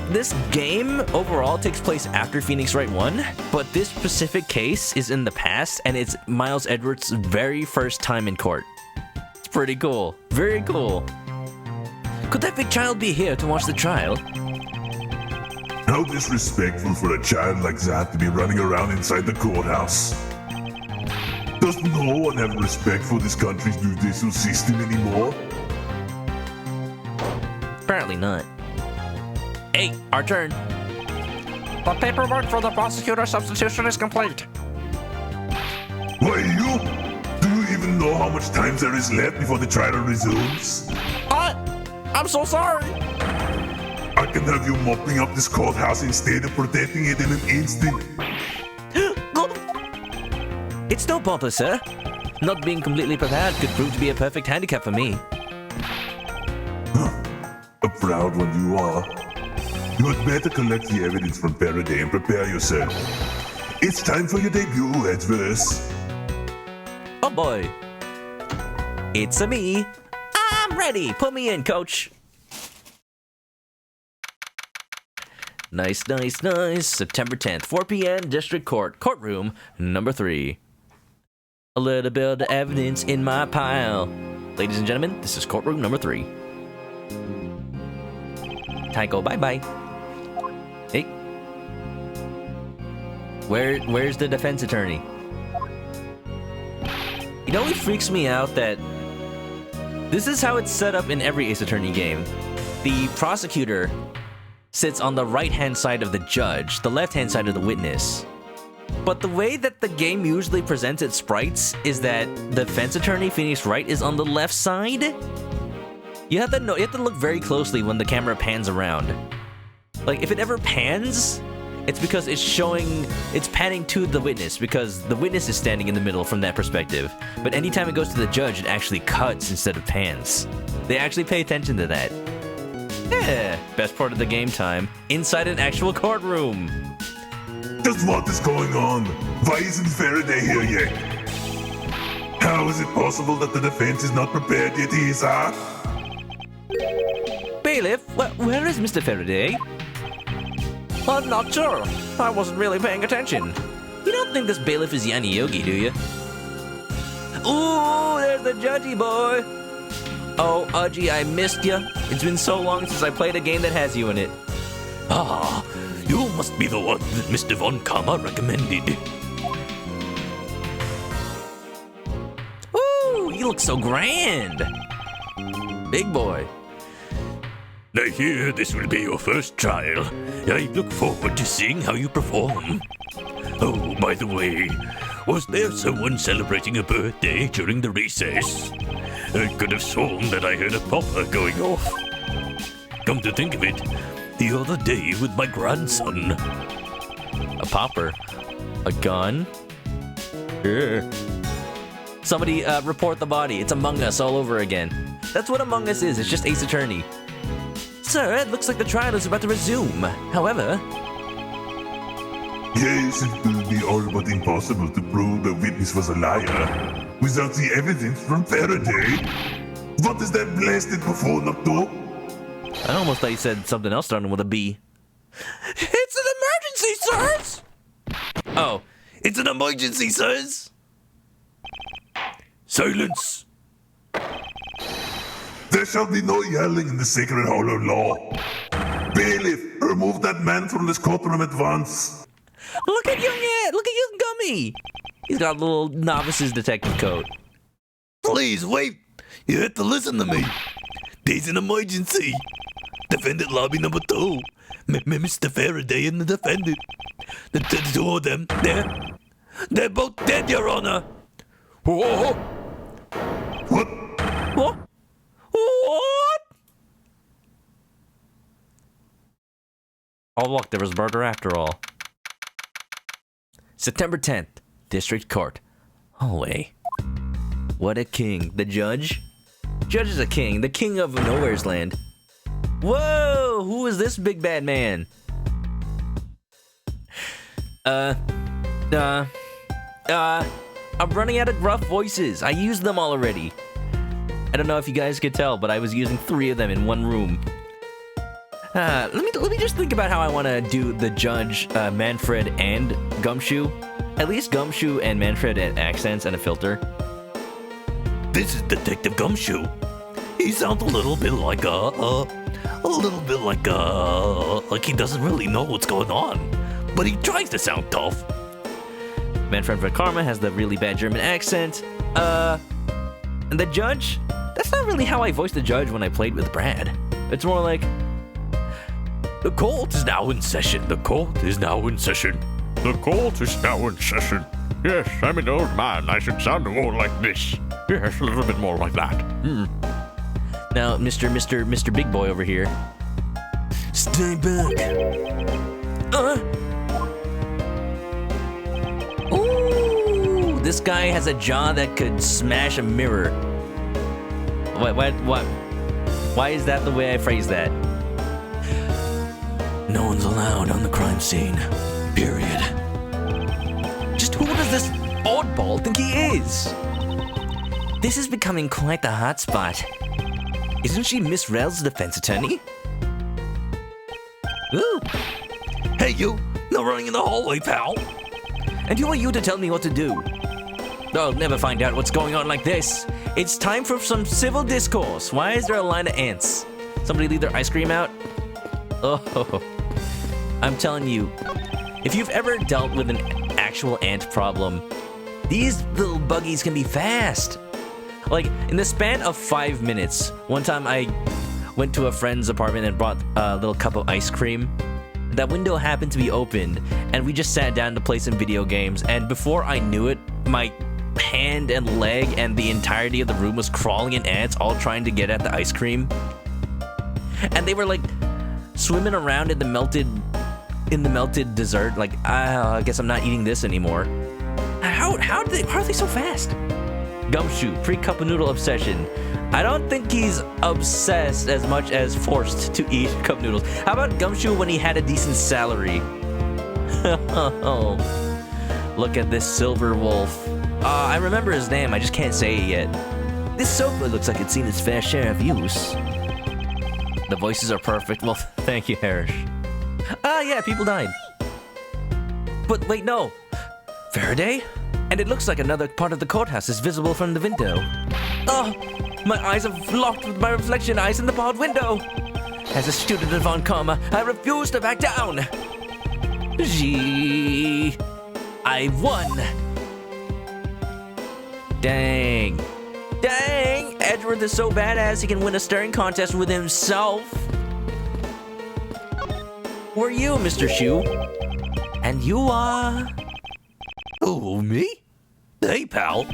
Speaker 1: This game overall takes place after Phoenix Wright 1, but this specific case is in the past, and it's Miles Edgeworth's very first time in court. It's pretty cool. Very cool. Could that big child be here to watch the trial?
Speaker 6: How disrespectful for a child like that to be running around inside the courthouse. Does no one have respect for this country's judicial system anymore?
Speaker 1: Apparently not. Hey, our turn. The paperwork for the prosecutor substitution is complete.
Speaker 6: Why, you? Do you even know how much time there is left before the trial resumes?
Speaker 1: I'm so sorry.
Speaker 6: I can have you mopping up this courthouse instead of protecting it in an instant.
Speaker 1: It's no bother, sir. Not being completely prepared could prove to be a perfect handicap for me.
Speaker 6: A proud one you are. You had better collect the evidence from Faraday and prepare yourself. It's time for your debut, Edgeworth.
Speaker 1: Oh boy. It's a me. I'm ready. Put me in, coach. Nice, nice, nice. September 10th, 4 p.m. District Court, courtroom number 3. A little bit of evidence in my pile. Ladies and gentlemen, this is courtroom number 3. Tycho, bye-bye. Hey. Where's the defense attorney? It always freaks me out that This is how it's set up in every Ace Attorney game. The prosecutor sits on the right-hand side of the judge, the left-hand side of the witness. But the way that the game usually presents its sprites is that the defense attorney, Phoenix Wright, is on the left side. You have to look very closely when the camera pans around. Like, if it ever pans, it's because it's panning to the witness, because the witness is standing in the middle from that perspective. But anytime it goes to the judge, it actually cuts instead of pans. They actually pay attention to that. Yeah, best part of the game time, inside an actual courtroom.
Speaker 6: Just what is going on? Why isn't Faraday here yet? How is it possible that the defense is not prepared yet, Isa?
Speaker 1: Bailiff, where is Mr. Faraday? I'm not sure. I wasn't really paying attention. You don't think this bailiff is Yanni Yogi, do you? Ooh, there's the judgy boy. Oh, Udgy, I missed you. It's been so long since I played a game that has you in it.
Speaker 7: Ah, you must be the one that Mr. Von Karma recommended.
Speaker 1: Ooh, you look so grand. Big boy.
Speaker 7: I hear this will be your first trial. I look forward to seeing how you perform. Oh, by the way, was there someone celebrating a birthday during the recess? I could have sworn that I heard a popper going off. Come to think of it, the other day with my grandson.
Speaker 1: A popper? A gun? Somebody report the body. It's Among Us all over again. That's what Among Us is. It's just Ace Attorney. Sir, it looks like the trial is about to resume. However...
Speaker 6: Yes, it will be all but impossible to prove the witness was a liar without the evidence from Faraday. What is that blasted buffoon up to?
Speaker 1: I almost thought you said something else starting with a B.
Speaker 7: It's an emergency, sirs!
Speaker 1: Oh.
Speaker 7: It's an emergency, sirs! Silence!
Speaker 6: There shall be no yelling in the sacred hall of law. Bailiff, remove that man from this courtroom at once.
Speaker 1: Look at young Ed! Look at young Gummy! He's got a little novice's detective coat.
Speaker 7: Please, wait! You have to listen to me. There's an emergency. Defendant lobby number 2. Mr. Faraday and the defendant. The two of them, they're both dead, Your Honor. Whoa.
Speaker 6: What?
Speaker 1: What? What? Oh look, there was murder after all. September 10th, District Court. Hallway. What a king. The judge? Judge is a king. The king of Nowhere's Land. Whoa! Who is this big bad man? I'm running out of rough voices. I used them all already. I don't know if you guys could tell, but I was using 3 of them in one room. Let me just think about how I want to do the judge, Manfred, and Gumshoe. At least Gumshoe and Manfred had accents and a filter.
Speaker 7: This is Detective Gumshoe. He sounds a little bit like like he doesn't really know what's going on, but he tries to sound tough.
Speaker 1: Manfred Von Karma has the really bad German accent. And the judge? That's not really how I voiced the judge when I played with Brad. It's more like,
Speaker 7: the court is now in session. The court is now in session.
Speaker 8: The court is now in session. Yes, I'm an old man. I should sound more like this. Yes, a little bit more like that.
Speaker 1: Now, Mr. Big Boy over here.
Speaker 7: Stay back.
Speaker 1: Ooh, this guy has a jaw that could smash a mirror. Why is that the way I phrase that?
Speaker 7: No one's allowed on the crime scene. Period.
Speaker 1: Just who does this oddball think he is? This is becoming quite the hotspot. Isn't she Miss Rel's defense attorney? Ooh.
Speaker 7: Hey, you! No running in the hallway, pal!
Speaker 1: And who are you to tell me what to do? I'll never find out what's going on like this. It's time for some civil discourse. Why is there a line of ants? Somebody leave their ice cream out? Oh, I'm telling you, if you've ever dealt with an actual ant problem, these little buggies can be fast. Like, in the span of 5 minutes, one time I went to a friend's apartment and brought a little cup of ice cream. That window happened to be opened, and we just sat down to play some video games, and before I knew it, my hand and leg and the entirety of the room was crawling in ants, all trying to get at the ice cream. And they were like swimming around in the melted dessert. Like, I guess I'm not eating this anymore. How are they so fast? Gumshoe, pre-cup of noodle obsession. I don't think he's obsessed as much as forced to eat cup noodles. How about Gumshoe when he had a decent salary? Look at this silver wolf. I remember his name, I just can't say it yet. This sofa looks like it's seen its fair share of use. The voices are perfect. Well, thank you, Harish. Yeah, people died. But wait, no. Faraday? And it looks like another part of the courthouse is visible from the window. Oh, my eyes have locked with my reflection eyes in the barred window. As a student of Von Karma, I refuse to back down. Gee, I won. Dang. Dang, Edgeworth is so badass he can win a staring contest with himself. Were you, Mr. Shoe? And you are...
Speaker 7: Oh, me? Hey, pal.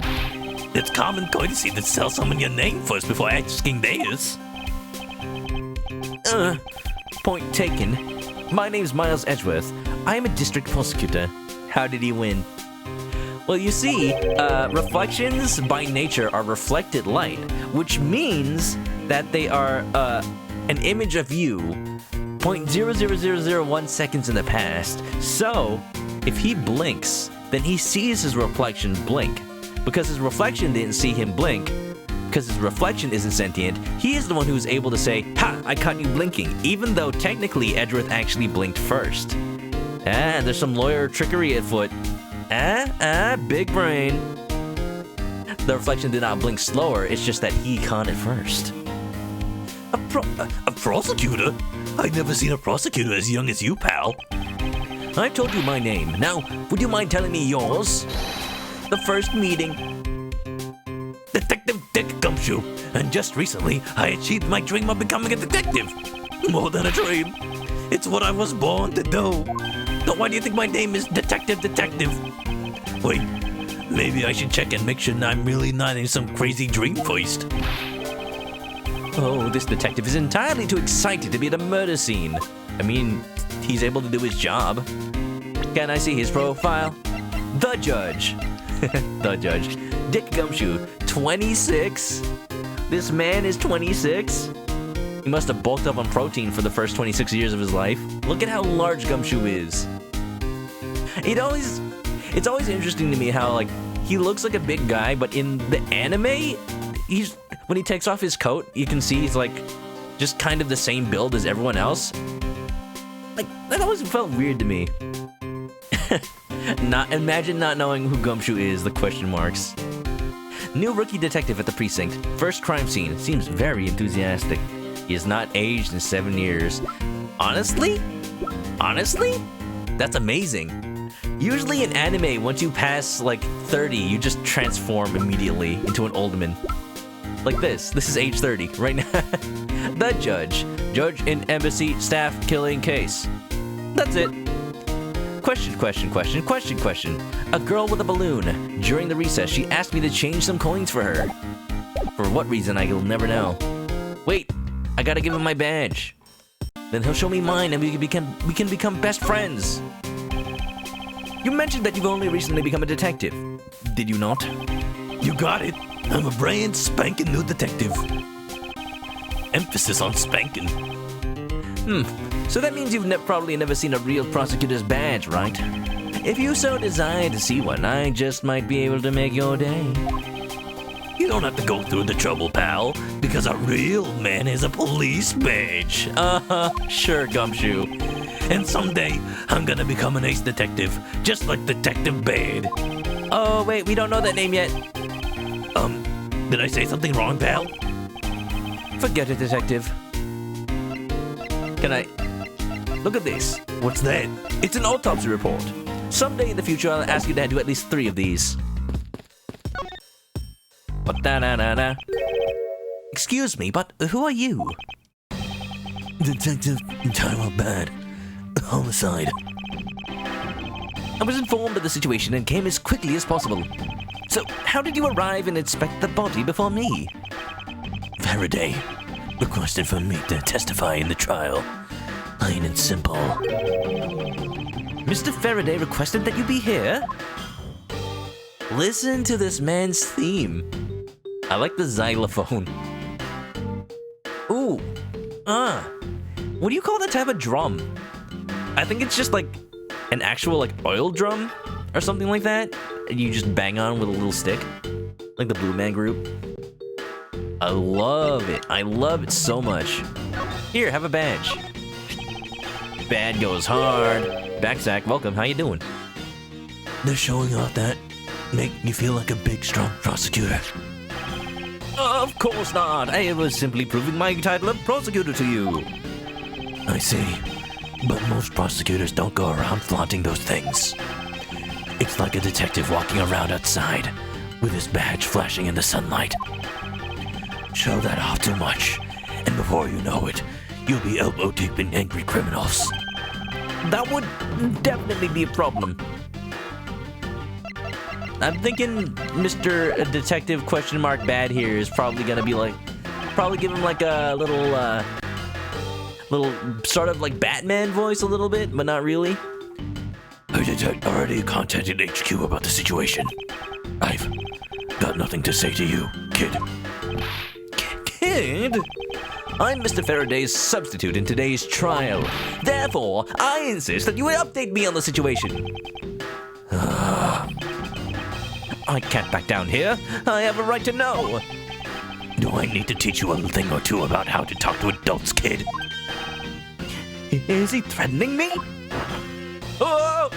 Speaker 7: It's common courtesy to tell someone your name first before asking theirs.
Speaker 1: Point taken. My name's Miles Edgeworth. I am a district prosecutor. How did he win? Well, you see, reflections by nature are reflected light, which means that they are an image of you 0.00001 seconds in the past. So, if he blinks, then he sees his reflection blink. Because his reflection didn't see him blink, because his reflection isn't sentient, he is the one who is able to say, "Ha! I caught you blinking," even though technically Edgeworth actually blinked first. There's some lawyer trickery at foot. Big brain. The reflection did not blink slower, it's just that he caught it first.
Speaker 7: A prosecutor? I've never seen a prosecutor as young as you, pal.
Speaker 1: I've told you my name. Now, would you mind telling me yours? The first meeting.
Speaker 7: Detective Dick Gumshoe. And just recently, I achieved my dream of becoming a detective. More than a dream. It's what I was born to do. So why do you think my name is Detective? Wait, maybe I should check and make sure I'm really not in some crazy dream first.
Speaker 1: Oh, this detective is entirely too excited to be at a murder scene. I mean, he's able to do his job. Can I see his profile? The judge. The judge. Dick Gumshoe, 26? This man is 26? He must have bulked up on protein for the first 26 years of his life. Look at how large Gumshoe is. It's always interesting to me how, like, he looks like a big guy, but in the anime, when he takes off his coat, you can see he's, like, just kind of the same build as everyone else. Like, that always felt weird to me. Imagine not knowing who Gumshoe is, the question marks. New rookie detective at the precinct. First crime scene. Seems very enthusiastic. He has not aged in 7 years. Honestly? That's amazing. Usually in anime, once you pass like 30, you just transform immediately into an old man. Like this. This is age 30 right now. The judge. Judge in embassy staff killing case. That's it. Question. A girl with a balloon. During the recess, she asked me to change some coins for her. For what reason, I'll never know. Wait, I gotta give him my badge. Then he'll show me mine and we can become best friends. You mentioned that you've only recently become a detective. Did you not?
Speaker 7: You got it. I'm a brand spanking new detective. Emphasis on spanking.
Speaker 1: So that means you've probably never seen a real prosecutor's badge, right? If you so desire to see one, I just might be able to make your day.
Speaker 7: You don't have to go through the trouble, pal, because a real man has a police badge.
Speaker 1: Sure, Gumshoe.
Speaker 7: And someday, I'm gonna become an ace detective, just like Detective Bad.
Speaker 1: Oh, wait, we don't know that name yet.
Speaker 7: Did I say something wrong, pal?
Speaker 1: Forget it, detective. Can I... Look at this.
Speaker 7: What's that?
Speaker 1: It's an autopsy report. Someday in the future, I'll ask you to do at least 3 of these. Ba-da-da-da-da. Excuse me, but who are you?
Speaker 2: Detective Tyrell Bad. Homicide.
Speaker 1: I was informed of the situation and came as quickly as possible. So, how did you arrive and inspect the body before me?
Speaker 2: Faraday requested for me to testify in the trial. Plain and simple.
Speaker 1: Mr. Faraday requested that you be here? Listen to this man's theme. I like the xylophone. Ooh. What do you call that type of drum? I think it's just like an actual like oil drum or something like that. And you just bang on with a little stick. Like the Blue Man Group. I love it. I love it so much. Here, have a badge. Bad goes hard. Backsack, welcome. How you doing?
Speaker 2: They're showing off that. Make you feel like a big, strong prosecutor.
Speaker 1: Of course not. I was simply proving my title of prosecutor to you.
Speaker 2: I see. But most prosecutors don't go around flaunting those things. It's like a detective walking around outside with his badge flashing in the sunlight. Show that off too much, and before you know it, you'll be elbow deep in angry criminals.
Speaker 1: That would definitely be a problem. I'm thinking Mr. Detective question mark Bad here is probably gonna be like, probably give him like a little sort of like Batman voice a little bit, but not really.
Speaker 2: I already contacted HQ about the situation. I've got nothing to say to you, kid.
Speaker 1: Kid? I'm Mr. Faraday's substitute in today's trial. Therefore, I insist that you update me on the situation. I can't back down here. I have a right to know.
Speaker 2: Do I need to teach you a thing or two about how to talk to adults, kid?
Speaker 1: Is he threatening me? Oh!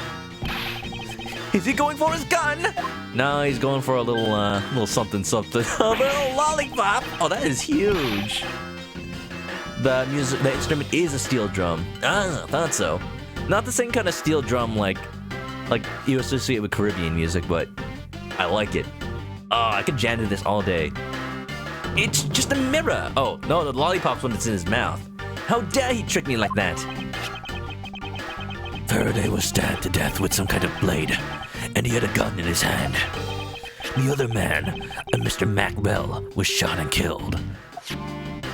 Speaker 1: Is he going for his gun? No, he's going for a little something something. A little lollipop. Oh, that is huge. The instrument is a steel drum. Ah, thought so. Not the same kind of steel drum like you associate with Caribbean music, but I like it. Oh, I could jam to this all day. It's just a mirror. Oh, no, the lollipop's when it's in his mouth. How dare he trick me like that?
Speaker 2: Faraday was stabbed to death with some kind of blade, and he had a gun in his hand. The other man, a Mr. Mac Bell, was shot and killed.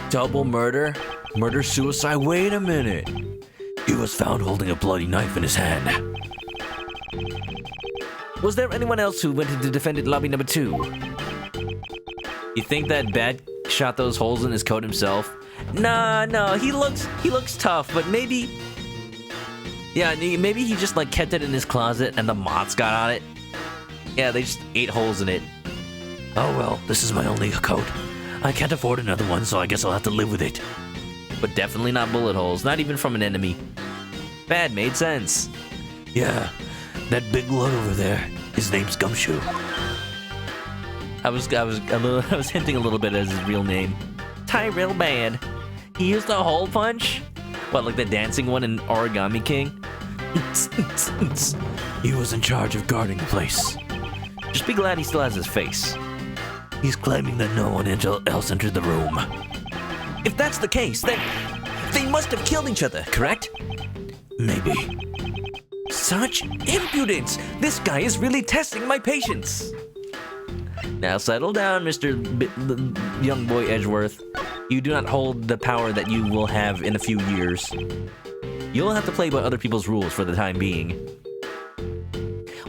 Speaker 1: Double murder? Murder-suicide? Wait a minute.
Speaker 2: He was found holding a bloody knife in his hand.
Speaker 1: Was there anyone else who went into defendant lobby number 2? You think that Bad shot those holes in his coat himself? Nah, no, he looks tough, but maybe... Yeah, maybe he just like kept it in his closet and the moths got on it. Yeah, they just ate holes in it.
Speaker 2: Oh well, this is my only coat. I can't afford another one, so I guess I'll have to live with it.
Speaker 1: But definitely not bullet holes, not even from an enemy. Bad made sense.
Speaker 2: Yeah, that big lug over there, his name's Gumshoe.
Speaker 1: I was hinting a little bit at his real name. Tyrell Bad. He used a hole punch? What, like the dancing one in Origami King?
Speaker 2: He was in charge of guarding the place.
Speaker 1: Just be glad he still has his face.
Speaker 2: He's claiming that no one else entered the room.
Speaker 1: If that's the case, then they must have killed each other, correct?
Speaker 2: Maybe.
Speaker 1: Such impudence! This guy is really testing my patience! Now settle down, Mr. Young Boy Edgeworth. You do not hold the power that you will have in a few years. You'll have to play by other people's rules for the time being.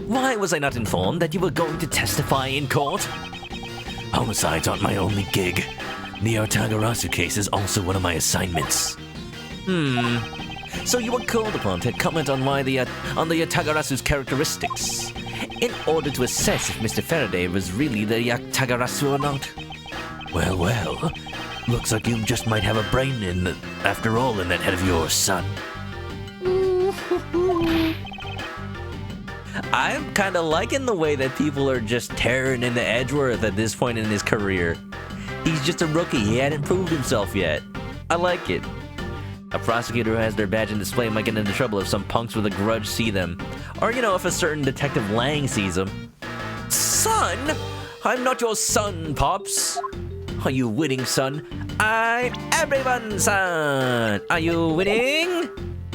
Speaker 1: Why was I not informed that you were going to testify in court?
Speaker 2: Homicides aren't my only gig. The Artagarasu case is also one of my assignments.
Speaker 1: So you were called upon to comment on the Yatagarasu's characteristics, in order to assess if Mr. Faraday was really the Yatagarasu or not.
Speaker 2: Well, looks like you just might have a brain after all in that head of yours, son.
Speaker 1: I'm kind of liking the way that people are just tearing into Edgeworth at this point in his career. He's just a rookie, he hadn't proved himself yet. I like it. A prosecutor who has their badge in display might get into trouble if some punks with a grudge see them. Or, if a certain Detective Lang sees them. Son, I'm not your son, Pops. Are you winning, son? I'm everyone's son. Are you winning?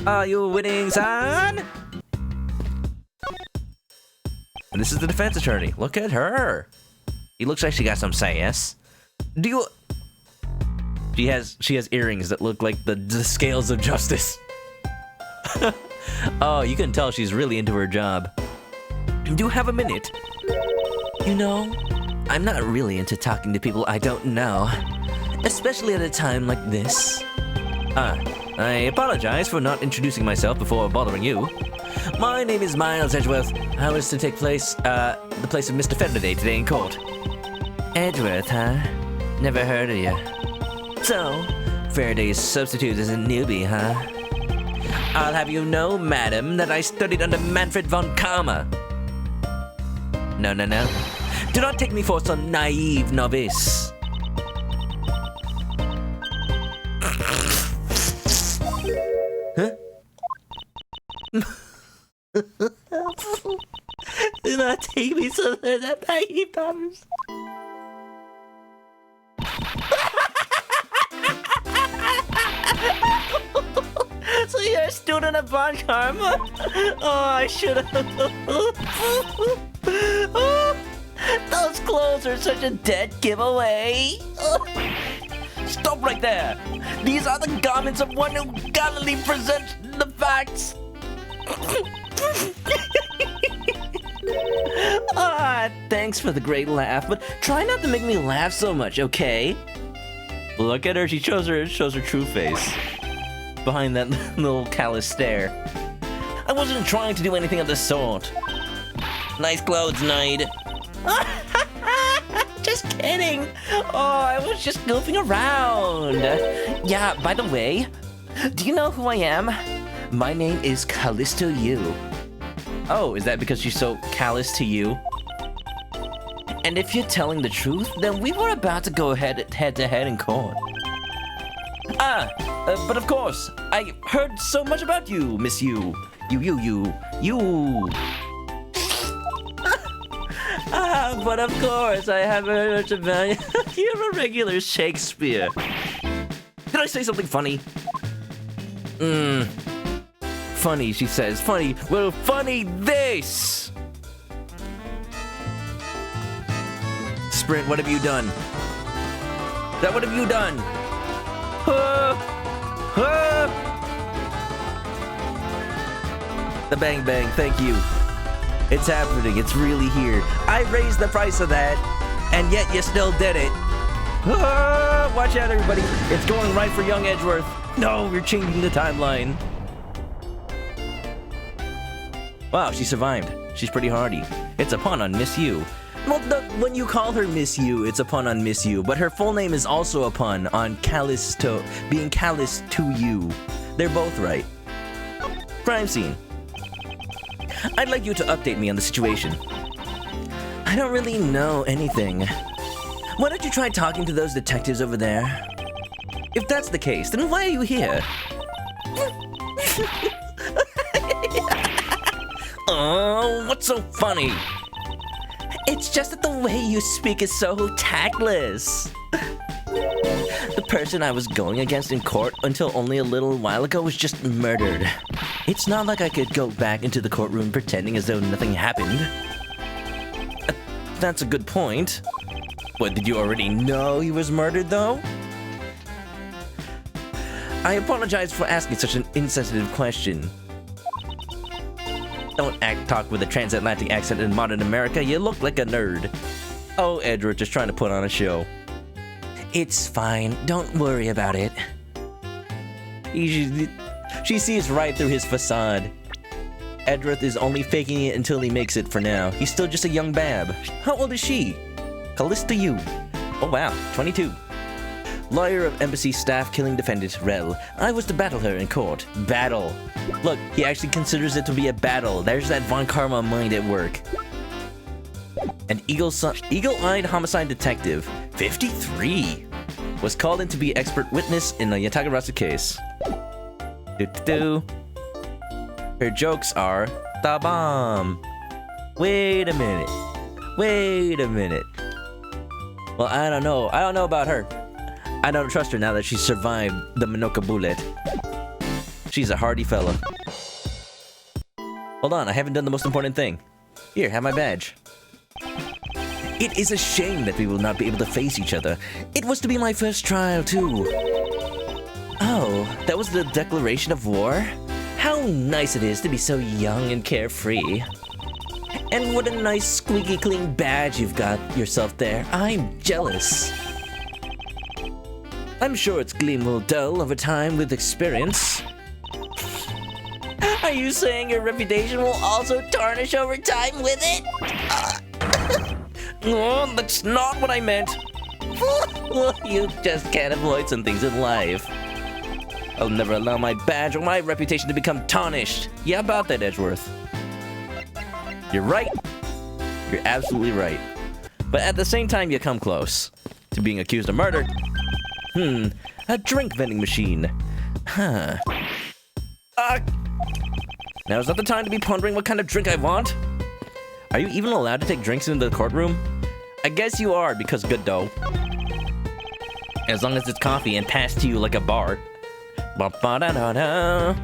Speaker 1: Are you winning, son? And this is the defense attorney. Look at her. He looks like she got some sass. Do you... She has earrings that look like the scales of justice. Oh, you can tell she's really into her job. Do you have a minute? You know, I'm not really into talking to people I don't know, especially at a time like this. I apologize for not introducing myself before bothering you. My name is Miles Edgeworth. I was to take the place of Mr. Faraday today in court. Edgeworth, huh? Never heard of you. So, Faraday's substitute is a newbie, huh? I'll have you know, madam, that I studied under Manfred von Karma. No. Do not take me for some naive novice. Huh? Do not take me for some naive novice. So you're a student of Von Karma? Oh, I should have. Those clothes are such a dead giveaway. Stop right there. These are the garments of one who gallantly presents the facts. Thanks for the great laugh, but try not to make me laugh so much, okay? Look at her, she shows her true face behind that little callous stare. I wasn't trying to do anything of the sort. Nice clothes, Knight. Just kidding. Oh, I was just goofing around. Yeah, by the way, do you know who I am? My name is Callisto Yu. Oh, is that because she's so callous to you? And if you're telling the truth, then we were about to go head to head in court. But of course, I heard so much about you, Miss Yu. You. But of course, I haven't heard much about you. You're a regular Shakespeare. Did I say something funny? Funny, she says. Funny. Well, funny this! Sprint, what have you done? What have you done? The bang bang, thank you. It's happening, it's really here. I raised the price of that, and yet you still did it. Watch out, everybody. It's going right for young Edgeworth. No, we're changing the timeline. Wow, she survived. She's pretty hardy. It's a pun on Miss Yu. Well, when you call her Miss Yu, it's a pun on Miss Yu, but her full name is also a pun on being callous to you. They're both right. Crime scene. I'd like you to update me on the situation. I don't really know anything. Why don't you try talking to those detectives over there? If that's the case, then why are you here? Oh, what's so funny? It's just that the way you speak is so tactless. The person I was going against in court until only a little while ago was just murdered. It's not like I could go back into the courtroom pretending as though nothing happened. That's a good point. What, did you already know he was murdered, though? I apologize for asking such an insensitive question. Don't talk with a transatlantic accent in modern America. You look like a nerd. Oh, Edgeworth just trying to put on a show. It's fine. Don't worry about it. She sees right through his facade. Edgeworth is only faking it until he makes it for now. He's still just a young bab. How old is she? Callisto Yu. Oh wow, 22. Lawyer of embassy staff killing defendant, Rel. I was to battle her in court. Battle. Look, he actually considers it to be a battle. There's that Von Karma mind at work. An eagle-eyed homicide detective, 53, was called in to be expert witness in the Yatagarasu case. Her jokes are the bomb. Wait a minute. Well, I don't know. I don't know about her. I don't trust her now that she survived the Manoka bullet. She's a hardy fella. Hold on, I haven't done the most important thing. Here, have my badge. It is a shame that we will not be able to face each other. It was to be my first trial, too. Oh, that was the declaration of war? How nice it is to be so young and carefree. And what a nice squeaky clean badge you've got yourself there. I'm jealous. I'm sure its gleam will dull over time with experience. Are you saying your reputation will also tarnish over time with it? Oh, that's not what I meant. You just can't avoid some things in life. I'll never allow my badge or my reputation to become tarnished. Yeah, about that, Edgeworth. You're right. You're absolutely right. But at the same time, you come close to being accused of murder. A drink vending machine. Huh. Now is not the time to be pondering what kind of drink I want. Are you even allowed to take drinks in the courtroom? I guess you are, because good dough. As long as it's coffee and passed to you like a bar. Ba-ba-da-da-da.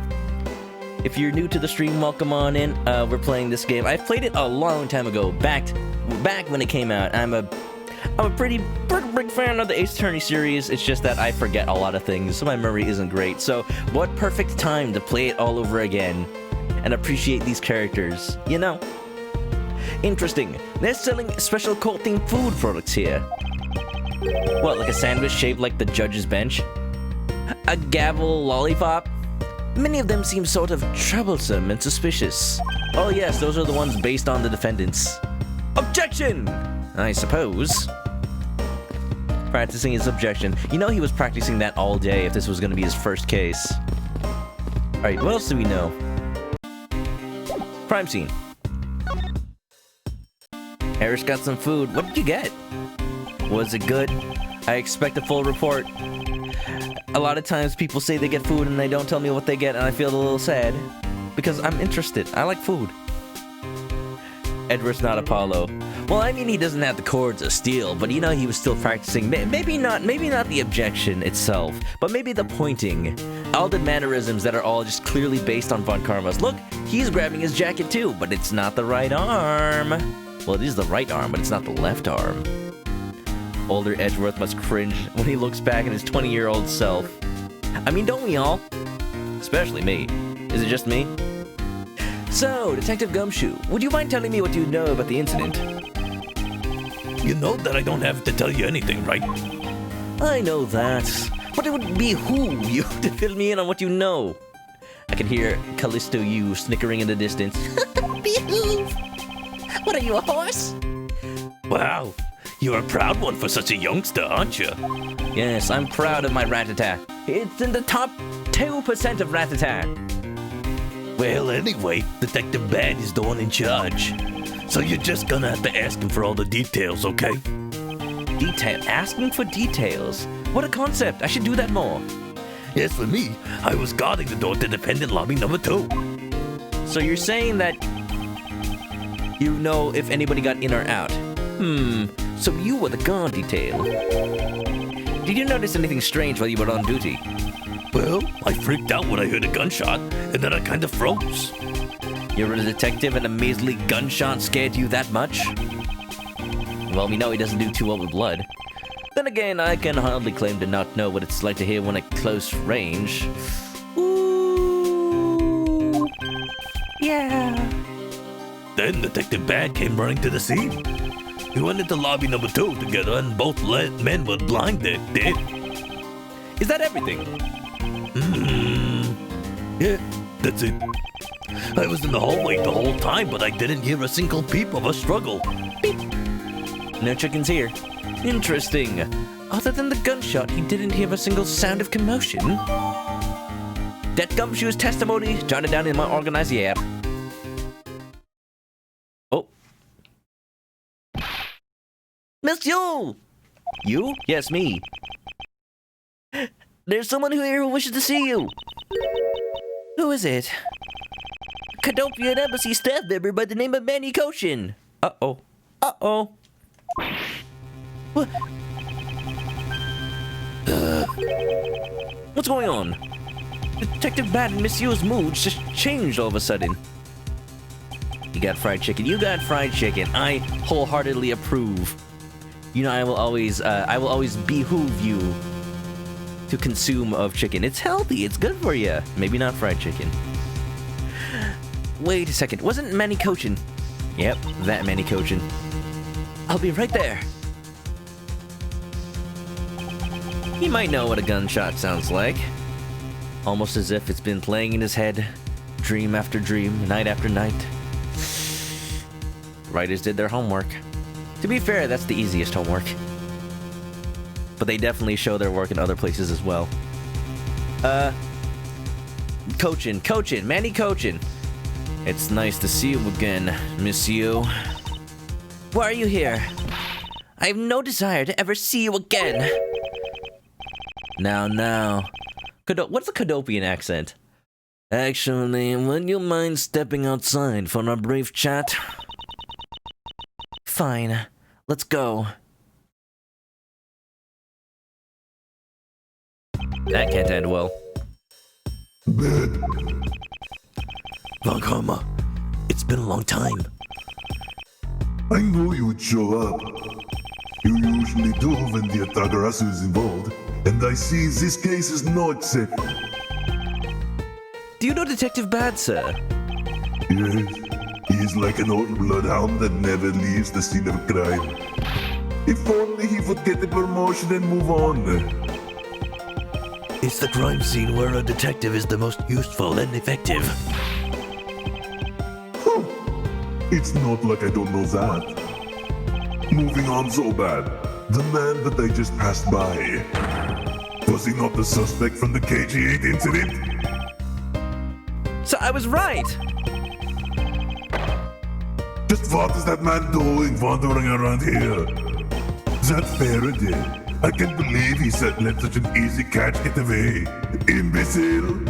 Speaker 1: If you're new to the stream, welcome on in. We're playing this game. I played it a long time ago, back when it came out. I'm a pretty big fan of the Ace Attorney series. It's just that I forget a lot of things, so my memory isn't great. So, what perfect time to play it all over again and appreciate these characters, you know? Interesting. They're selling special cult-themed food products here. What, like a sandwich shaped like the judge's bench? A gavel lollipop? Many of them seem sort of troublesome and suspicious. Oh yes, those are the ones based on the defendants. Objection! I suppose. Practicing his objection. You know he was practicing that all day if this was going to be his first case. Alright, what else do we know? Crime scene. Harris got some food. What did you get? Was it good? I expect a full report. A lot of times people say they get food and they don't tell me what they get, and I feel a little sad. Because I'm interested. I like food. Edward's not Apollo. Well, I mean, he doesn't have the cords of steel, but you know he was still practicing. Maybe not the objection itself, but maybe the pointing. All the mannerisms that are all just clearly based on Von Karma's. Look, he's grabbing his jacket too, but it's not the right arm. Well, it is the right arm, but it's not the left arm. Older Edgeworth must cringe when he looks back at his 20-year-old self. I mean, don't we all? Especially me. Is it just me? So, Detective Gumshoe, would you mind telling me what you know about the incident?
Speaker 7: You know that I don't have to tell you anything, right?
Speaker 1: I know that, but it would behoove you to fill me in on what you know. I can hear Callisto Yu snickering in the distance. Behoove? What are you, a horse?
Speaker 7: Wow, you're a proud one for such a youngster, aren't you?
Speaker 1: Yes, I'm proud of my rat-a-tat. It's in the top 2% of rat-a-tat.
Speaker 7: Well, anyway, Detective Bad is the one in charge. So you're just gonna have to ask him for all the details, okay?
Speaker 1: Asking for details? What a concept. I should do that more.
Speaker 7: Yes, for me, I was guarding the door to defendant lobby number 2.
Speaker 1: So you're saying that you know if anybody got in or out? So you were the guard detail. Did you notice anything strange while you were on duty?
Speaker 7: Well, I freaked out when I heard a gunshot, and then I kind of froze.
Speaker 1: You're a detective and a measly gunshot scared you that much? Well, we know he doesn't do too well with blood. Then again, I can hardly claim to not know what it's like to hear one at close range. Ooh. Yeah.
Speaker 7: Then Detective Bad came running to the scene. We went into lobby number 2 together, and both men were blinded, dead.
Speaker 1: Is that everything?
Speaker 7: Yeah, that's it. I was in the hallway the whole time, but I didn't hear a single peep of a struggle.
Speaker 1: Beep. No chickens here. Interesting. Other than the gunshot, he didn't hear a single sound of commotion. That Gumshoe's testimony jotted down in my organizer app. Oh. Monsieur! You? Yes, me. There's someone here who wishes to see you. Who is it? Cadopian Embassy staff member by the name of Manny Koshin. Uh-oh. Uh-oh. What's going on? Detective Bad and Miss Yu's mood just changed all of a sudden. You got fried chicken. You got fried chicken. I wholeheartedly approve. You know, I will always behoove you to consume of chicken. It's healthy. It's good for you. Maybe not fried chicken. Wait a second. Wasn't Manny coaching? Yep, that Manny coaching. I'll be right there. He might know what a gunshot sounds like. Almost as if it's been playing in his head, dream after dream, night after night. Writers did their homework. To be fair, that's the easiest homework. But they definitely show their work in other places as well. Coachin', Manny coachin'. It's nice to see you again, Miss Yu. Why are you here? I have no desire to ever see you again. Now. What's a Cadopian accent? Actually, would you mind stepping outside for a brief chat? Fine. Let's go. That can't end well.
Speaker 7: Von Karma, it's been a long time.
Speaker 6: I knew you would show up. You usually do when the Atagarasu is involved, and I see this case is no exception.
Speaker 1: Do you know Detective Bad, sir?
Speaker 6: Yes, he is like an old bloodhound that never leaves the scene of a crime. If only he would get a promotion and move on.
Speaker 7: It's the crime scene where a detective is the most useful and effective.
Speaker 6: It's not like I don't know that. Moving on so bad. The man that I just passed by. Was he not the suspect from the KG8 incident?
Speaker 1: So I was right!
Speaker 6: Just what is that man doing wandering around here? That Faraday. I can't believe he let such an easy catch get away. Imbecile!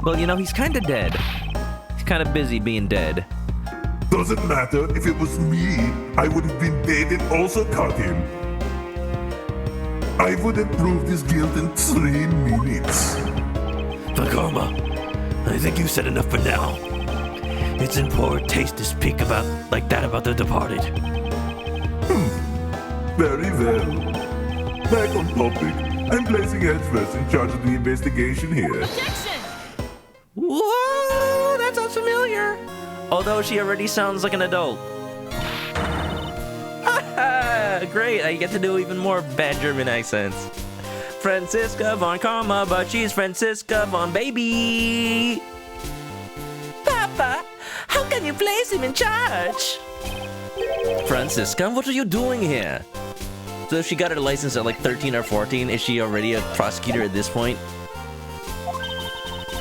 Speaker 1: Well, you know, he's kinda dead. He's kinda busy being dead.
Speaker 6: Doesn't matter. If it was me, I would have been dead and also caught him. I would have proved his guilt in 3 minutes.
Speaker 7: Von Karma, I think you said enough for now. It's in poor taste to speak like that about the departed.
Speaker 6: Very well. Back on topic. I'm placing Edgeworth in charge of the investigation here.
Speaker 9: Objection!
Speaker 1: Whoa, that sounds familiar. Although she already sounds like an adult. Great, I get to do even more bad German accents. Franziska von Karma, but she's Franziska von Baby.
Speaker 4: Papa, how can you place him in charge?
Speaker 1: Franziska, what are you doing here? So if she got her license at like 13 or 14, is she already a prosecutor at this point?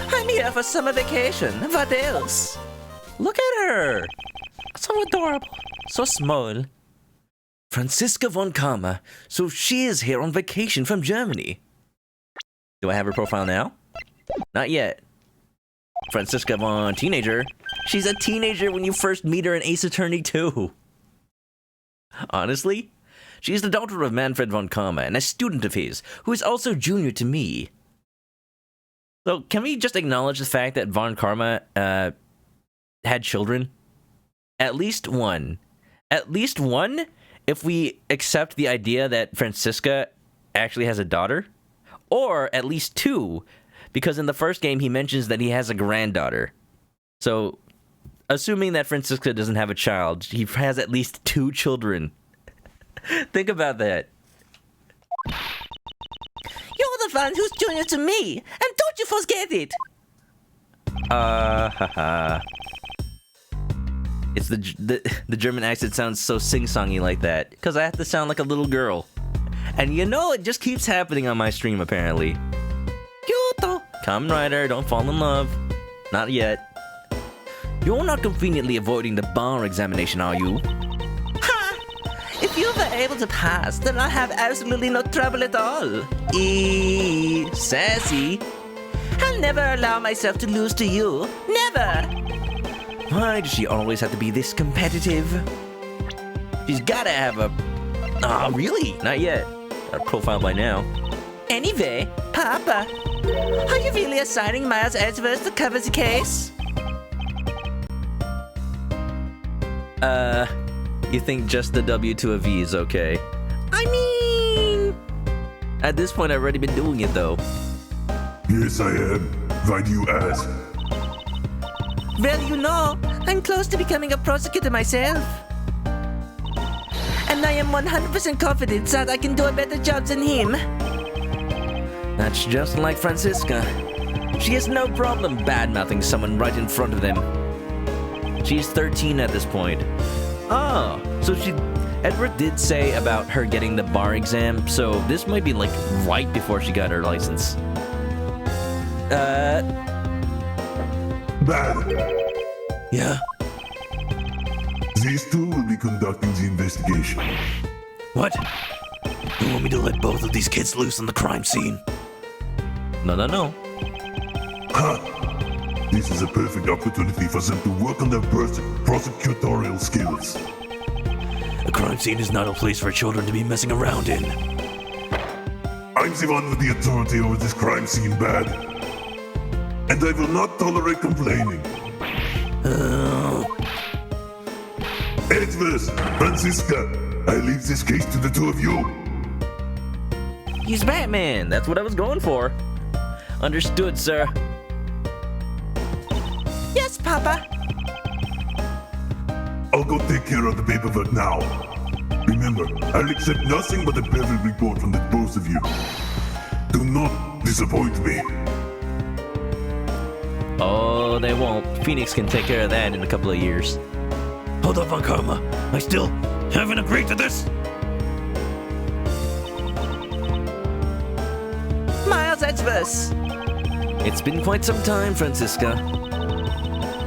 Speaker 4: I'm here for summer vacation. What else?
Speaker 1: Look at her!
Speaker 4: So adorable. So small.
Speaker 1: Franziska von Karma. So she is here on vacation from Germany. Do I have her profile now? Not yet. Franziska von Teenager. She's a teenager when you first meet her in Ace Attorney 2. Honestly, she is the daughter of Manfred von Karma and a student of his, who is also junior to me. So can we just acknowledge the fact that von Karma, had children? At least one. At least one, if we accept the idea that Franziska actually has a daughter. Or at least 2, because in the first game he mentions that he has a granddaughter. So, assuming that Franziska doesn't have a child, he has at least 2 children. Think about that.
Speaker 4: You're the one who's junior to me, and don't you forget it.
Speaker 1: Haha. It's the German accent sounds so sing-songy like that, because I have to sound like a little girl. And you know, it just keeps happening on my stream, apparently. Kyoto! Kamen Rider, don't fall in love. Not yet. You're not conveniently avoiding the bar examination, are you?
Speaker 4: Ha! If you were able to pass, then I have absolutely no trouble at all.
Speaker 1: Sassy.
Speaker 4: I'll never allow myself to lose to you. Never!
Speaker 1: Why does she always have to be this competitive? She's gotta have a... Oh, really? Not yet. Got a profile by now.
Speaker 4: Anyway, Papa, are you really assigning Miles Edgeworth to cover the case?
Speaker 1: You think just the W to a V is okay?
Speaker 4: I mean...
Speaker 1: At this point, I've already been doing it, though.
Speaker 6: Yes, I am. Why do you ask?
Speaker 4: Well, you know, I'm close to becoming a prosecutor myself. And I am 100% confident that I can do a better job than him.
Speaker 1: That's just like Francisca. She has no problem bad-mouthing someone right in front of them. She's 13 at this point. Oh, so Edward did say about her getting the bar exam, so this might be like right before she got her license.
Speaker 6: Bad.
Speaker 7: Yeah?
Speaker 6: These two will be conducting the investigation.
Speaker 7: What? You want me to let both of these kids loose on the crime scene?
Speaker 1: No.
Speaker 6: Ha! This is a perfect opportunity for them to work on their prosecutorial skills.
Speaker 7: A crime scene is not a place for children to be messing around in.
Speaker 6: I'm the one with the authority over this crime scene, Bad. And I will not tolerate complaining. Edgeworth, Francisca, I leave this case to the two of you.
Speaker 1: He's Batman. That's what I was going for. Understood, sir.
Speaker 4: Yes, Papa.
Speaker 6: I'll go take care of the paperwork now. Remember, I'll accept nothing but a perfect report from the both of you. Do not disappoint me.
Speaker 1: Oh, they won't. Phoenix can take care of that in a couple of years.
Speaker 7: Hold up, Von Karma. I still haven't agreed to this.
Speaker 4: Miles Edgeworth.
Speaker 1: It's been quite some time, Francisca.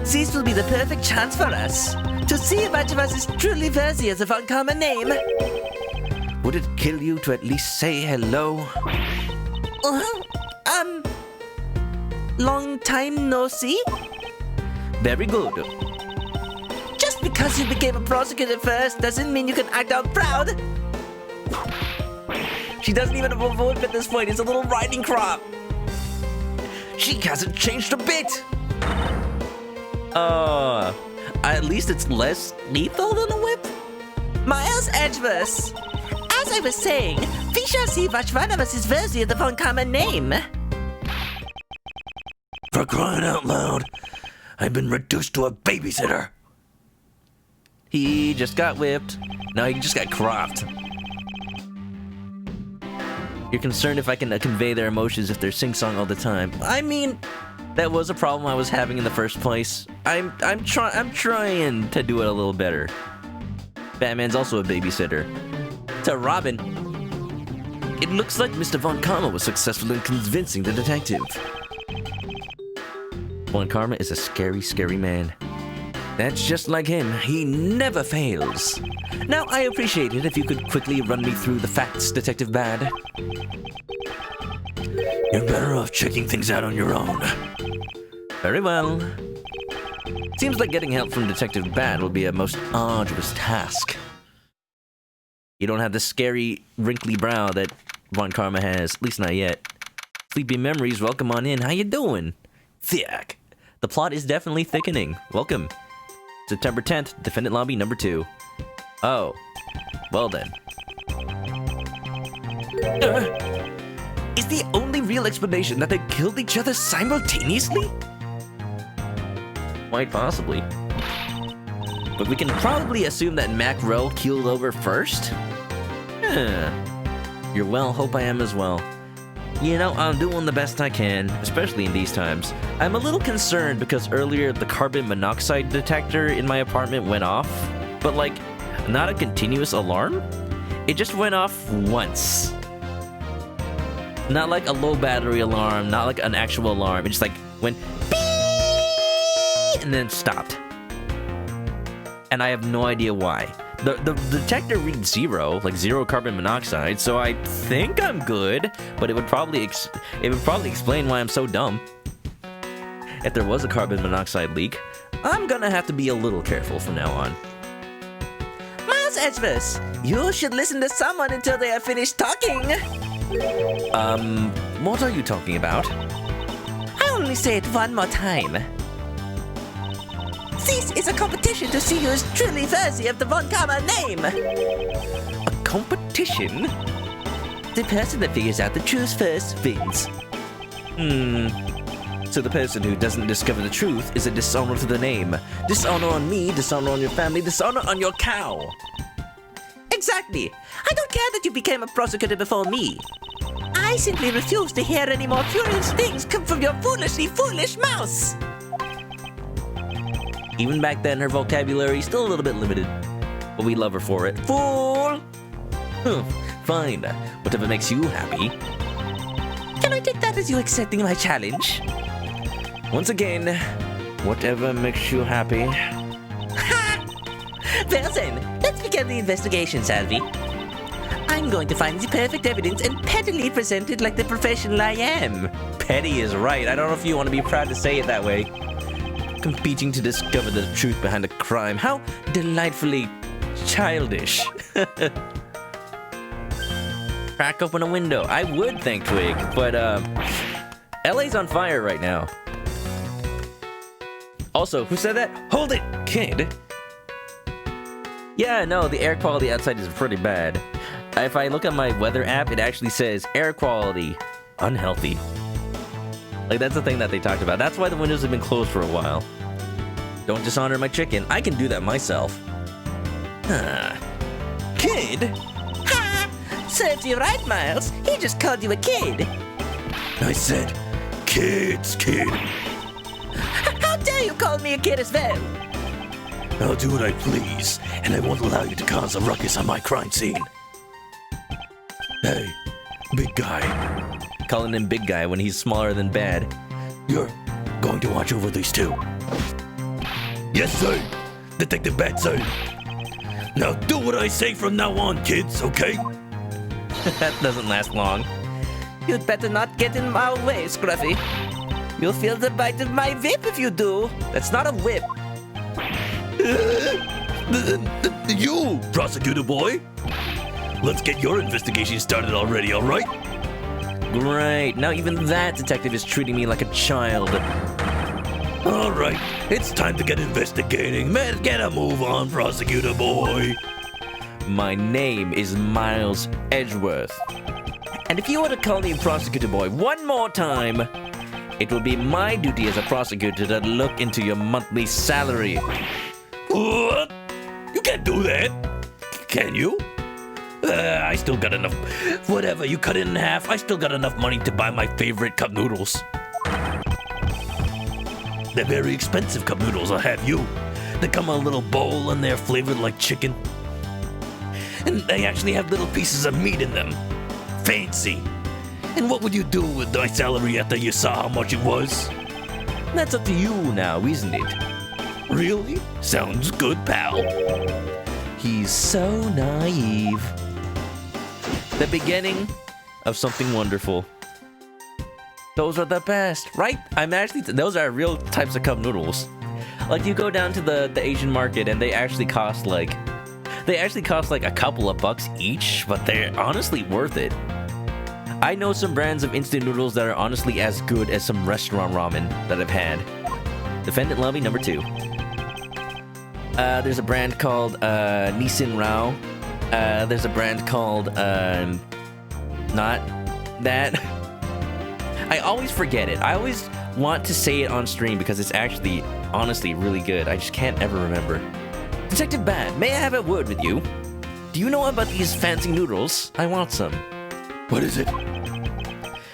Speaker 4: This will be the perfect chance for us to see if Edgeworth is truly worthy of the Von Karma name.
Speaker 1: Would it kill you to at least say hello?
Speaker 4: Long time no see?
Speaker 1: Very good.
Speaker 4: Just because you became a prosecutor first doesn't mean you can act out proud.
Speaker 1: She doesn't even have a vote at this point. It's a little riding crop. She hasn't changed a bit. At least it's less lethal than a whip.
Speaker 4: Miles Edgeworth. As I was saying, we shall see which one of us is worthy of the Von Karma name.
Speaker 7: For crying out loud, I've been reduced to a babysitter.
Speaker 1: He just got whipped. No, he just got cropped. You're concerned if I can convey their emotions if they're sing-song all the time. I mean, that was a problem I was having in the first place. I'm trying to do it a little better. Batman's also a babysitter. To Robin, it looks like Mr. Von Karma was successful in convincing the detective. Von Karma is a scary, scary man. That's just like him. He never fails. Now, I appreciate it if you could quickly run me through the facts, Detective Bad.
Speaker 7: You're better off checking things out on your own.
Speaker 1: Very well. Seems like getting help from Detective Bad will be a most arduous task. You don't have the scary, wrinkly brow that Von Karma has, at least not yet. Sleepy Memories, welcome on in. How you doing? Thick. The plot is definitely thickening. Welcome. September 10th, Defendant Lobby number 2. Oh. Well then. Is the only real explanation that they killed each other simultaneously? Quite possibly. But we can probably assume that Mac Rowe keeled over first? You're well, hope I am as well. You know, I'm doing the best I can, especially in these times. I'm a little concerned because earlier the carbon monoxide detector in my apartment went off, but like, not a continuous alarm? It just went off once. Not like a low battery alarm, not like an actual alarm. It just like went beep and then stopped. And I have no idea why. The detector reads 0, like 0 carbon monoxide, so I think I'm good, but it would probably explain why I'm so dumb. If there was a carbon monoxide leak, I'm gonna have to be a little careful from now on.
Speaker 4: Miles Edgeworth, you should listen to someone until they are finished talking.
Speaker 3: what are you talking about?
Speaker 4: I'll only say it one more time. This is a competition to see who is truly worthy of the Von Karma name.
Speaker 3: A competition?
Speaker 4: The person that figures out the truth first wins.
Speaker 3: So the person who doesn't discover the truth is a dishonor to the name. Dishonor on me, dishonor on your family, dishonor on your cow.
Speaker 4: Exactly. I don't care that you became a prosecutor before me. I simply refuse to hear any more furious things come from your foolishly foolish mouth.
Speaker 3: Even back then, her vocabulary is still a little bit limited. But we love her for it. Fool! Fine. Whatever makes you happy.
Speaker 4: Can I take that as you accepting my challenge?
Speaker 3: Once again, whatever makes you happy.
Speaker 4: Ha! Well then, let's begin the investigation, Salvi. I'm going to find the perfect evidence and pettily present it like the professional I am.
Speaker 3: Petty is right. I don't know if you want to be proud to say it that way. Competing to discover the truth behind a crime. How delightfully childish. Crack open a window. I would thank Twig, but LA's on fire right now. Also, who said that? Hold it, kid. Yeah, no, the air quality outside is pretty bad. If I look at my weather app, it actually says air quality unhealthy. Like, that's the thing that they talked about. That's why the windows have been closed for a while. Don't dishonor my chicken. I can do that myself. Kid?
Speaker 4: Ha! Serves you right, Miles. He just called you a kid.
Speaker 7: I said, kids, kid.
Speaker 4: How dare you call me a kid as well?
Speaker 7: I'll do what I please, and I won't allow you to cause a ruckus on my crime scene. Hey, big guy.
Speaker 3: Calling him big guy when he's smaller than bad.
Speaker 7: You're going to watch over these two. Yes, sir. Detective Batsy. Now do what I say from now on, kids, okay?
Speaker 3: That doesn't last long.
Speaker 4: You'd better not get in my way, Scruffy. You'll feel the bite of my whip if you do.
Speaker 3: That's not a whip.
Speaker 7: You, prosecutor boy. Let's get your investigation started already, all right?
Speaker 3: Great. Now even that detective is treating me like a child.
Speaker 7: All right, it's time to get investigating. Man, get a move on, prosecutor boy.
Speaker 3: My name is Miles Edgeworth. And if you were to call me prosecutor boy one more time, it will be my duty as a prosecutor to look into your monthly salary.
Speaker 7: What? You can't do that. Can you? I still got enough. Whatever, you cut it in half. I still got enough money to buy my favorite cup noodles. They're very expensive cup noodles, I'll have you. They come in a little bowl and they're flavored like chicken. And they actually have little pieces of meat in them. Fancy. And what would you do with my salary after you saw how much it was?
Speaker 3: That's up to you now, isn't it?
Speaker 7: Really? Sounds good, pal.
Speaker 3: He's so naive. The beginning of something wonderful. Those are the best, right? Those are real types of cup noodles. Like, you go down to the Asian market and they actually cost like a couple of bucks each, but they're honestly worth it. I know some brands of instant noodles that are honestly as good as some restaurant ramen that I've had. Defendant Lobby number 2. There's a brand called Nissin Rao. There's a brand called not that. I always forget it. I always want to say it on stream because it's actually honestly really good. I just can't ever remember. Detective Bat, may I have a word with you? Do you know about these fancy noodles? I want some.
Speaker 7: What is it?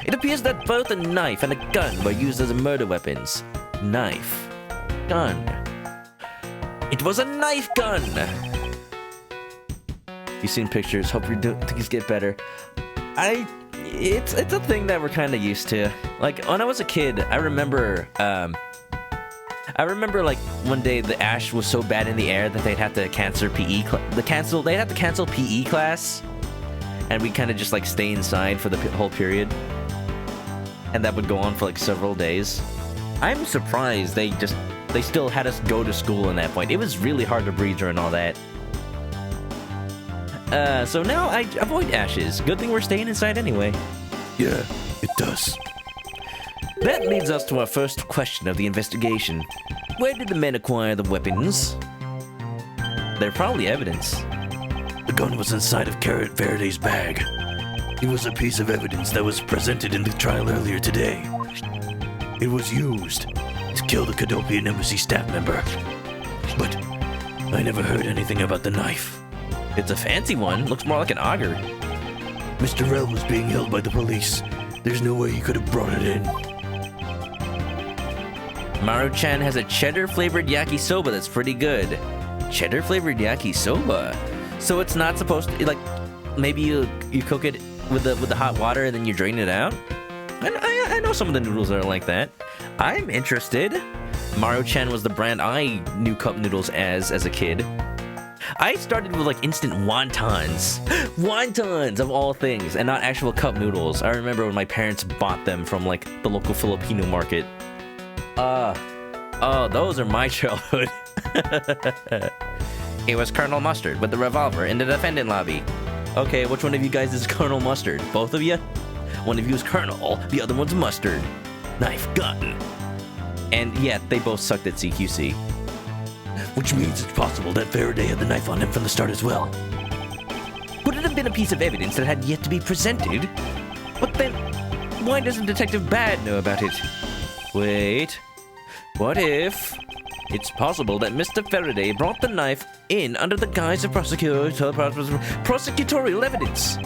Speaker 3: It appears that both a knife and a gun were used as murder weapons. Knife. Gun. It was a knife gun! You've seen pictures. Hope things get better. It's a thing that we're kind of used to. Like, when I was a kid, I remember like one day the ash was so bad in the air that they'd have to cancel PE they'd have to cancel PE class, and we kind of just like stay inside for the whole period, and that would go on for like several days. I'm surprised they still had us go to school in that point. It was really hard to breathe during all that. So now I avoid ashes. Good thing we're staying inside anyway.
Speaker 7: Yeah, It does.
Speaker 3: That leads us to our first question of the investigation. Where did the men acquire the weapons? They're probably evidence.
Speaker 7: The gun was inside of Faraday's bag. It was a piece of evidence that was presented in the trial earlier today. It was used to kill the Cadopian embassy staff member. But I never heard anything about the knife.
Speaker 3: It's a fancy one. Looks more like an auger.
Speaker 7: Mr. Rell was being held by the police. There's no way he could have brought it in.
Speaker 3: Maru-chan has a cheddar-flavored yakisoba that's pretty good. Cheddar-flavored yakisoba? So it's not supposed to, like, maybe you cook it with the hot water and then you drain it out? I know some of the noodles that are like that. I'm interested. Maru-chan was the brand I knew cup noodles as a kid. I started with like instant wontons. Wontons of all things, and not actual cup noodles. I remember when my parents bought them from like the local Filipino market. Oh, those are my childhood. It was Colonel Mustard with the revolver in the defendant lobby. Okay, which one of you guys is Colonel Mustard? Both of you? One of you is Colonel, the other one's Mustard. Knife, gun. And yet, they both sucked at CQC.
Speaker 7: Which means it's possible that Faraday had the knife on him from the start as well.
Speaker 3: Would it have been a piece of evidence that had yet to be presented? But then, why doesn't Detective Bad know about it? Wait, what if it's possible that Mr. Faraday brought the knife in under the guise of prosecutorial evidence?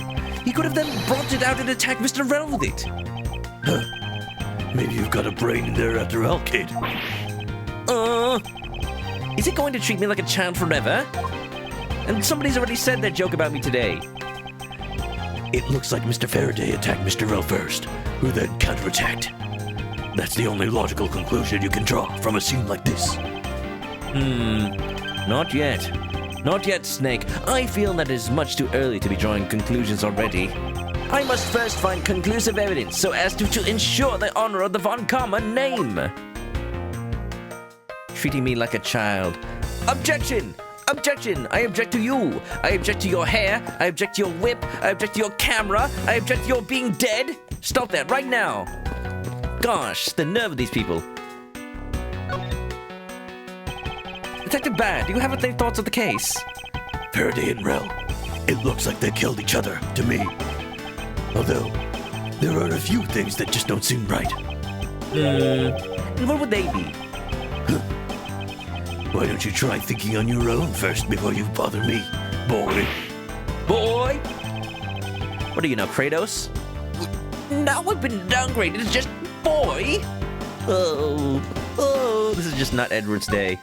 Speaker 3: He could have then brought it out and attacked Mr. Rell with it.
Speaker 7: Huh. Maybe you've got a brain in there after all, kid.
Speaker 3: Is it going to treat me like a child forever? And somebody's already said that joke about me today.
Speaker 7: It looks like Mr. Faraday attacked Mr. Rell first, who then counterattacked. That's the only logical conclusion you can draw from a scene like this.
Speaker 3: Not yet. Not yet, Snake. I feel that it is much too early to be drawing conclusions already. I must first find conclusive evidence so as to ensure the honor of the Von Karma name. Treating me like a child. Objection! Objection! I object to you! I object to your hair! I object to your whip! I object to your camera! I object to your being dead! Stop that right now! Gosh, the nerve of these people. Detective Bad, do you have any thoughts of the case?
Speaker 7: Faraday and Rell. It looks like they killed each other, to me. Although, there are a few things that just don't seem right.
Speaker 3: And what would they be?
Speaker 7: Why don't you try thinking on your own first before you bother me, boy?
Speaker 3: Boy? What do you know, Kratos? Now I've been downgraded, it's just boy? Oh, this is just not Edward's day.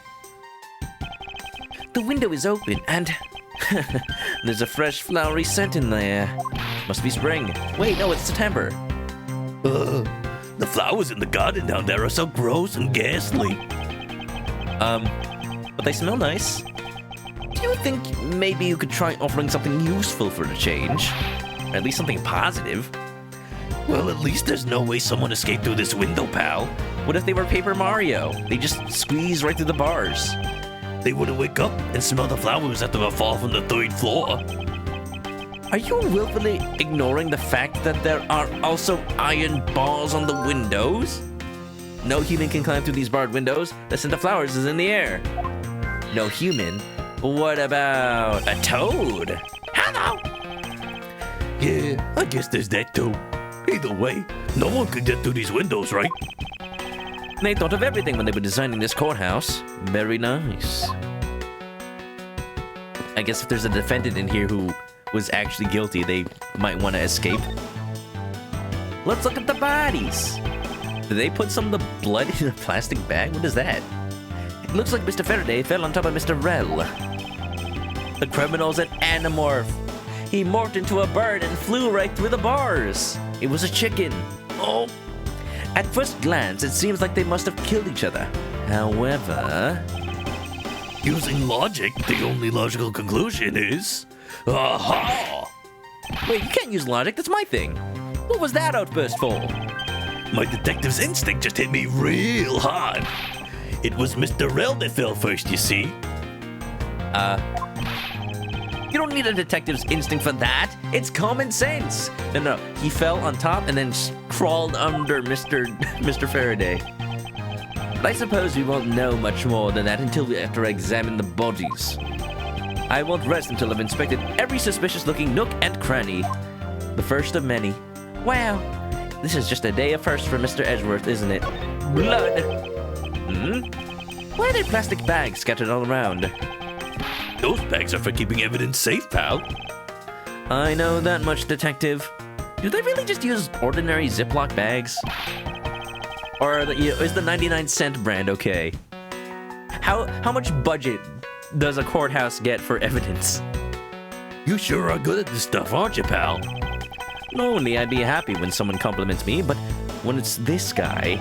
Speaker 3: The window is open and there's a fresh flowery scent in there. Must be spring. Wait, no, it's September.
Speaker 7: The flowers in the garden down there are so gross and ghastly.
Speaker 3: But they smell nice. Do you think maybe you could try offering something useful for the change? Or at least something positive?
Speaker 7: Well, at least there's no way someone escaped through this window, pal.
Speaker 3: What if they were Paper Mario? They just squeeze right through the bars.
Speaker 7: They wouldn't wake up and smell the flowers after a fall from the 3rd floor.
Speaker 3: Are you willfully ignoring the fact that there are also iron bars on the windows? No human can climb through these barred windows. The scent of flowers is in the air. No human? What about a toad? Hello!
Speaker 7: Yeah, I guess there's that too. Either way, no one could get through these windows, right?
Speaker 3: They thought of everything when they were designing this courthouse. Very nice. I guess if there's a defendant in here who was actually guilty, they might want to escape. Let's look at the bodies. Did they put some of the blood in a plastic bag? What is that? It looks like Mr. Faraday fell on top of Mr. Rell. The criminal's an anamorph. He morphed into a bird and flew right through the bars. It was a chicken. Oh. At first glance, it seems like they must have killed each other. However...
Speaker 7: Using logic, the only logical conclusion is... Aha!
Speaker 3: Wait, you can't use logic. That's my thing. What was that outburst for?
Speaker 7: My detective's instinct just hit me real hard. It was Mr. Rell that fell first, you see.
Speaker 1: You don't need a detective's instinct for that. It's common sense. No. He fell on top and then crawled under Mr. Faraday. But I suppose we won't know much more than that until after I examine the bodies. I won't rest until I've inspected every suspicious-looking nook and cranny. The first of many. Wow, this is just a day of first for Mr. Edgeworth, isn't it? Blood! Why are there plastic bags scattered all around?
Speaker 7: Those bags are for keeping evidence safe, pal.
Speaker 1: I know that much, detective. Do they really just use ordinary Ziploc bags? Or is the 99-cent brand okay? How much budget does a courthouse get for evidence?
Speaker 7: You sure are good at this stuff, aren't you, pal?
Speaker 1: Normally, I'd be happy when someone compliments me, but when it's this guy...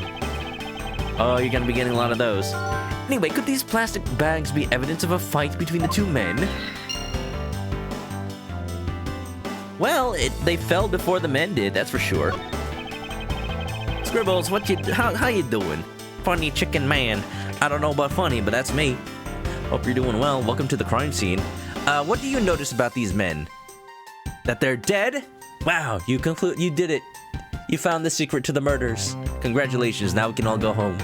Speaker 1: Oh, you're gonna be getting a lot of those. Anyway, could these plastic bags be evidence of a fight between the two men? Well, they fell before the men did, that's for sure. Scribbles, how you doing? Funny chicken man. I don't know about funny, but that's me. Hope you're doing well. Welcome to the crime scene. What do you notice about these men? That they're dead? Wow, you did it. You found the secret to the murders. Congratulations, now we can all go home.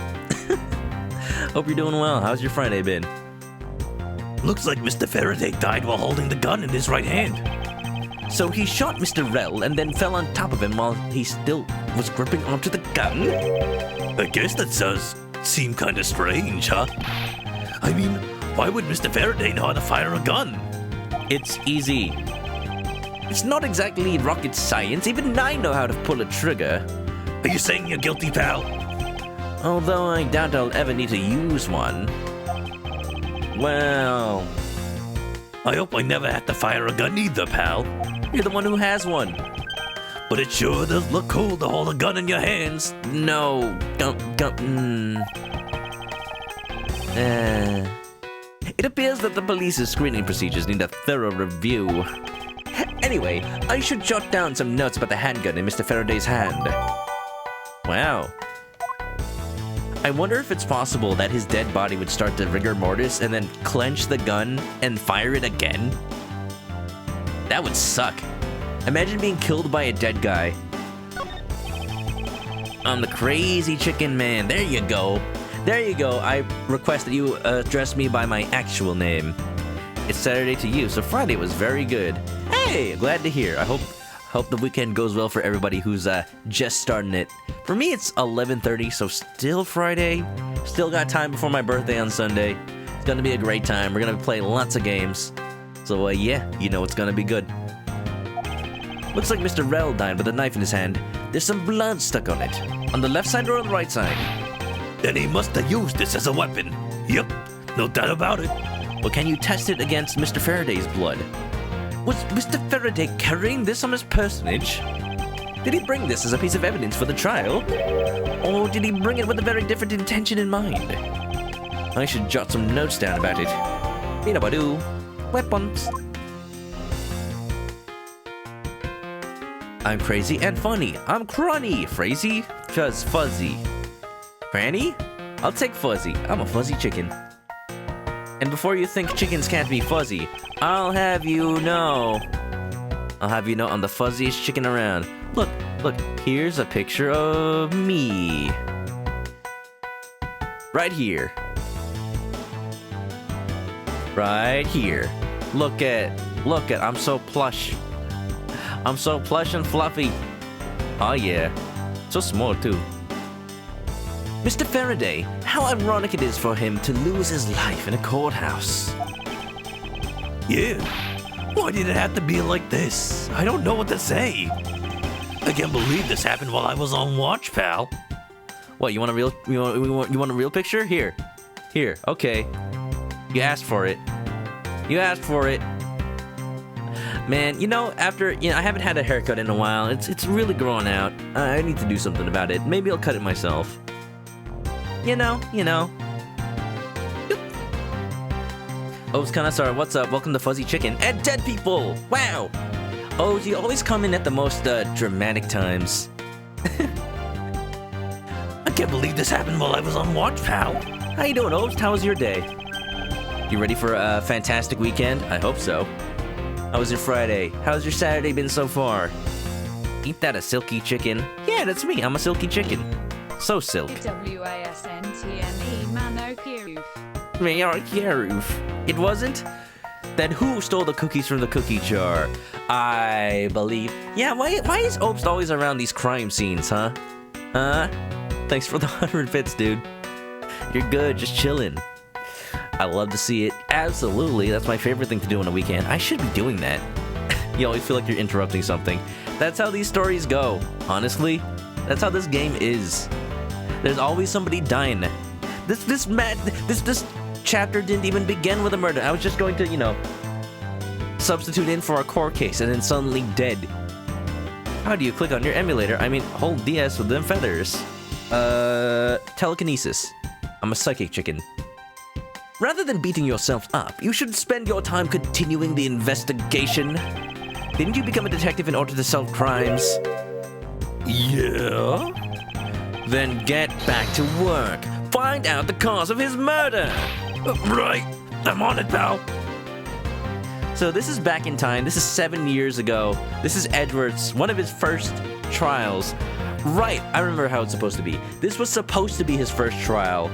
Speaker 1: Hope you're doing well. How's your Friday been?
Speaker 7: Looks like Mr. Faraday died while holding the gun in his right hand.
Speaker 1: So he shot Mr. Rell and then fell on top of him while he still was gripping onto the gun?
Speaker 7: I guess that does seem kind of strange, huh? I mean, why would Mr. Faraday know how to fire a gun?
Speaker 1: It's easy. It's not exactly rocket science. Even I know how to pull a trigger.
Speaker 7: Are you saying you're guilty, pal?
Speaker 1: Although I doubt I'll ever need to use one. Well...
Speaker 7: I hope I never have to fire a gun either, pal.
Speaker 1: You're the one who has one.
Speaker 7: But it sure does look cool to hold a gun in your hands.
Speaker 1: No, don't. It appears that the police's screening procedures need a thorough review. Anyway, I should jot down some notes about the handgun in Mr. Faraday's hand. Wow. I wonder if it's possible that his dead body would start to rigor mortis and then clench the gun and fire it again. That would suck. Imagine being killed by a dead guy. I'm the crazy chicken man. There you go. There you go. I request that you address me by my actual name. It's Saturday to you, so Friday was very good. Hey, glad to hear. I hope the weekend goes well for everybody who's just starting it. For me, it's 11:30, so still Friday. Still got time before my birthday on Sunday. It's gonna be a great time. We're gonna play lots of games. So yeah, you know it's gonna be good. Looks like Mr. Rell died with a knife in his hand. There's some blood stuck on it. On the left side or on the right side?
Speaker 7: Then he must have used this as a weapon. Yep, no doubt about it.
Speaker 1: Well, can you test it against Mr. Faraday's blood? Was Mr. Faraday carrying this on his personage? Did he bring this as a piece of evidence for the trial? Or did he bring it with a very different intention in mind? I should jot some notes down about it. Binabadoo. Weapons. I'm crazy and funny. I'm crunny. Crazy, fuzzy. Cranny? I'll take fuzzy. I'm a fuzzy chicken. And before you think chickens can't be fuzzy, I'll have you know I'm the fuzziest chicken around. Look, here's a picture of me. Right here. Right here. Look at, I'm so plush. I'm so plush and fluffy. Oh yeah, so small too. Mr. Faraday, how ironic it is for him to lose his life in a courthouse.
Speaker 7: Yeah, why did it have to be like this? I don't know what to say. I can't believe this happened while I was on watch, pal.
Speaker 1: What, you want a real picture? Here, okay. You asked for it. Man, after I haven't had a haircut in a while. It's really growing out. I need to do something about it. Maybe I'll cut it myself. You know. Oh, it's kinda sorry. What's up? Welcome to Fuzzy Chicken and Dead People. Wow. Oh, you always come in at the most dramatic times.
Speaker 7: I can't believe this happened while I was on watch, pal.
Speaker 1: How you doing, Obst? How was your day? You ready for a fantastic weekend? I hope so. How was your Friday? How's your Saturday been so far? Ain't that a silky chicken? Yeah, that's me. I'm a silky chicken. So silk.
Speaker 9: WASNTME ManokAdobo.
Speaker 1: It wasn't? Then who stole the cookies from the cookie jar? I believe. Yeah, why is Obst always around these crime scenes, huh? Thanks for the 100 bits, dude. You're good, just chilling. I love to see it. Absolutely, that's my favorite thing to do on a weekend. I should be doing that. You always feel like you're interrupting something. That's how these stories go. Honestly, that's how this game is. There's always somebody dying. This chapter didn't even begin with a murder. I was just going to, substitute in for a court case and then suddenly dead. How do you click on your emulator? I mean, hold DS with them feathers. Telekinesis. I'm a psychic chicken. Rather than beating yourself up, you should spend your time continuing the investigation. Didn't you become a detective in order to solve crimes?
Speaker 7: Yeah?
Speaker 1: Then get back to work. Find out the cause of his murder.
Speaker 7: Right. I'm on it, pal.
Speaker 1: So this is back in time. This is 7 years ago. This is Edgeworth's, one of his first trials. Right, I remember how it's supposed to be. This was supposed to be his first trial,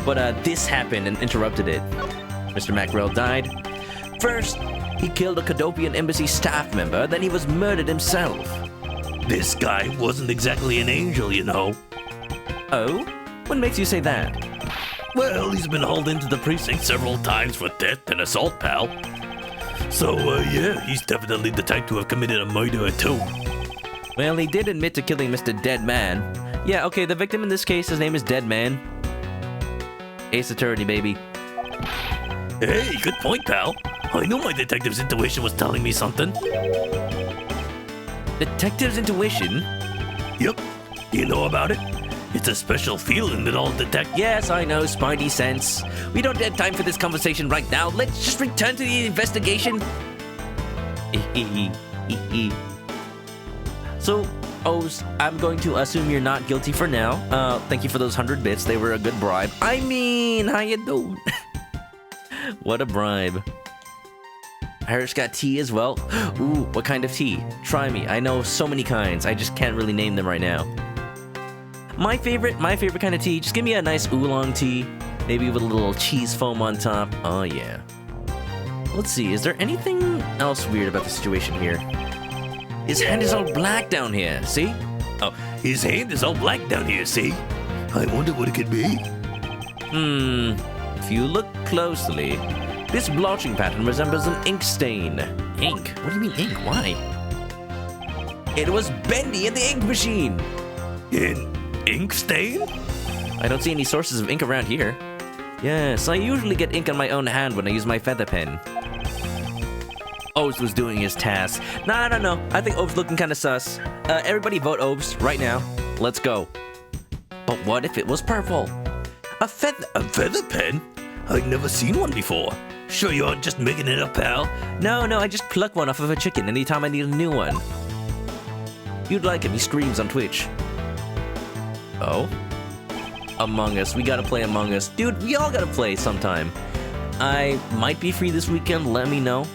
Speaker 1: but this happened and interrupted it. Mr. Mackerel died. First, he killed a Cadopian embassy staff member, then he was murdered himself.
Speaker 7: This guy wasn't exactly an angel, you know.
Speaker 1: Oh? What makes you say that?
Speaker 7: Well, he's been hauled into the precinct several times for theft and assault, pal. So, yeah, he's definitely the type to have committed a murder too.
Speaker 1: Well, he did admit to killing Mr. Dead Man. Yeah, okay, the victim in this case, his name is Dead Man. Ace Attorney, baby.
Speaker 7: Hey, good point, pal. I knew my detective's intuition was telling me something.
Speaker 1: Detective's intuition?
Speaker 7: Yep. You know about it? It's a special feeling that all
Speaker 1: Yes, I know, Spidey sense. We don't have time for this conversation right now. Let's just return to the investigation. So, O's, I'm going to assume you're not guilty for now. Thank you for those 100 bits. They were a good bribe. I mean, how you doing? What a bribe. Irish got tea as well. Ooh, what kind of tea? Try me. I know so many kinds. I just can't really name them right now. My favorite kind of tea. Just give me a nice oolong tea. Maybe with a little cheese foam on top. Oh, yeah. Let's see. Is there anything else weird about the situation here? His hand is all black down here, see?
Speaker 7: Oh, his hand is all black down here, see? I wonder what it could be.
Speaker 1: If you look closely, this blotching pattern resembles an ink stain. Ink? What do you mean ink? Why? It was Bendy in the ink machine.
Speaker 7: An ink stain?
Speaker 1: I don't see any sources of ink around here. Yes, I usually get ink on my own hand when I use my feather pen. Obst was doing his task. No. I think Obst looking kind of sus. Everybody vote Obst right now. Let's go. But what if it was purple?
Speaker 7: A feather pen? I've never seen one before. Sure you aren't just making it up, pal?
Speaker 1: No, I just pluck one off of a chicken anytime I need a new one. You'd like him, he screams on Twitch. Oh? Among Us, we gotta play Among Us. Dude, we all gotta play sometime. I might be free this weekend, let me know.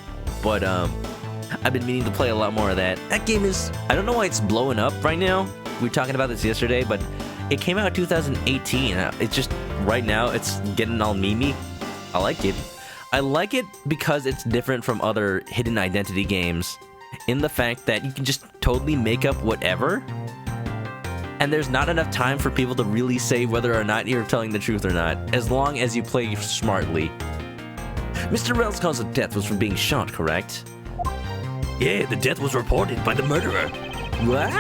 Speaker 1: But, I've been meaning to play a lot more of that. That game is, I don't know why it's blowing up right now. We were talking about this yesterday, but it came out in 2018. It's just, right now, it's getting all memey. I like it. I like it because it's different from other hidden identity games in the fact that you can just totally make up whatever. And there's not enough time for people to really say whether or not you're telling the truth or not, as long as you play smartly. Mr. Rel's cause of death was from being shot, correct?
Speaker 7: Yeah, the death was reported by the murderer.
Speaker 1: What?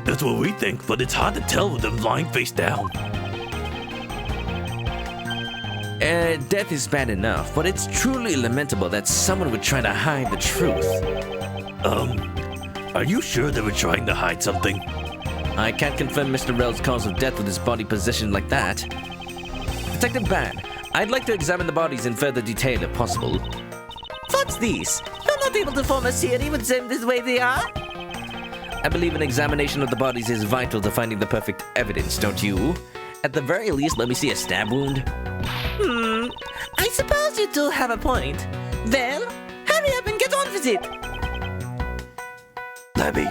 Speaker 7: That's what we think, but it's hard to tell with them lying face down.
Speaker 1: Death is bad enough, but it's truly lamentable that someone would try to hide the truth.
Speaker 7: Are you sure they were trying to hide something?
Speaker 1: I can't confirm Mr. Rel's cause of death with his body positioned like that. Detective Ban, I'd like to examine the bodies in further detail if possible.
Speaker 4: What's this? You're not able to form a theory with them this way they are?
Speaker 1: I believe an examination of the bodies is vital to finding the perfect evidence, don't you? At the very least, let me see a stab wound.
Speaker 4: I suppose you do have a point. Well, how hurry up and get on with it.
Speaker 2: Labby,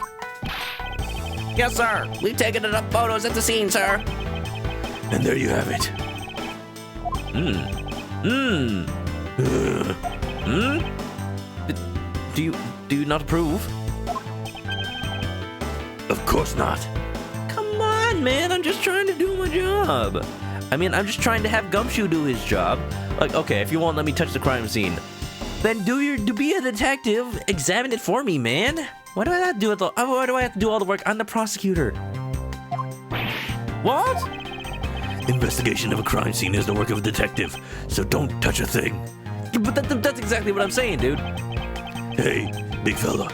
Speaker 4: Yes, sir. We've taken enough photos at the scene, sir.
Speaker 2: and there you have it.
Speaker 1: Do you not approve?
Speaker 2: Of course not.
Speaker 1: Come on, man. I'm just trying to do my job. I mean, I'm just trying to have Gumshoe do his job. Like, okay, if you won't let me touch the crime scene, then be a detective. Examine it for me, man. Why do I have to do it? Why do I have to do all the work? I'm the prosecutor. What?
Speaker 7: Investigation of a crime scene is the work of a detective, so don't touch a thing.
Speaker 1: But that's exactly what I'm saying, dude.
Speaker 7: Hey, big fella,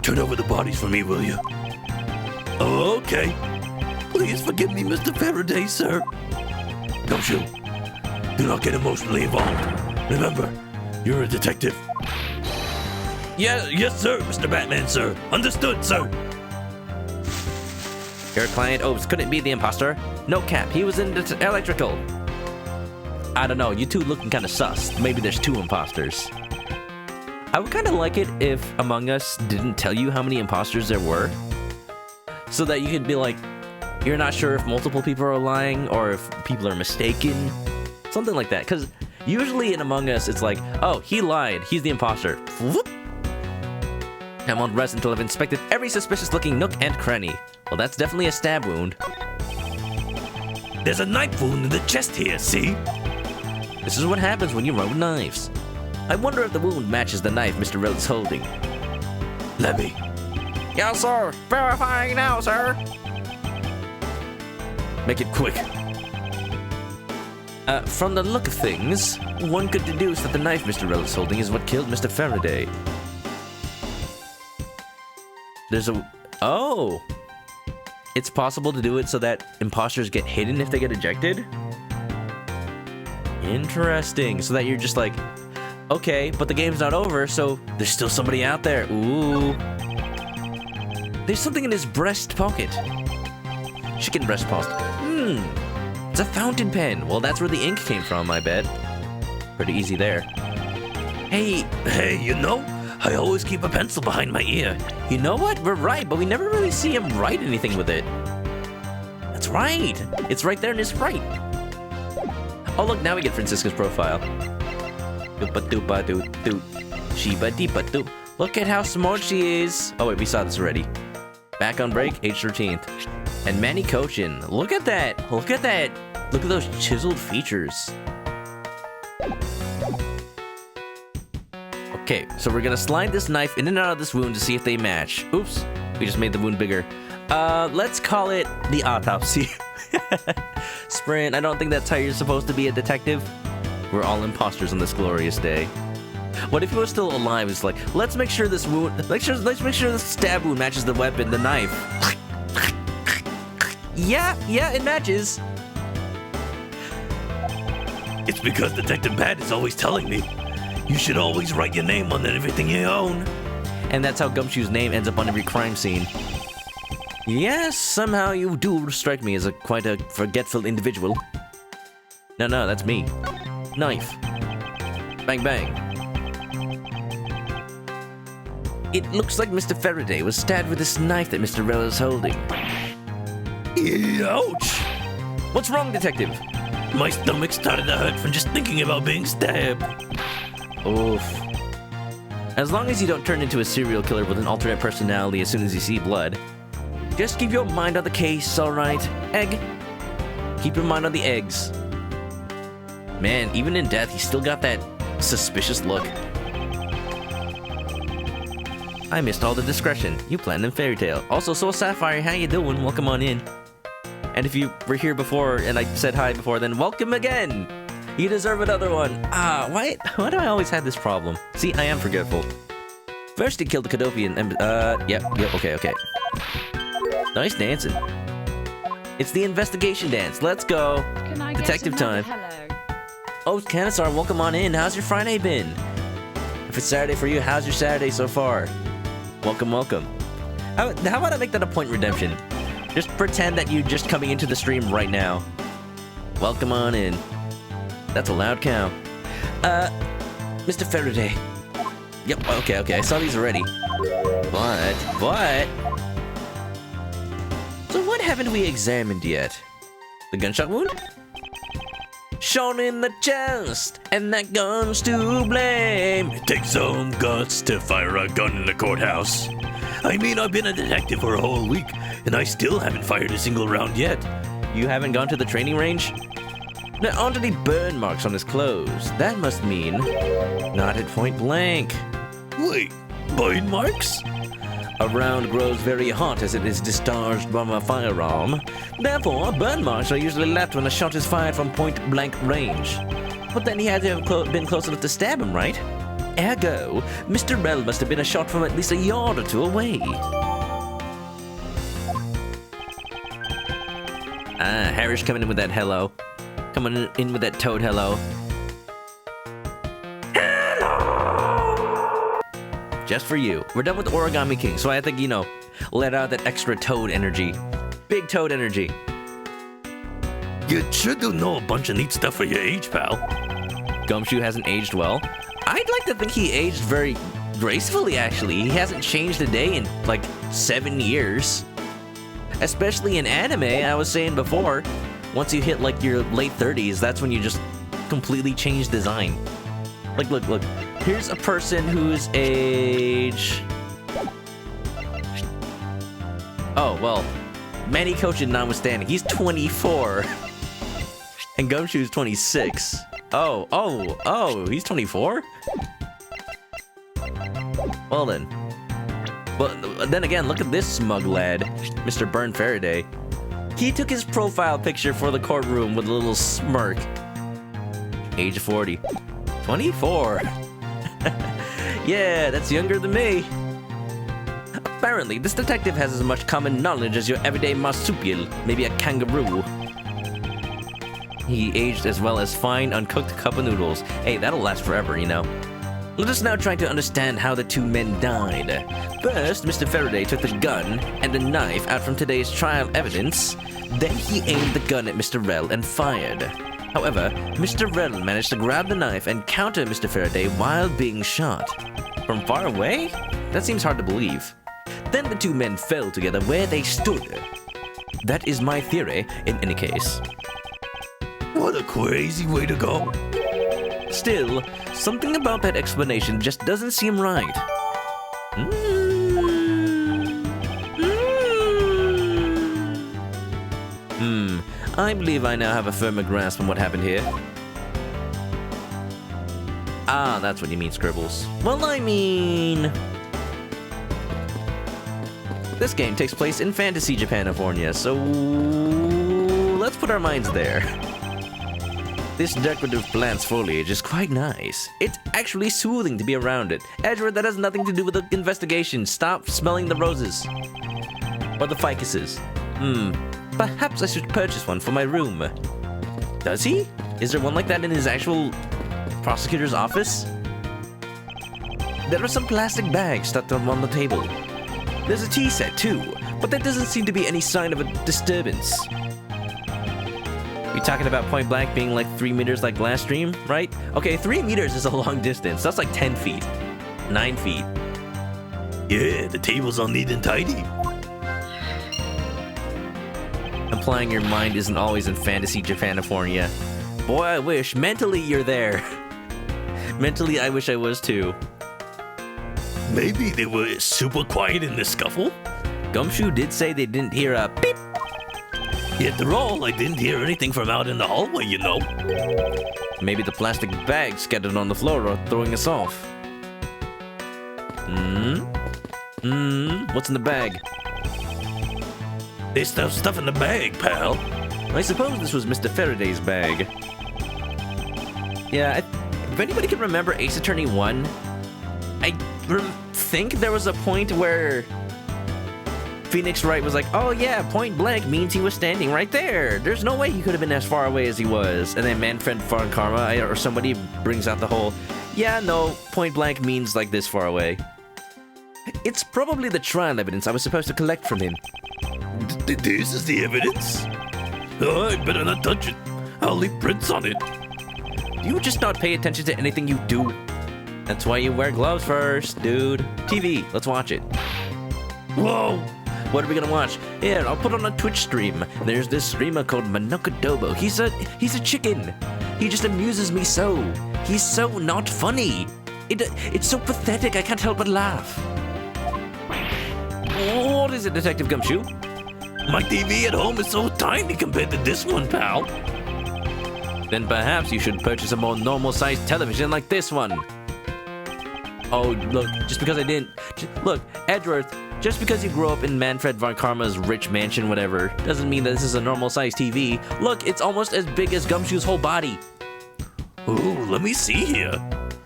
Speaker 7: turn over the bodies for me, will you? Okay. Please forgive me, Mr. Faraday, sir. Gumshoe, do not get emotionally involved. Remember, you're a detective. Yeah, yes, sir, Mr. Batman, sir. Understood, sir.
Speaker 1: Your client Oates couldn't be the imposter. No cap, he was in the electrical. I don't know, you two looking kind of sus. Maybe there's two imposters. I would kind of like it if Among Us didn't tell you how many imposters there were. So that you could be like, you're not sure if multiple people are lying or if people are mistaken. Something like that. Because usually in Among Us, it's like, oh, he lied. He's the imposter. Whoop. I won't rest until I've inspected every suspicious-looking nook and cranny. Well, that's definitely a stab wound.
Speaker 7: There's a knife wound in the chest here, see?
Speaker 1: This is what happens when you run with knives. I wonder if the wound matches the knife Mr. Rell is holding.
Speaker 7: Lemmy,
Speaker 4: Yes, sir. Verifying now, sir.
Speaker 1: Make it quick. From the look of things, one could deduce that the knife Mr. Rell is holding is what killed Mr. Faraday. There's a... Oh! It's possible to do it so that imposters get hidden if they get ejected? Interesting. So that you're just like, okay, but the game's not over, so there's still somebody out there. Ooh. There's something in his breast pocket. Chicken breast pocket. It's a fountain pen. Well, that's where the ink came from, I bet. Pretty easy there.
Speaker 7: hey, you know, I always keep a pencil behind my ear.
Speaker 1: You know what? We're right, but we never really see him write anything with it. That's right. It's right there in his right. Oh, look, now we get Francisca's profile. Doopa-doopa-doo-doo. Sheba-deepa-doo. Look at how smart she is. Oh, wait, we saw this already. Back on break, age 13th. And Manny Cochin. Look at that. Look at that. Look at those chiseled features. Okay, so we're gonna slide this knife in and out of this wound to see if they match. Oops, we just made the wound bigger. Let's call it the autopsy. Sprint, I don't think that's how you're supposed to be a detective. We're all imposters on this glorious day. What if he was still alive? It's like, let's make sure this wound, let's make sure this stab wound matches the weapon, the knife. Yeah, it matches.
Speaker 7: It's because Detective Pat is always telling me, you should always write your name on everything you own.
Speaker 1: And that's how Gumshoe's name ends up on every crime scene. Yes, somehow you do strike me as quite a forgetful individual. No, that's me. Knife. Bang, bang. It looks like Mr. Faraday was stabbed with this knife that Mr. Rell is holding.
Speaker 7: Ouch!
Speaker 1: What's wrong, detective?
Speaker 7: My stomach started to hurt from just thinking about being stabbed.
Speaker 1: Oof. As long as you don't turn into a serial killer with an alternate personality as soon as you see blood. Just keep your mind on the case, alright? Egg. Keep your mind on the eggs. Man, even in death, he's still got that suspicious look. I missed all the discretion. You planned in Fairy Tale. Also, Soul Sapphire, how you doing? Welcome on in. And if you were here before and I said hi before, then welcome again. You deserve another one. Why do I always have this problem? See, I am forgetful. First he killed the Cadopian and, yep, okay. Nice dancing. It's the investigation dance. Let's go.
Speaker 9: Can I
Speaker 1: Detective
Speaker 9: get another
Speaker 1: time.
Speaker 9: hello?
Speaker 1: Oh, Canisar, welcome on in. How's your Friday been? If it's Saturday for you, how's your Saturday so far? Welcome. How about I make that a point redemption? Just pretend that you're just coming into the stream right now. Welcome on in. That's a loud cow. Mr. Faraday, Yep, okay, I saw these already. But... So what haven't we examined yet? The gunshot wound? Shot in the chest, and that gun's to blame.
Speaker 7: It takes some guts to fire a gun in the courthouse. I mean, I've been a detective for a whole week, and I still haven't fired a single round yet.
Speaker 1: You haven't gone to the training range? Now onto the burn marks on his clothes. That must mean not at point blank.
Speaker 7: Wait, burn marks?
Speaker 1: A round grows very hot as it is discharged from a firearm. Therefore, burn marks are usually left when a shot is fired from point-blank range. But then he had to have been close enough to stab him, right? Ergo, Mr. Rell must have been a shot from at least a yard or two away. Harris coming in with that hello. Coming in with that toad hello. Just for you. We're done with Origami King, so I think, you know, let out that extra toad energy. Big toad energy.
Speaker 7: You sure do know a bunch of neat stuff for your age, pal.
Speaker 1: Gumshoe hasn't aged well. I'd like to think he aged very gracefully, actually. He hasn't changed a day in, like, 7 years. Especially in anime, I was saying before. Once you hit, like, your late 30s, that's when you just completely change design. Like, look. Here's a person whose age... Oh, well, Manny Coach notwithstanding, he's 24. And Gumshoe's 26. Oh, he's 24? Well then. But then again, look at this smug lad, Mr. Bern Faraday. He took his profile picture for the courtroom with a little smirk. Age 40. 24. Yeah, that's younger than me. Apparently, this detective has as much common knowledge as your everyday marsupial, maybe a kangaroo. He aged as well as fine, uncooked cup of noodles. Hey, that'll last forever, you know. Let us now try to understand how the two men died. First, Mr. Faraday took the gun and the knife out from today's trial evidence. Then he aimed the gun at Mr. Rell and fired. However, Mr. Rell managed to grab the knife and counter Mr. Faraday while being shot. From far away? That seems hard to believe. Then the two men fell together where they stood. That is my theory, in any case.
Speaker 7: What a crazy way to go.
Speaker 1: Still, something about that explanation just doesn't seem right. I believe I now have a firmer grasp on what happened here. Ah, that's what you mean, Scribbles. Well, I mean... This game takes place in Fantasy Japanifornia, so... let's put our minds there. This decorative plant's foliage is quite nice. It's actually soothing to be around it. Edgeworth, that has nothing to do with the investigation. Stop smelling the roses. Or the ficuses. Perhaps I should purchase one for my room. Does he? Is there one like that in his actual prosecutor's office? There are some plastic bags stuck on the table. There's a tea set too, but there doesn't seem to be any sign of a disturbance. We talking about point blank being like 3 meters like last stream, right? Okay, 3 meters is a long distance. That's like 10 feet. 9 feet.
Speaker 7: Yeah, the table's all neat and tidy.
Speaker 1: Implying your mind isn't always in Fantasy Japanifornia. Boy, I wish. Mentally, you're there. Mentally, I wish I was too.
Speaker 7: Maybe they were super quiet in the scuffle?
Speaker 1: Gumshoe did say they didn't hear a beep.
Speaker 7: After all, I didn't hear anything from out in the hallway, you know.
Speaker 1: Maybe the plastic bag scattered on the floor are throwing us off. What's in the bag?
Speaker 7: They stuff in the bag, pal.
Speaker 1: I suppose this was Mr. Faraday's bag. Yeah, if anybody can remember Ace Attorney 1, I think there was a point where Phoenix Wright was like, oh yeah, point blank means he was standing right there. There's no way he could have been as far away as he was. And then Manfred Von Karma or somebody brings out the whole, yeah, no, point blank means like this far away. It's probably the trial evidence I was supposed to collect from him.
Speaker 7: This is the evidence? Oh, I better not touch it. I'll leave prints on it.
Speaker 1: Do you just not pay attention to anything you do? That's why you wear gloves first, dude. TV, let's watch it. Whoa! What are we gonna watch? Here, I'll put on a Twitch stream. There's this streamer called ManokAdobo. He's a chicken. He just amuses me so. He's so not funny. It's so pathetic, I can't help but laugh. What is it, Detective Gumshoe?
Speaker 7: My TV at home is so tiny compared to this one, pal.
Speaker 1: Then perhaps you should purchase a more normal-sized television like this one. Oh, look, just because I didn't... Look, Edgeworth, just because you grew up in Manfred von Karma's rich mansion, whatever, doesn't mean that this is a normal-sized TV. Look, it's almost as big as Gumshoe's whole body.
Speaker 7: Ooh, let me see here.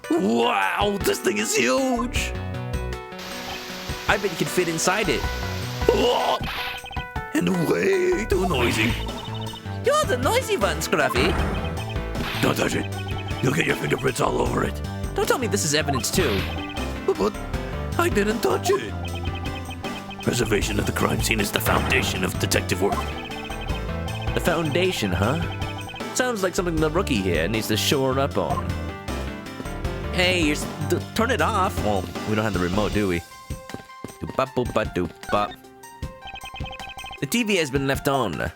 Speaker 7: Wow, this thing is huge.
Speaker 1: I bet you could fit inside it.
Speaker 7: Oh, and way too noisy.
Speaker 4: You're the noisy one, Scruffy.
Speaker 7: Don't touch it. You'll get your fingerprints all over it.
Speaker 1: Don't tell me this is evidence too.
Speaker 7: But I didn't touch it. Preservation of the crime scene is the foundation of detective work.
Speaker 1: The foundation, huh? Sounds like something the rookie here needs to shore up on. Hey, turn it off. Well, we don't have the remote, do we? Doop-bop, boop-bop, doop-bop. The TV has been left on.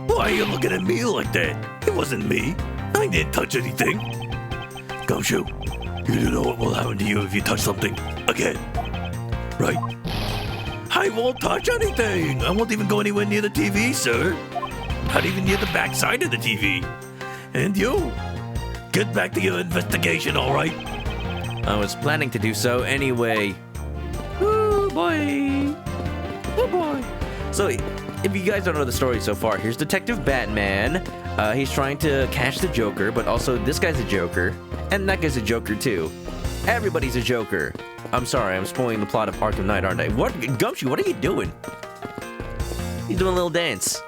Speaker 7: Why are you looking at me like that? It wasn't me. I didn't touch anything. Gumshoe, you don't know what will happen to you if you touch something again. Right? I won't touch anything. I won't even go anywhere near the TV, sir. Not even near the back side of the TV. And you, get back to your investigation, all right?
Speaker 1: I was planning to do so anyway. Oh boy. Oh boy. So, if you guys don't know the story so far, here's Detective Batman. He's trying to catch the Joker, but also this guy's a Joker. And that guy's a Joker too. Everybody's a Joker. I'm sorry, I'm spoiling the plot of Arkham Knight, aren't I? What? Gumshoe, what are you doing? He's doing a little dance.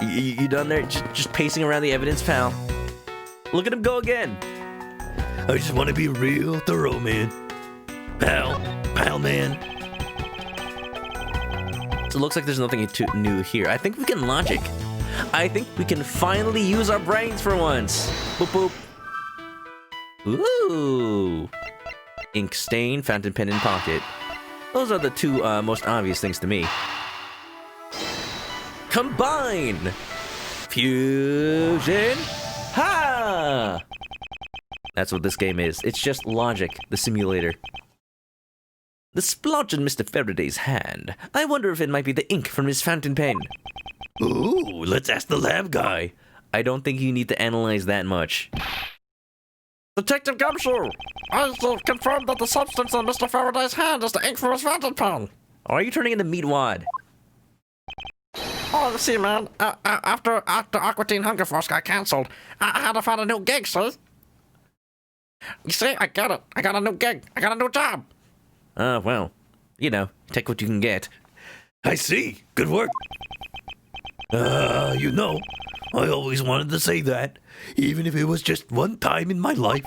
Speaker 1: You done there? Just pacing around the evidence, pal. Look at him go again.
Speaker 7: I just want to be real thorough, man. Pal, man.
Speaker 1: So it looks like there's nothing new here. I think we can logic. I think we can finally use our brains for once. Boop, boop. Ooh. Ink stain, fountain pen in pocket. Those are the two most obvious things to me. Combine! Fusion! Ha! That's what this game is. It's just logic, the simulator. The splotch in Mr. Faraday's hand. I wonder if it might be the ink from his fountain pen.
Speaker 7: Ooh, let's ask the lab guy.
Speaker 1: I don't think you need to analyze that much.
Speaker 10: Detective Gumshoe, I confirmed that the substance in Mr. Faraday's hand is the ink from his fountain pen.
Speaker 1: Or are you turning into Meatwad?
Speaker 10: Oh, see, man, after Aqua Teen Hunger Force got cancelled, I had to find a new gig, see? You see, I got it. I got a new gig. I got a new job.
Speaker 1: Well, you know, take what you can get.
Speaker 7: I see. Good work. You know, I always wanted to say that, even if it was just one time in my life.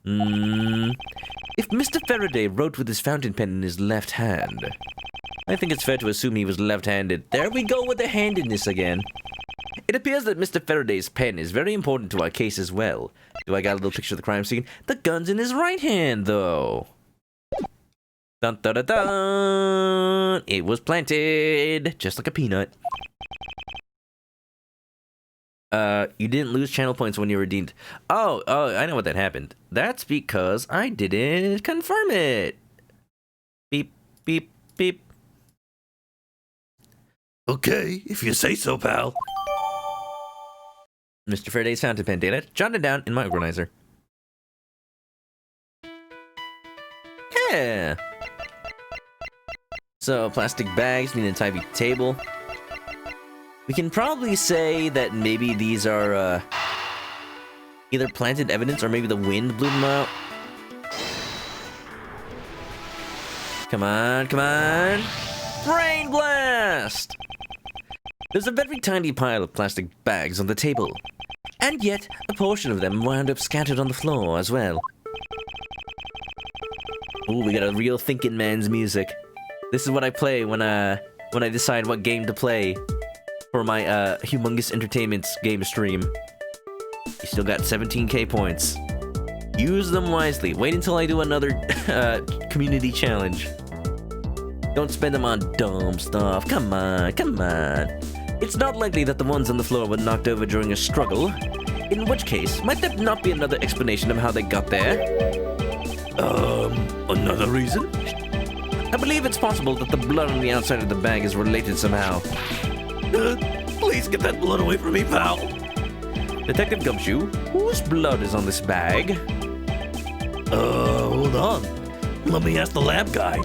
Speaker 1: If Mr. Faraday wrote with his fountain pen in his left hand, I think it's fair to assume he was left-handed. There we go with the handedness again. It appears that Mr. Faraday's pen is very important to our case as well. Do I got a little picture of the crime scene? The gun's in his right hand, though. Dun dun dun dun! It was planted, just like a peanut. You didn't lose channel points when you redeemed. Oh, I know what that happened. That's because I didn't confirm it. Beep, beep, beep.
Speaker 7: Okay, if you say so, pal.
Speaker 1: Mr. Faraday's fountain pen data. Jot it down in my organizer. Yeah. So, plastic bags need a tidy table. We can probably say that maybe these are, either planted evidence or maybe the wind blew them out. Come on, come on. Brain blast! There's a very tiny pile of plastic bags on the table. And yet, a portion of them wound up scattered on the floor as well. Ooh, we got a real thinking man's music. This is what I play when I decide what game to play for my Humongous Entertainment's game stream. You still got 17k points. Use them wisely. Wait until I do another community challenge. Don't spend them on dumb stuff. Come on, come on. It's not likely that the ones on the floor were knocked over during a struggle. In which case, might there not be another explanation of how they got there?
Speaker 7: Another reason?
Speaker 1: I believe it's possible that the blood on the outside of the bag is related somehow.
Speaker 7: Please get that blood away from me, pal.
Speaker 1: Detective Gumshoe, whose blood is on this bag?
Speaker 7: Hold on. Let me ask the lab guy.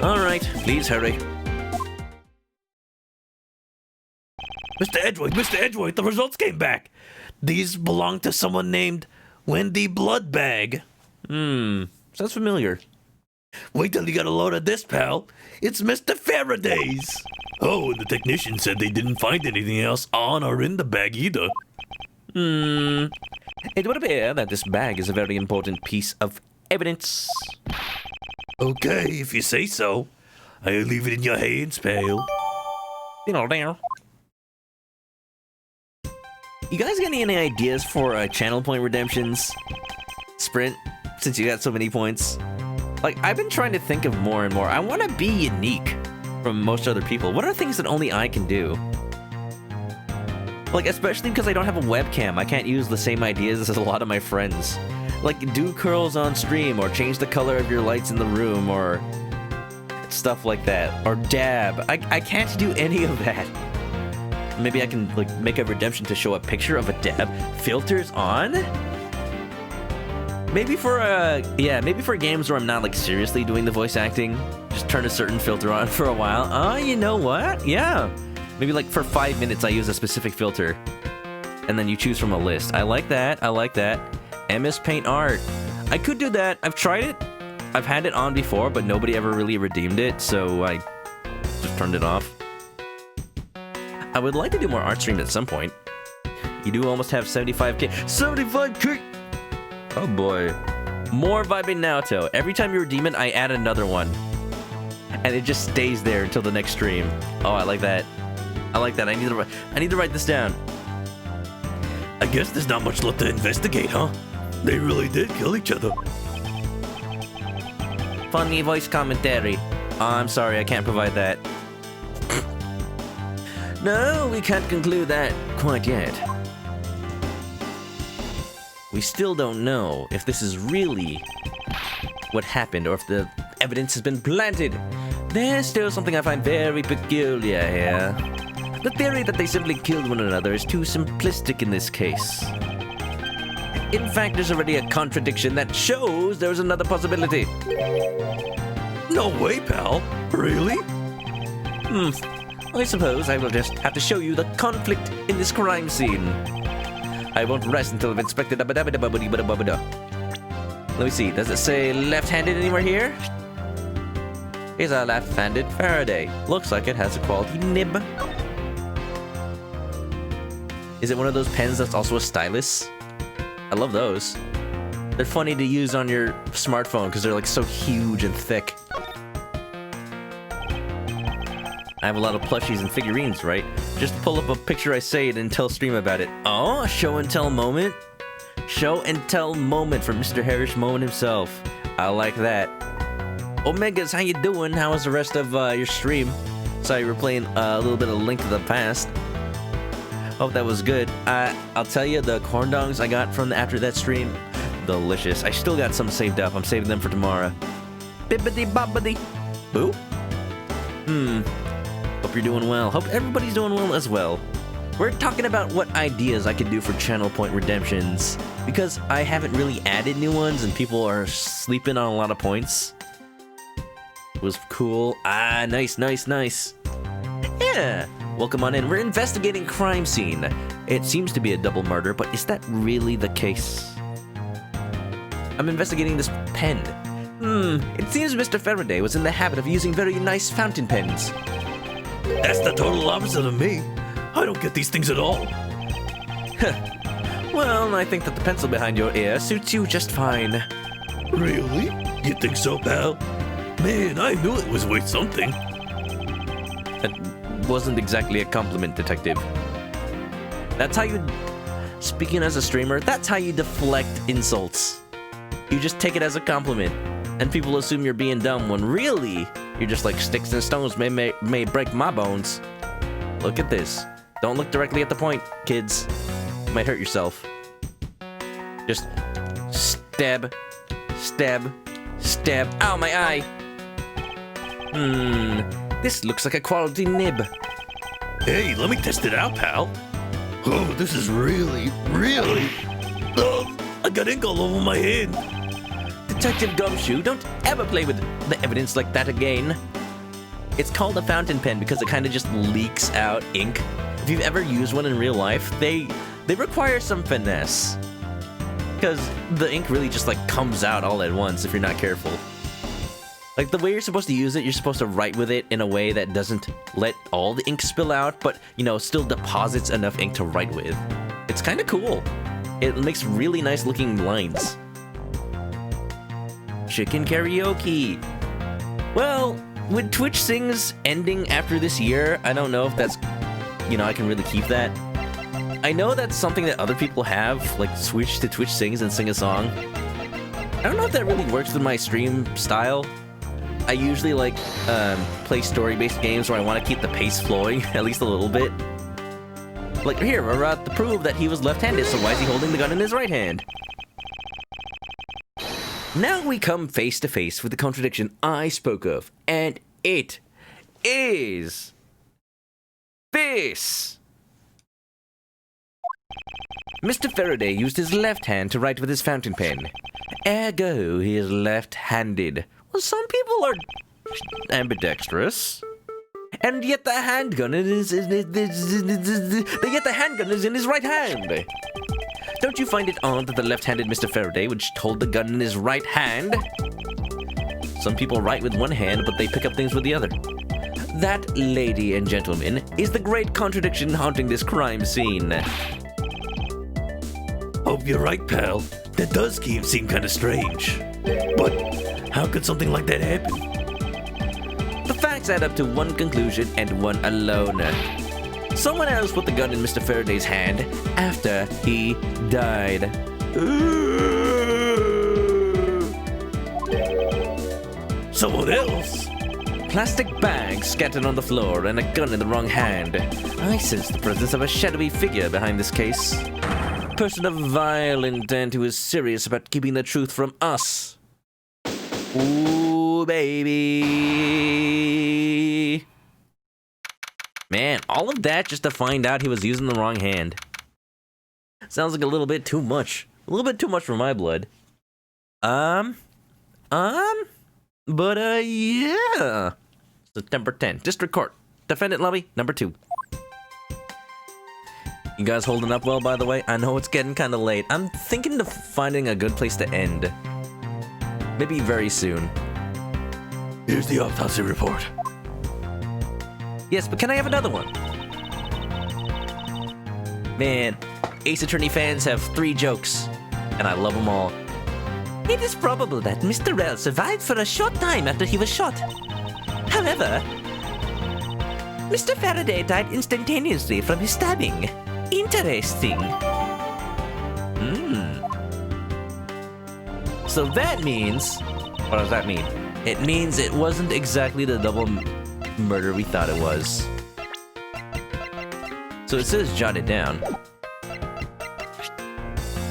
Speaker 1: All right, please hurry.
Speaker 7: Mr. Edgeworth, the results came back. These belong to someone named Wendy Bloodbag.
Speaker 1: Sounds familiar.
Speaker 7: Wait till you get a load of this, pal. It's Mr. Faraday's. Oh, and the technician said they didn't find anything else on or in the bag either.
Speaker 1: It would appear that this bag is a very important piece of evidence.
Speaker 7: Okay, if you say so. I'll leave it in your hands, pal.
Speaker 1: You guys got any ideas for channel point redemptions? Sprint, since you got so many points. Like, I've been trying to think of more and more. I want to be unique from most other people. What are things that only I can do? Like, especially because I don't have a webcam, I can't use the same ideas as a lot of my friends. Like, do curls on stream, or change the color of your lights in the room, or stuff like that. Or dab. I can't do any of that. Maybe I can, like, make a redemption to show a picture of a dab. Filters on? Maybe for, maybe for games where I'm not, like, seriously doing the voice acting. Just turn a certain filter on for a while. Oh, you know what? Yeah. Maybe, like, for 5 minutes I use a specific filter. And then you choose from a list. I like that. I like that. MS Paint Art. I could do that. I've tried it. I've had it on before, but nobody ever really redeemed it, so I just turned it off. I would like to do more art streams at some point. You do almost have 75k. 75k! Oh boy. More vibing Naruto. Every time you redeem it, I add another one. And it just stays there until the next stream. Oh, I like that. I like that. I need to write this down.
Speaker 7: I guess there's not much left to investigate, huh? They really did kill each other.
Speaker 1: Funny voice commentary. Oh, I'm sorry, I can't provide that. No, we can't conclude that quite yet. We still don't know if this is really what happened or if the evidence has been planted. There's still something I find very peculiar here. The theory that they simply killed one another is too simplistic in this case. In fact, there's already a contradiction that shows there's another possibility.
Speaker 7: No way, pal. Really?
Speaker 1: I suppose I will just have to show you the conflict in this crime scene. I won't rest until I've inspected. Let me see, does it say left-handed anywhere here? Here's a left-handed Faraday. Looks like it has a quality nib. Is it one of those pens that's also a stylus? I love those. They're funny to use on your smartphone because they're like so huge and thick. I have a lot of plushies and figurines, right? Just pull up a picture I saved and tell stream about it. Oh, a show and tell moment? Show and tell moment from Mr. Harris Moment himself. I like that. Omegas, how you doing? How was the rest of your stream? Sorry, you were playing a little bit of Link to the Past. Hope that was good. I'll tell you, the corn dogs I got from after that stream, delicious. I still got some saved up. I'm saving them for tomorrow. Bibbidi bobbidi. Boo? Hope you're doing well. Hope everybody's doing well as well. We're talking about what ideas I could do for channel point redemptions, because I haven't really added new ones and people are sleeping on a lot of points. It was cool. Ah, nice. Yeah. Welcome on in. We're investigating crime scene. It seems to be a double murder, but is that really the case? I'm investigating this pen. It seems Mr. Faraday was in the habit of using very nice fountain pens.
Speaker 7: That's the total opposite of me. I don't get these things at all.
Speaker 1: Well, I think that the pencil behind your ear suits you just fine.
Speaker 7: Really? You think so, pal? Man, I knew it was worth something.
Speaker 1: That wasn't exactly a compliment, detective. That's how you speaking as a streamer, that's how you deflect insults. You just take it as a compliment, and people assume you're being dumb when really, you're just like, sticks and stones may break my bones. Look at this. Don't look directly at the point, kids. You might hurt yourself. Just stab, stab, stab. Ow, my eye! This looks like a quality nib.
Speaker 7: Hey, let me test it out, pal. Oh, this is really... Oh, I got ink all over my hand.
Speaker 1: Detective Gumshoe, don't ever play with the evidence like that again. It's called a fountain pen because it kind of just leaks out ink. If you've ever used one in real life, they require some finesse. Because the ink really just like comes out all at once if you're not careful. Like the way you're supposed to use it, you're supposed to write with it in a way that doesn't let all the ink spill out, but, you know, still deposits enough ink to write with. It's kind of cool. It makes really nice looking lines. Chicken karaoke. Well, with Twitch Sings ending after this year, I don't know if that's, you know, I can really keep that. I know that's something that other people have, like switch to Twitch Sings and sing a song. I don't know if that really works with my stream style. I usually like play story-based games where I want to keep the pace flowing, at least a little bit. Like here, we're about to prove that he was left-handed, so why is he holding the gun in his right hand? Now we come face to face with the contradiction I spoke of, and it is this. Mr. Faraday used his left hand to write with his fountain pen. Ergo, he is left-handed. Well, some people are ambidextrous. And yet the handgun is in his right hand. Don't you find it odd that the left-handed Mr. Faraday would hold the gun in his right hand? Some people write with one hand, but they pick up things with the other. That, lady and gentlemen, is the great contradiction haunting this crime scene.
Speaker 7: Oh, you're right, pal. That does seem kind of strange. But how could something like that happen?
Speaker 1: The facts add up to one conclusion and one alone. Someone else put the gun in Mr. Faraday's hand after he died.
Speaker 7: Someone else?
Speaker 1: Plastic bags scattered on the floor and a gun in the wrong hand. I sense the presence of a shadowy figure behind this case. A person of vile intent who is serious about keeping the truth from us. Ooh, baby. Man, all of that just to find out he was using the wrong hand. Sounds like a little bit too much. A little bit too much for my blood. Yeah. September 10th, District Court. Defendant lobby, number 2. You guys holding up well, by the way? I know it's getting kind of late. I'm thinking of finding a good place to end. Maybe very soon.
Speaker 7: Here's the autopsy report.
Speaker 1: Yes, but can I have another one? Man, Ace Attorney fans have 3 jokes, and I love them all.
Speaker 4: It is probable that Mr. Rell survived for a short time after he was shot. However, Mr. Faraday died instantaneously from his stabbing. Interesting.
Speaker 1: So that means... What does that mean? It means it wasn't exactly the double murder we thought it was. So it says jot it down.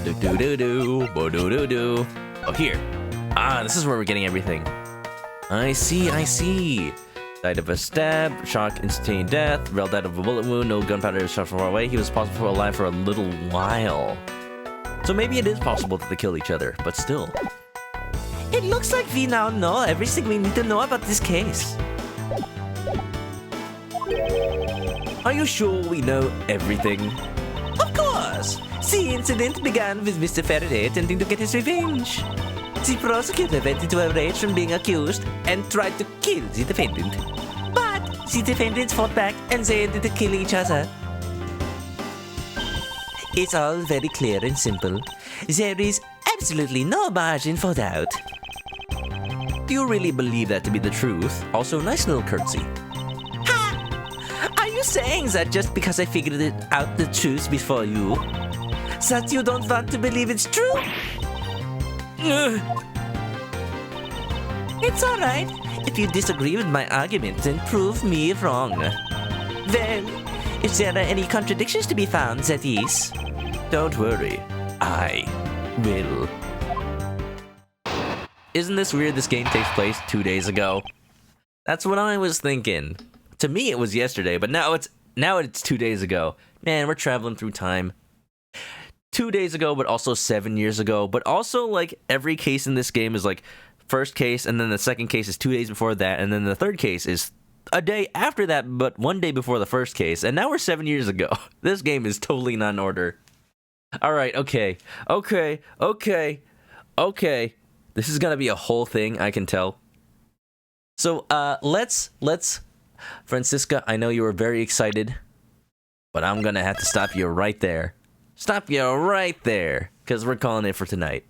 Speaker 1: Do-do-do-do, oh, here. Ah, this is where we're getting everything. I see. Died of a stab, shock, instantaneous death. Rel died of a bullet wound, no gunpowder shot from far away. He was possibly alive for a little while. So maybe it is possible that they killed each other, but still.
Speaker 4: It looks like we now know everything we need to know about this case.
Speaker 1: Are you sure we know everything?
Speaker 4: Of course! The incident began with Mr. Faraday attempting to get his revenge. The prosecutor went into a rage from being accused and tried to kill the defendant. But the defendants fought back and they ended up killing each other. It's all very clear and simple. There is absolutely no margin for doubt.
Speaker 1: Do you really believe that to be the truth? Also, nice little curtsy.
Speaker 4: Ha! Are you saying that just because I figured it out the truth before you? that you don't want to believe it's true? It's alright. If you disagree with my argument, then prove me wrong. Well, if there are any contradictions to be found, that is,
Speaker 3: Don't worry, I will. Isn't this weird? This game takes place 2 days ago. That's what I was thinking. To me, it was yesterday, but now it's 2 days ago. Man, we're traveling through time. 2 days ago, but also 7 years ago. But also, like, every case in this game is like first case, and then the second case is 2 days before that, and then the third case is a day after that, but 1 day before the first case. And now we're 7 years ago. This game is totally not in order. All right, okay. This is gonna be a whole thing, I can tell. So, let's, Francisca, I know you were very excited, but I'm gonna have to stop you right there. Stop you right there, because we're calling it for tonight.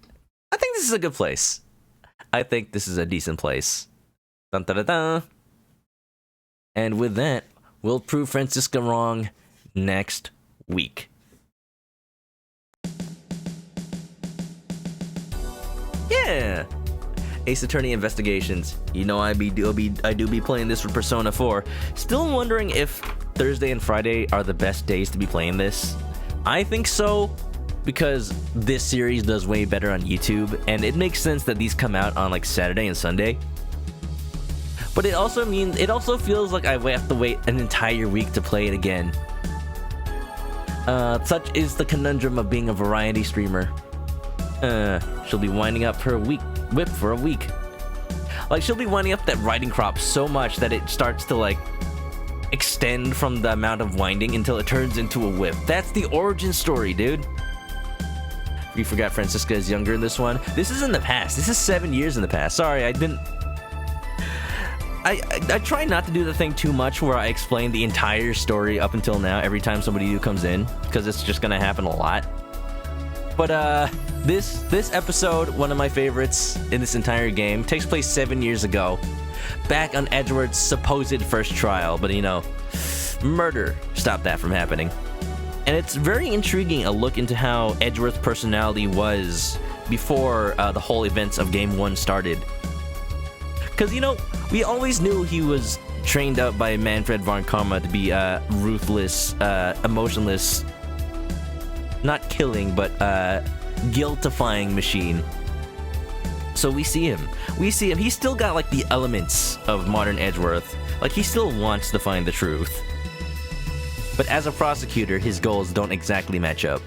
Speaker 3: I think this is a good place. I think this is a decent place. Dun dun dun dun. And with that, we'll prove Francisca wrong next week. Yeah! Ace Attorney Investigations. You know I do be playing this with Persona 4. Still wondering if Thursday and Friday are the best days to be playing this. I think so, because this series does way better on YouTube, and it makes sense that these come out on like Saturday and Sunday. But it also feels like I have to wait an entire week to play it again. Such is the conundrum of being a variety streamer. She'll be winding up her whip for a week. Like, she'll be winding up that writing crop so much that it starts to, like, extend from the amount of winding until it turns into a whip. That's the origin story, dude. You forgot Francisca is younger in this one. This is in the past. This is 7 years in the past. Sorry, I try not to do the thing too much where I explain the entire story up until now every time somebody new comes in, because it's just gonna happen a lot. But this episode, one of my favorites in this entire game, takes place 7 years ago, back on Edgeworth's supposed first trial. But you know, murder stopped that from happening. And it's very intriguing, a look into how Edgeworth's personality was before the whole events of Game 1 started. Because, you know, we always knew he was trained up by Manfred von Karma to be a ruthless, emotionless, not killing, but guiltifying machine. So we see him. He's still got, like, the elements of modern Edgeworth. Like, he still wants to find the truth. But as a prosecutor, his goals don't exactly match up.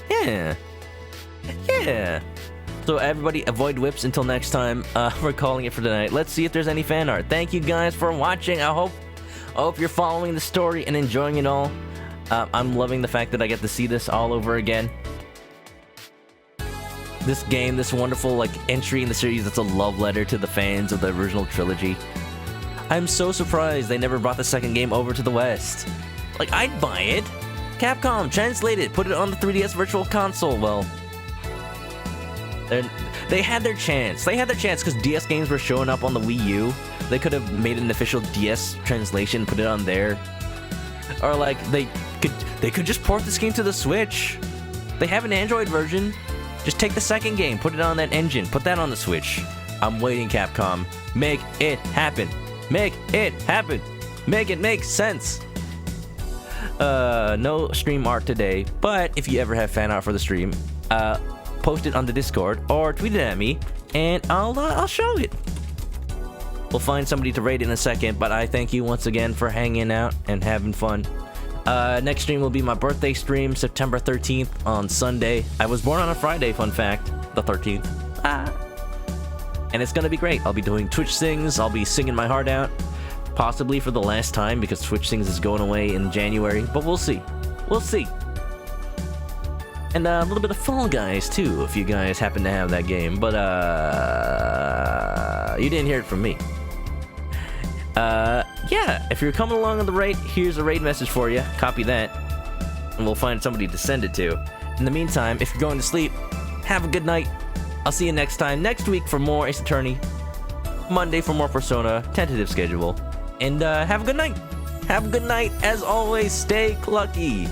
Speaker 3: Yeah. So everybody, avoid whips until next time. We're calling it for tonight. Let's see if there's any fan art. Thank you guys for watching. I hope you're following the story and enjoying it all. I'm loving the fact that I get to see this all over again. This game, this wonderful, like, entry in the series that's a love letter to the fans of the original trilogy. I'm so surprised they never brought the second game over to the West. Like, I'd buy it. Capcom, translate it, put it on the 3DS Virtual Console. Well, they had their chance. They had their chance because DS games were showing up on the Wii U. They could have made an official DS translation, put it on there. Or, like, they could just port this game to the Switch. They have an Android version. Just take the second game, put it on that engine, put that on the Switch. I'm waiting, Capcom. Make it happen. Make it happen. Make it make sense. No stream art today, but if you ever have fan art for the stream, post it on the Discord or tweet it at me, and I'll show it. We'll find somebody to rate in a second, but I thank you once again for hanging out and having fun. Next stream will be my birthday stream, September 13th on Sunday. I was born on a Friday, fun fact, the 13th. And it's gonna be great. I'll be doing Twitch Sings, I'll be singing my heart out. Possibly for the last time, because Twitch Sings is going away in January, but we'll see. We'll see. And a little bit of Fall Guys, too, if you guys happen to have that game. But, you didn't hear it from me. Yeah, if you're coming along on the raid, here's a raid message for you. Copy that, and we'll find somebody to send it to. In the meantime, if you're going to sleep, have a good night. I'll see you next time. Next week for more Ace Attorney. Monday for more Persona. Tentative schedule. And have a good night. Have a good night. As always, stay clucky.